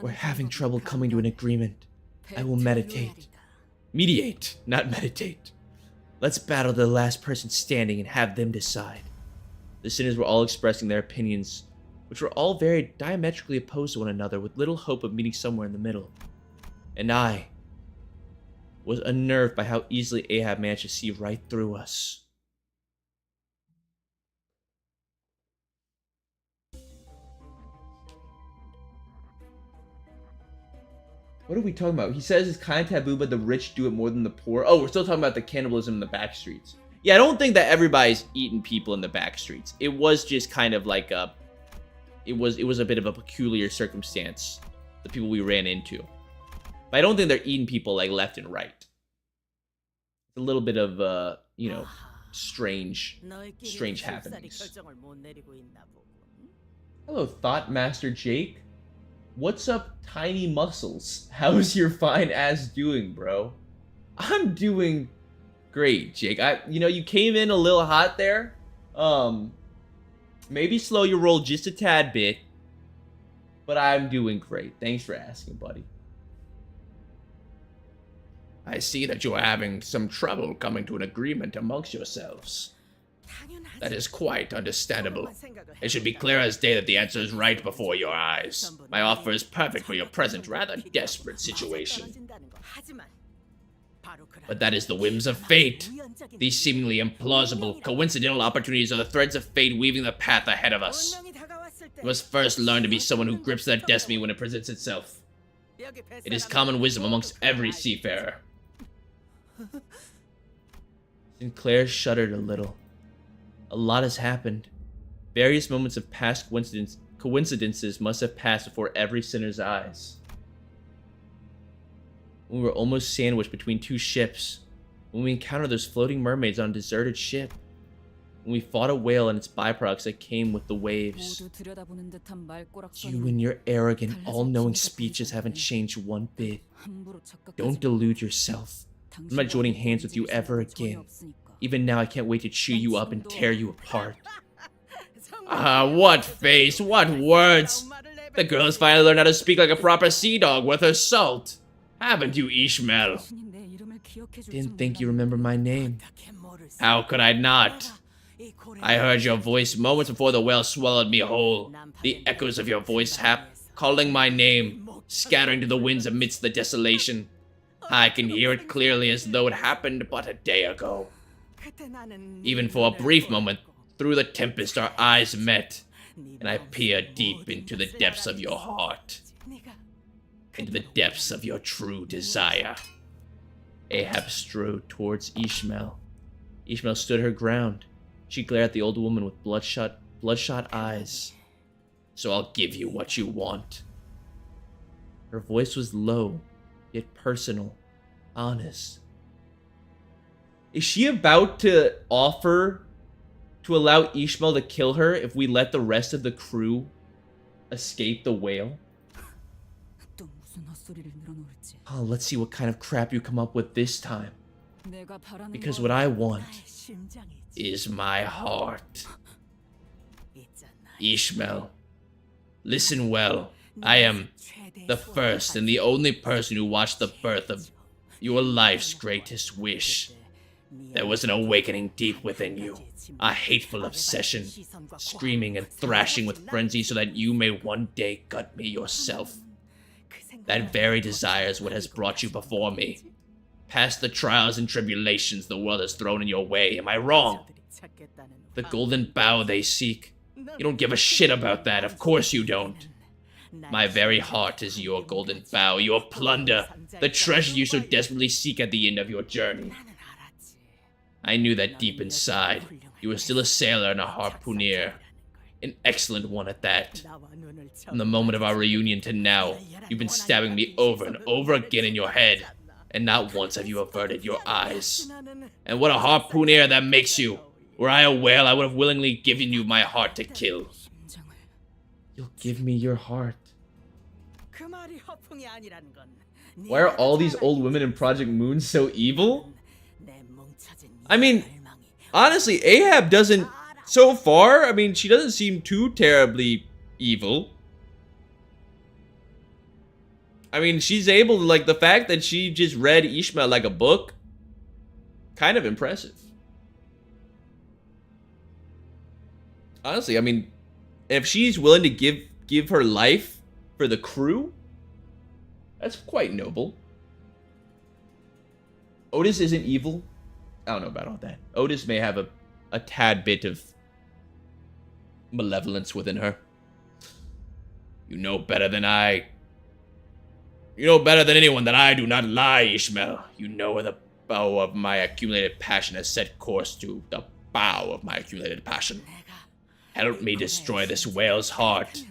We're having trouble coming to an agreement. I will meditate. Mediate, not meditate. Let's battle the last person standing and have them decide. The sinners were all expressing their opinions, which were all very diametrically opposed to one another, with little hope of meeting somewhere in the middle. And I was unnerved by how easily Ahab managed to see right through us. What are we talking about? He says it's kind of taboo, but the rich do it more than the poor. Oh, we're still talking about the cannibalism in the back streets. Yeah, I don't think that everybody's eating people in the back streets. It was just kind of like a... It was a bit of a peculiar circumstance, the people we ran into. But I don't think they're eating people like left and right. It's a little bit of, you know, strange happenings. Hello, Thought Master Jake. What's up, Tiny Muscles? How's your fine ass doing, bro? I'm doing great, Jake. You know, you came in a little hot there. Maybe slow your roll just a tad bit. But I'm doing great. Thanks for asking, buddy. I see that you are having some trouble coming to an agreement amongst yourselves. That is quite understandable. It should be clear as day that the answer is right before your eyes. My offer is perfect for your present, rather desperate situation. But that is the whims of fate. These seemingly implausible, coincidental opportunities are the threads of fate weaving the path ahead of us. We must first learn to be someone who grips that destiny when it presents itself. It is common wisdom amongst every seafarer. Sinclair shuddered a little. A lot has happened. Various moments of past coincidences must have passed before every sinner's eyes. When we were almost sandwiched between two ships. When we encountered those floating mermaids on a deserted ship. When we fought a whale and its byproducts that came with the waves. You and your arrogant, all-knowing speeches haven't changed one bit. Don't delude yourself. I'm not joining hands with you ever again. Even now, I can't wait to chew you up and tear you apart. What face, what words! The girl has finally learned how to speak like a proper sea dog with her salt. Haven't you, Ishmael? Didn't think you remember my name. How could I not? I heard your voice moments before the whale swallowed me whole. The echoes of your voice calling my name, scattering to the winds amidst the desolation. I can hear it clearly as though it happened but a day ago. Even for a brief moment, through the tempest our eyes met, and I peered deep into the depths of your heart. Into the depths of your true desire. Ahab strode towards Ishmael. Ishmael stood her ground. She glared at the old woman with bloodshot eyes. So I'll give you what you want. Her voice was low, yet personal, honest. Is she about to offer to allow Ishmael to kill her if we let the rest of the crew escape the whale? Oh, let's see what kind of crap you come up with this time. Because what I want is my heart. Ishmael, listen well. I am the first and the only person who watched the birth of your life's greatest wish. There was an awakening deep within you, a hateful obsession, screaming and thrashing with frenzy so that you may one day gut me yourself. That very desire is what has brought you before me. Past the trials and tribulations the world has thrown in your way, am I wrong? The golden bough they seek. You don't give a shit about that, of course you don't. My very heart is your golden bough, your plunder, the treasure you so desperately seek at the end of your journey. I knew that deep inside, you were still a sailor and a harpooner. An excellent one at that. From the moment of our reunion to now, you've been stabbing me over and over again in your head, and not once have you averted your eyes. And what a harpooner that makes you! Were I a whale, I would have willingly given you my heart to kill. You'll give me your heart. Why are all these old women in Project Moon so evil? I mean, honestly, Ahab doesn't... So far, I mean, she doesn't seem too terribly evil. I mean, she's able to, like, the fact that she just read Ishmael like a book, kind of impressive. Honestly, I mean, if she's willing to give her life for the crew, that's quite noble. Otis isn't evil. I don't know about all that. Otis may have a tad bit of malevolence within her. You know better than I. You know better than anyone that I do not lie, Ishmael. You know where the bow of my accumulated passion has set course to. The bow of my accumulated passion. Help me destroy this whale's heart,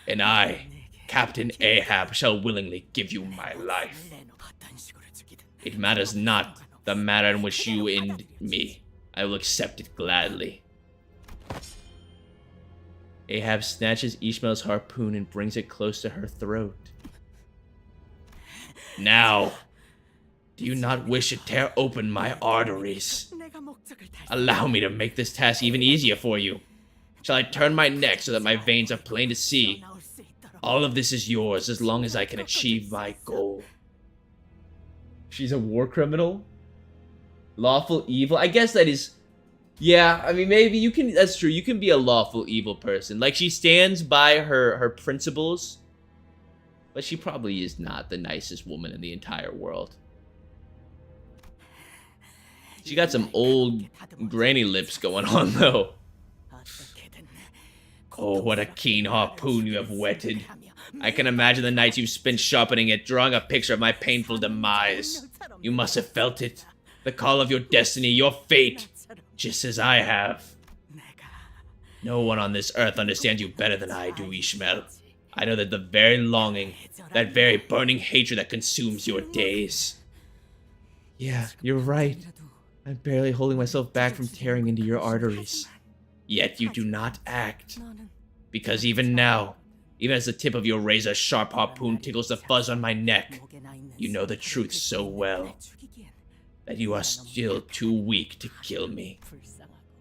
and I, Captain Ahab, shall willingly give you my life. It matters not the manner in which you end me. I will accept it gladly. Ahab snatches Ishmael's harpoon and brings it close to her throat. Now, do you not wish to tear open my arteries? Allow me to make this task even easier for you. Shall I turn my neck so that my veins are plain to see? All of this is yours as long as I can achieve my goal. She's a war criminal? Lawful evil? I guess that is... Yeah, I mean, maybe you can... That's true. You can be a lawful evil person. Like, she stands by her principles. But she probably is not the nicest woman in the entire world. She got some old granny lips going on, though. Oh, what a keen harpoon you have whetted. I can imagine the nights you've spent sharpening it, drawing a picture of my painful demise. You must have felt it. The call of your destiny, your fate, just as I have. No one on this earth understands you better than I do, Ishmael. I know that the very longing, that very burning hatred that consumes your days. Yeah, you're right. I'm barely holding myself back from tearing into your arteries. Yet you do not act. Because even now, even as the tip of your razor-sharp harpoon tickles the fuzz on my neck, you know the truth so well that you are still too weak to kill me.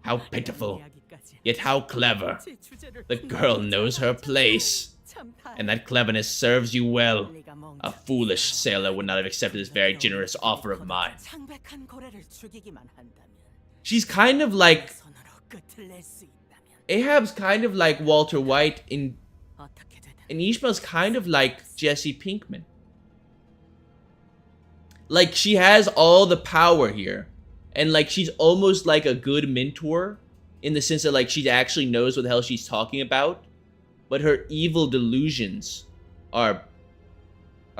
How pitiful, yet how clever. The girl knows her place, and that cleverness serves you well. A foolish sailor would not have accepted this very generous offer of mine. She's kind of like... Ahab's kind of like Walter White, and Ishmael's kind of like Jesse Pinkman. Like, she has all the power here, and like she's almost like a good mentor in the sense that like she actually knows what the hell she's talking about, but her evil delusions are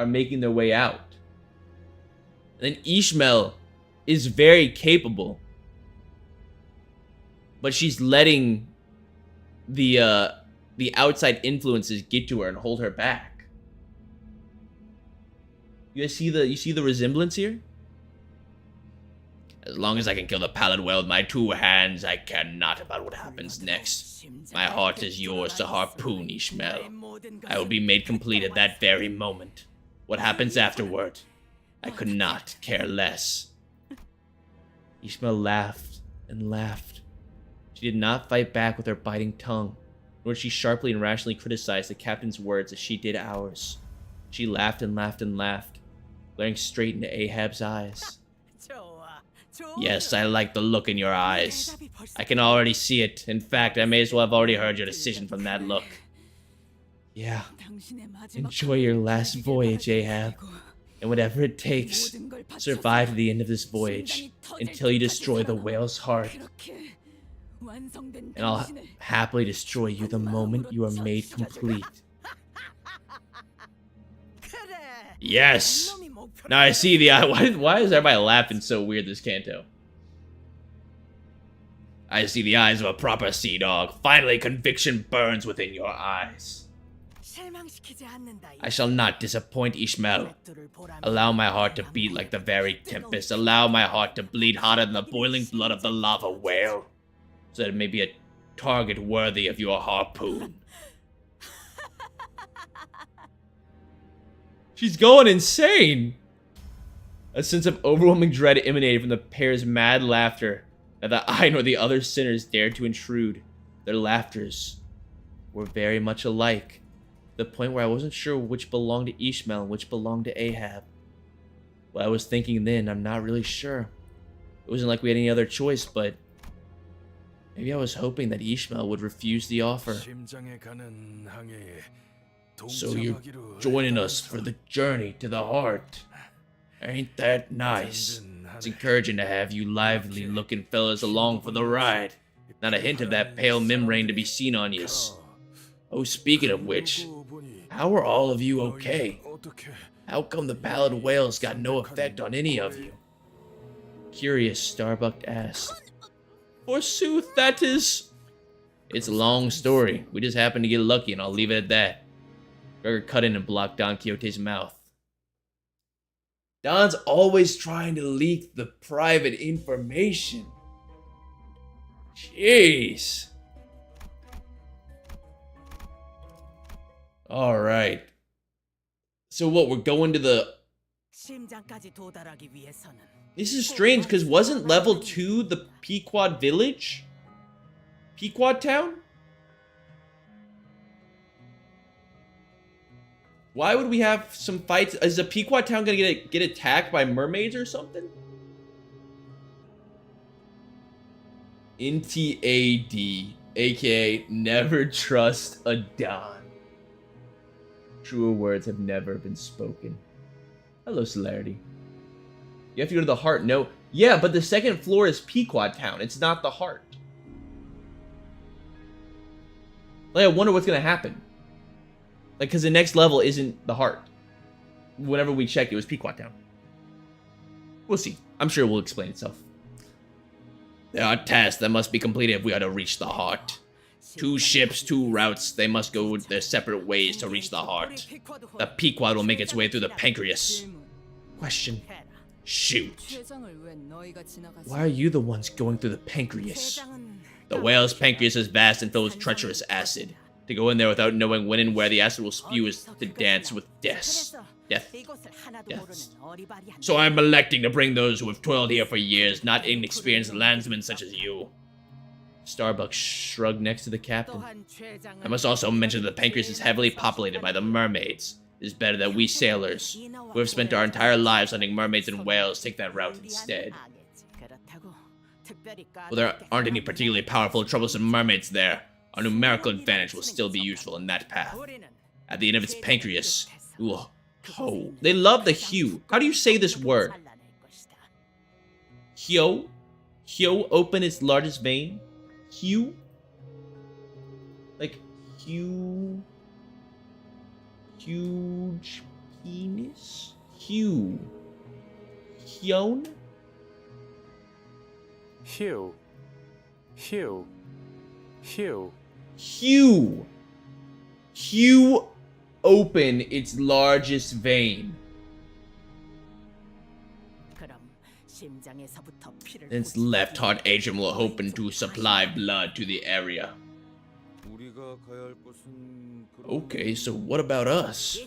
making their way out. And then Ishmael is very capable, but she's letting the outside influences get to her and hold her back. You guys see the resemblance here? As long as I can kill the pallid whale with my two hands, I care not about what happens next. My heart is yours to harpoon, Ishmael. I will be made complete at that very moment. What happens afterward, I could not care less. Ishmael laughed and laughed. She did not fight back with her biting tongue, nor did she sharply and rationally criticize the captain's words as she did ours. She laughed and laughed and laughed, glaring straight into Ahab's eyes. Yes, I like the look in your eyes. I can already see it. In fact, I may as well have already heard your decision from that look. Yeah. Enjoy your last voyage, Ahab. And whatever it takes, survive to the end of this voyage until you destroy the whale's heart. And I'll happily destroy you the moment you are made complete. Yes! Now I see the eye. Why is everybody laughing so weird this Canto? I see the eyes of a proper sea dog. Finally, conviction burns within your eyes. I shall not disappoint Ishmael. Allow my heart to beat like the very tempest. Allow my heart to bleed hotter than the boiling blood of the lava whale, so that it may be a target worthy of your harpoon. She's going insane! A sense of overwhelming dread emanated from the pair's mad laughter. Neither I nor the other sinners dared to intrude. Their laughters were very much alike, to the point where I wasn't sure which belonged to Ishmael and which belonged to Ahab. What I was thinking then, I'm not really sure. It wasn't like we had any other choice, but maybe I was hoping that Ishmael would refuse the offer. So you're joining us for the journey to the heart. Ain't that nice? It's encouraging to have you lively-looking fellas along for the ride. Not a hint of that pale membrane to be seen on yous. Oh, speaking of which, how are all of you okay? How come the pallid whales got no effect on any of you? Curious, Starbuck asked. Forsooth, that is... It's a long story. We just happened to get lucky, and I'll leave it at that. Gregor cut in and blocked Don Quixote's mouth. Don's always trying to leak the private information. Jeez. Alright. So what, we're going to the... This is strange, because wasn't level 2 the Pequod village? Pequod town? Why would we have some fights? Is the Pequod town gonna get attacked by mermaids or something? NTAD, aka never trust a Don. Truer words have never been spoken. Hello, Celerity. You have to go to the heart. No. Yeah, but the second floor is Pequod town. It's not the heart. Like, I wonder what's gonna happen. Like, because the next level isn't the heart. Whenever we checked, it was Pequod Town. We'll see. I'm sure it will explain itself. There are tasks that must be completed if we are to reach the heart. 2 ships, 2 routes. They must go their separate ways to reach the heart. The Pequod will make its way through the pancreas. Question. Shoot. Why are you the ones going through the pancreas? The whale's pancreas is vast and filled with treacherous acid. To go in there without knowing when and where the acid will spew is to dance with death. So I'm electing to bring those who have toiled here for years, not inexperienced landsmen such as you. Starbuck shrugged next to the captain. I must also mention that the pancreas is heavily populated by the mermaids. It is better that we sailors, who have spent our entire lives hunting mermaids and whales, take that route instead. Well, there aren't any particularly powerful, troublesome mermaids there. Our numerical advantage will still be useful in that path. At the end of its pancreas, oh, they love the hue. How do you say this word? Hyo? Hyo open its largest vein? Hue? Like, hue? Huge penis? Hue? Hyon? Hue. Hue. Hue. Hue. Hue open its largest vein. Its left heart atrium will open to supply blood to the area. Okay, so what about us?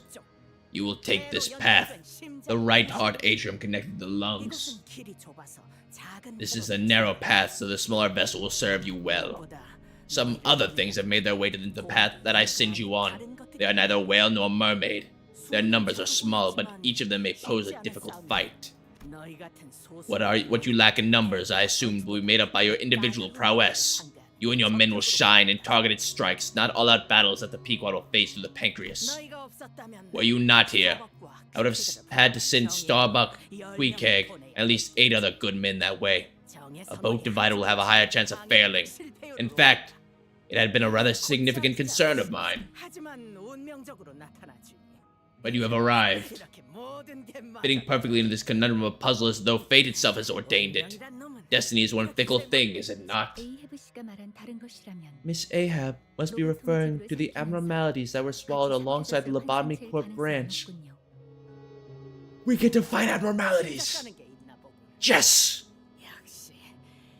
You will take this path. The right heart atrium connected to the lungs. This is a narrow path, so the smaller vessel will serve you well. Some other things have made their way to the path that I send you on. They are neither whale nor mermaid. Their numbers are small, but each of them may pose a difficult fight. What you lack in numbers, I assume, will be made up by your individual prowess. You and your men will shine in targeted strikes, not all-out battles that the Pequod will face through the pancreas. Were you not here, I would have had to send Starbuck, Queequeg, and at least 8 other good men that way. A boat divider will have a higher chance of failing. In fact, it had been a rather significant concern of mine. But you have arrived, fitting perfectly into this conundrum of a puzzle as though fate itself has ordained it. Destiny is one fickle thing, is it not? Miss Ahab must be referring to the abnormalities that were swallowed alongside the Lobotomy Corp branch. We get to find abnormalities! Yes!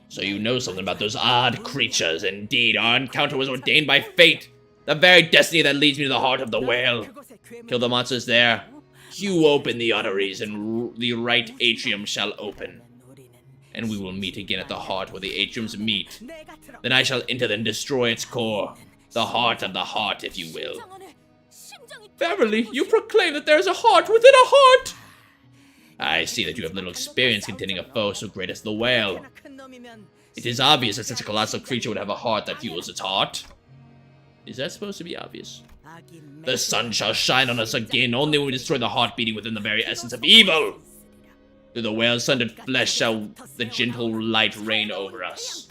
So you know something about those odd creatures. Indeed, our encounter was ordained by fate. The very destiny that leads me to the heart of the whale. Kill the monsters there. Hew open the arteries, and the right atrium shall open. And we will meet again at the heart where the atriums meet. Then I shall enter and destroy its core. The heart of the heart, if you will. Verily, you proclaim that there is a heart within a heart! I see that you have little experience contending a foe so great as the whale. It is obvious that such a colossal creature would have a heart that fuels its heart. Is that supposed to be obvious? The sun shall shine on us again only when we destroy the heart beating within the very essence of evil. Through the whale's sundered flesh shall the gentle light reign over us.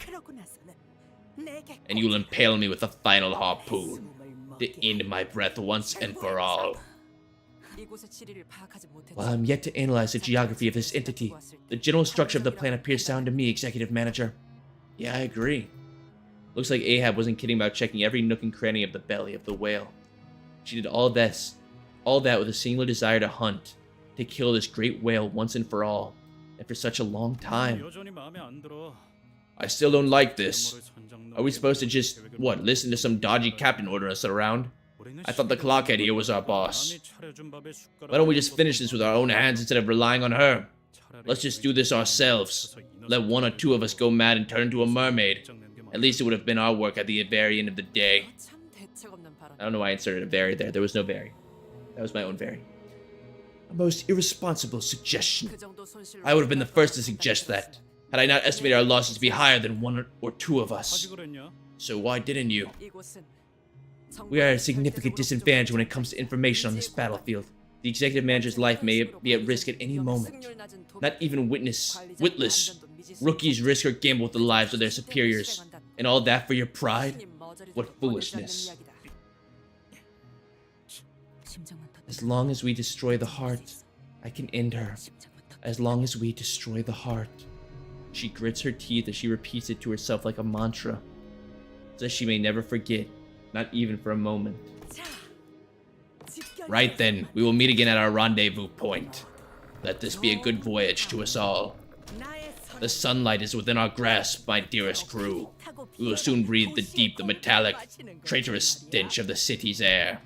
And you will impale me with the final harpoon, to end my breath once and for all. While I'm yet to analyze the geography of this entity, the general structure of the plan appears sound to me, Executive Manager. Yeah, I agree. Looks like Ahab wasn't kidding about checking every nook and cranny of the belly of the whale. She did all that with a singular desire to hunt, to kill this great whale once and for all, and for such a long time. I still don't like this. Are we supposed to just, listen to some dodgy captain ordering us around? I thought the clockhead here was our boss. Why don't we just finish this with our own hands instead of relying on her? Let's just do this ourselves. Let 1 or 2 of us go mad and turn into a mermaid. At least it would have been our work at the very end of the day. I don't know why I inserted a very there. There was no very. That was my own very. A most irresponsible suggestion. I would have been the first to suggest that, had I not estimated our losses to be higher than 1 or 2 of us. So why didn't you? We are at a significant disadvantage when it comes to information on this battlefield. The executive manager's life may be at risk at any moment. Not even witless rookies risk or gamble with the lives of their superiors. And all that for your pride? What foolishness. As long as we destroy the heart, I can end her. As long as we destroy the heart. She grits her teeth as she repeats it to herself like a mantra, so that she may never forget, not even for a moment. Right then, we will meet again at our rendezvous point. Let this be a good voyage to us all. The sunlight is within our grasp, my dearest crew. We will soon breathe the metallic, traitorous stench of the city's air.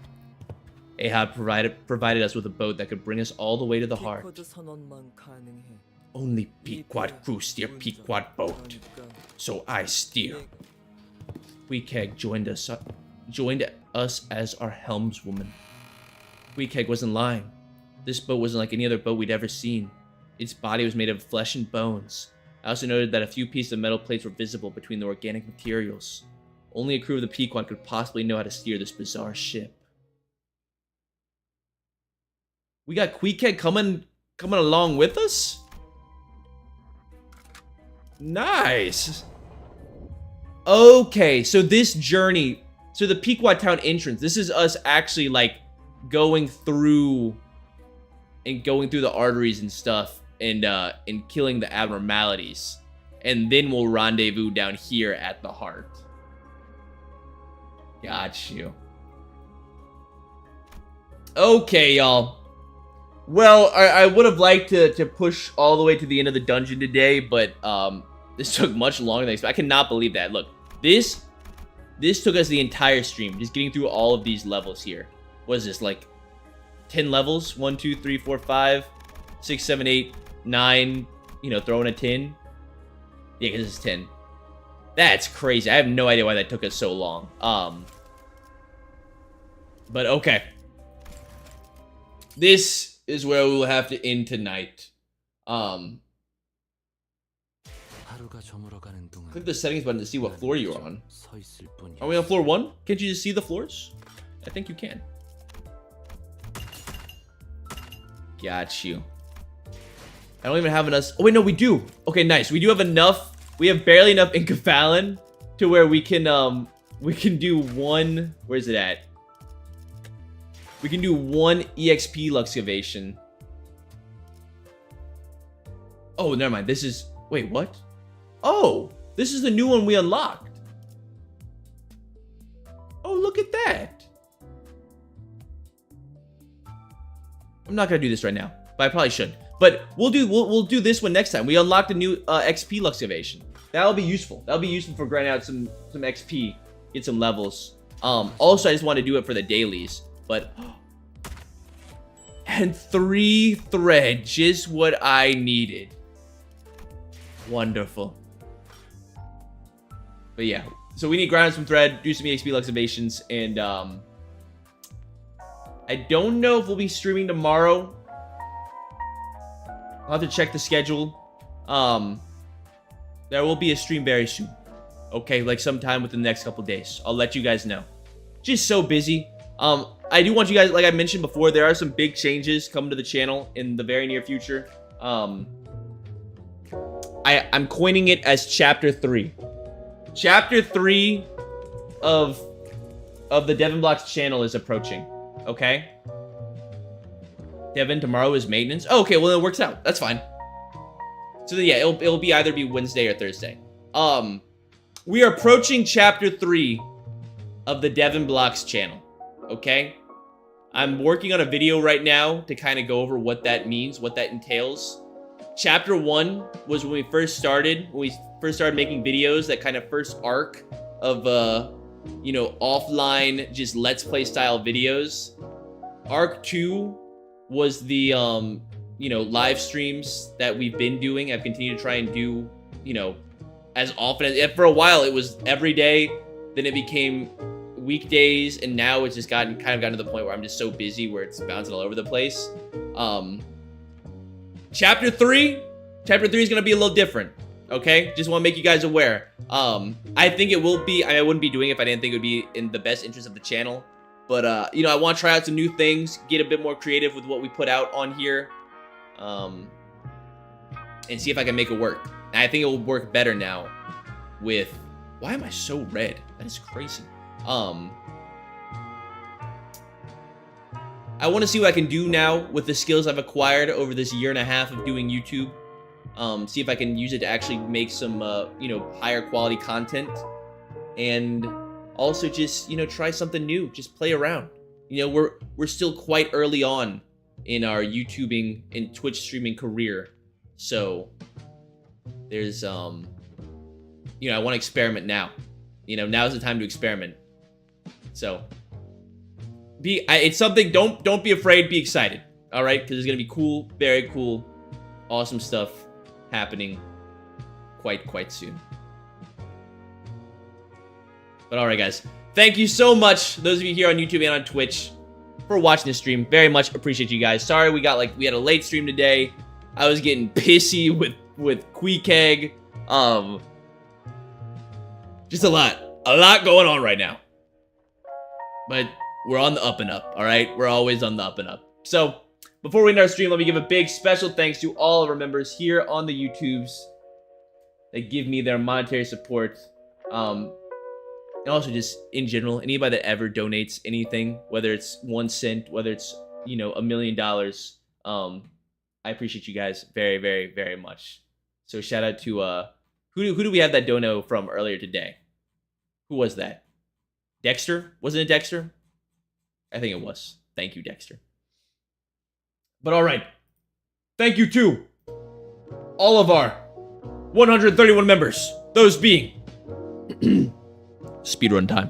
Ahab provided us with a boat that could bring us all the way to the heart. Only Pequod crew steer Pequod boat, so I steer. Queequeg joined us as our helmswoman. Queequeg wasn't lying. This boat wasn't like any other boat we'd ever seen. Its body was made of flesh and bones. I also noted that a few pieces of metal plates were visible between the organic materials. Only a crew of the Pequod could possibly know how to steer this bizarre ship. We got Queequeg coming along with us? Nice. Okay, so this journey, so the Pequod town entrance, this is us actually like going through the arteries and stuff and killing the abnormalities. And then we'll rendezvous down here at the heart. Got you. Okay, y'all. Well, I would have liked to push all the way to the end of the dungeon today, but this took much longer than I expected. I cannot believe that. Look, this took us the entire stream, just getting through all of these levels here. What is this, like 10 levels? 1, 2, 3, 4, 5, 6, 7, 8, 9, you know, throw in a 10. Yeah, because it's 10. That's crazy. I have no idea why that took us so long. But okay. This is where we will have to end tonight. Click the settings button to see what floor you're on. Are we on floor 1? Can't you just see the floors? I think you can. Got you. I don't even have enough. Oh, wait, no, we do. Okay, nice. We do have enough. We have barely enough Incaphalin to where we can do one. Where's it at? We can do one EXP Luxcavation. Oh, never mind. This is... Wait, what? Oh, this is the new one we unlocked. Oh, look at that. I'm not gonna do this right now, but I probably should. But we'll do this one next time. We unlocked a new XP Luxcavation. That'll be useful. That'll be useful for grinding out some XP, get some levels. Also, I just want to do it for the dailies. But and 3 thread, just what I needed. Wonderful. But yeah, so we need to grind out some thread, do some EXP Luxcavations, and I don't know if we'll be streaming tomorrow. I'll have to check the schedule. There will be a stream very soon. Okay, like sometime within the next couple days. I'll let you guys know. Just so busy. I do want you guys, like I mentioned before, there are some big changes coming to the channel in the very near future. I'm coining it as Chapter 3. Chapter 3 of the Devin Blocks channel is approaching. Okay? Devin, tomorrow is maintenance. Oh, okay, well, it works out. That's fine. So, yeah, it'll be either be Wednesday or Thursday. We are approaching Chapter 3 of the Devin Blocks channel. Okay? I'm working on a video right now to kind of go over what that means, what that entails. Chapter 1 was when we first started making videos, that kind of first arc of, you know, offline, just Let's Play style videos. Arc 2 was the, you know, live streams that we've been doing. I've continued to try and do, you know, as often as, for a while it was every day, then it became weekdays, and now it's just gotten to the point where I'm just so busy where it's bouncing all over the place. Chapter 3 is gonna be a little different. Okay, just want to make you guys aware. I think it will be. I wouldn't be doing it if I didn't think it would be in the best interest of the channel. But you know, I want to try out some new things, get a bit more creative with what we put out on here, and see if I can make it work. And I think it will work better now with. Why am I so red? That is crazy. I want to see what I can do now with the skills I've acquired over this 1.5 years of doing YouTube. See if I can use it to actually make some, you know, higher quality content. And also just, you know, try something new. Just play around. You know, we're still quite early on in our YouTubing and Twitch streaming career. So, there's, you know, I want to experiment now. You know, now's the time to experiment. So, it's something, don't be afraid, be excited. All right? Because it's going to be cool, very cool, awesome stuff happening quite soon. But all right, guys, thank you so much, those of you here on YouTube and on Twitch, for watching this stream. Very much appreciate you guys. Sorry we had a late stream today. I was getting pissy with Queequeg. Just a lot going on right now. But we're on the up and up. All right, we're always on the up and up. So, before we end our stream, let me give a big special thanks to all of our members here on the YouTubes that give me their monetary support. And also just in general, anybody that ever donates anything, whether it's 1 cent, whether it's, you know, $1 million, I appreciate you guys very, very, very much. So shout out to, who do we have that dono from earlier today? Who was that? Dexter? Wasn't it Dexter? I think it was. Thank you, Dexter. But all right, thank you to all of our 131 members, those being speedrun time.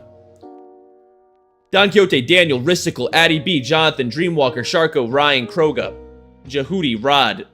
Don Quixote, Daniel, Risticle, Addy B, Jonathan, Dreamwalker, Sharko, Ryan, Kroga, Jahudi, Rod,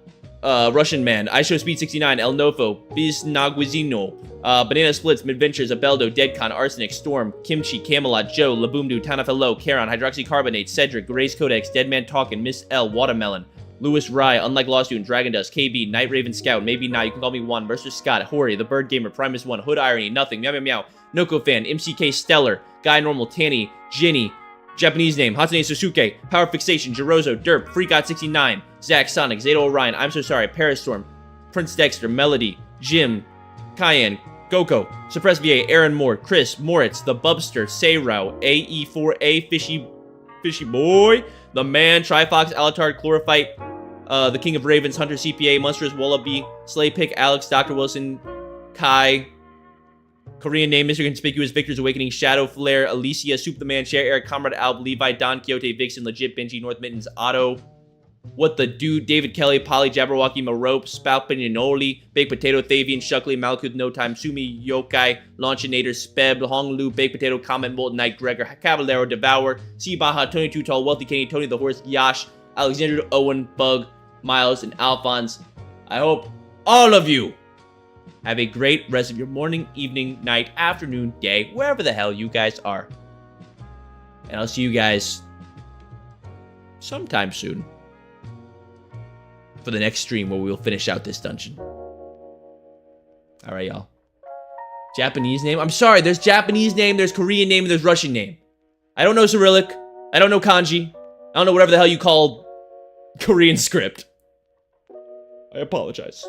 Russian Man, iShowSpeed69, El Nofo, Biznaguizino, Banana Splits, Midventures, Abeldo, Deadcon, Arsenic, Storm, Kimchi, Camelot, Joe, Laboomdu, Tanafelo, Charon, Hydroxycarbonate, Cedric, Grace Codex, Deadman Talkin', Miss L, Watermelon, Lewis Rye, Unlike Law Student, Dragon Dust, KB, Night Raven Scout, Maybe Not, you can call me Juan, Mercer Scott, Hori, The Bird Gamer, Primus 1, Hood Irony, Nothing, Meow Meow Meow, Noko Fan, MCK Stellar, Guy Normal, Tanny, Ginny, Japanese name, Hatsune Susuke, Power Fixation, Jirozo, Derp, Freakot69, Zack Sonic, Zeta Orion, I'm So Sorry, Parastorm, Prince Dexter, Melody, Jim, Cayenne, Goko, Suppress VA, Aaron Moore, Chris, Moritz, The Bubster, Seirao, AE4A, Fishy Boy, The Man, Trifox, Alatard, Chlorophyte, The King of Ravens, Hunter CPA, Monstrous Wallaby, Slaypick, Alex, Dr. Wilson, Kai, Korean name, Mr. Conspicuous, Victor's Awakening, Shadow Flare, Alicia, Soup the Man, Cher, Eric, Comrade Alb, Levi, Don Quixote, Vixen, Legit, Benji, North Mittens, Otto, What the Dude, David Kelly, Polly, Jabberwocky, Marope, Spout, Pignoli, Baked Potato, Thavian, Shuckley, Malkuth, No Time, Sumi, Yokai, Launchinator, Speb, Hong Lu, Baked Potato, Comment, Molten Knight, Gregor, Cavallero, Devour, Sea Baja, Tony Too Tall, Wealthy Kenny, Tony the Horse, Yash, Alexander, Owen, Bug, Miles, and Alphonse. I hope all of you have a great rest of your morning, evening, night, afternoon, day, wherever the hell you guys are. And I'll see you guys sometime soon for the next stream where we will finish out this dungeon. Alright, y'all. Japanese name? I'm sorry, there's Japanese name, there's Korean name, and there's Russian name. I don't know Cyrillic. I don't know kanji. I don't know whatever the hell you call Korean script. I apologize.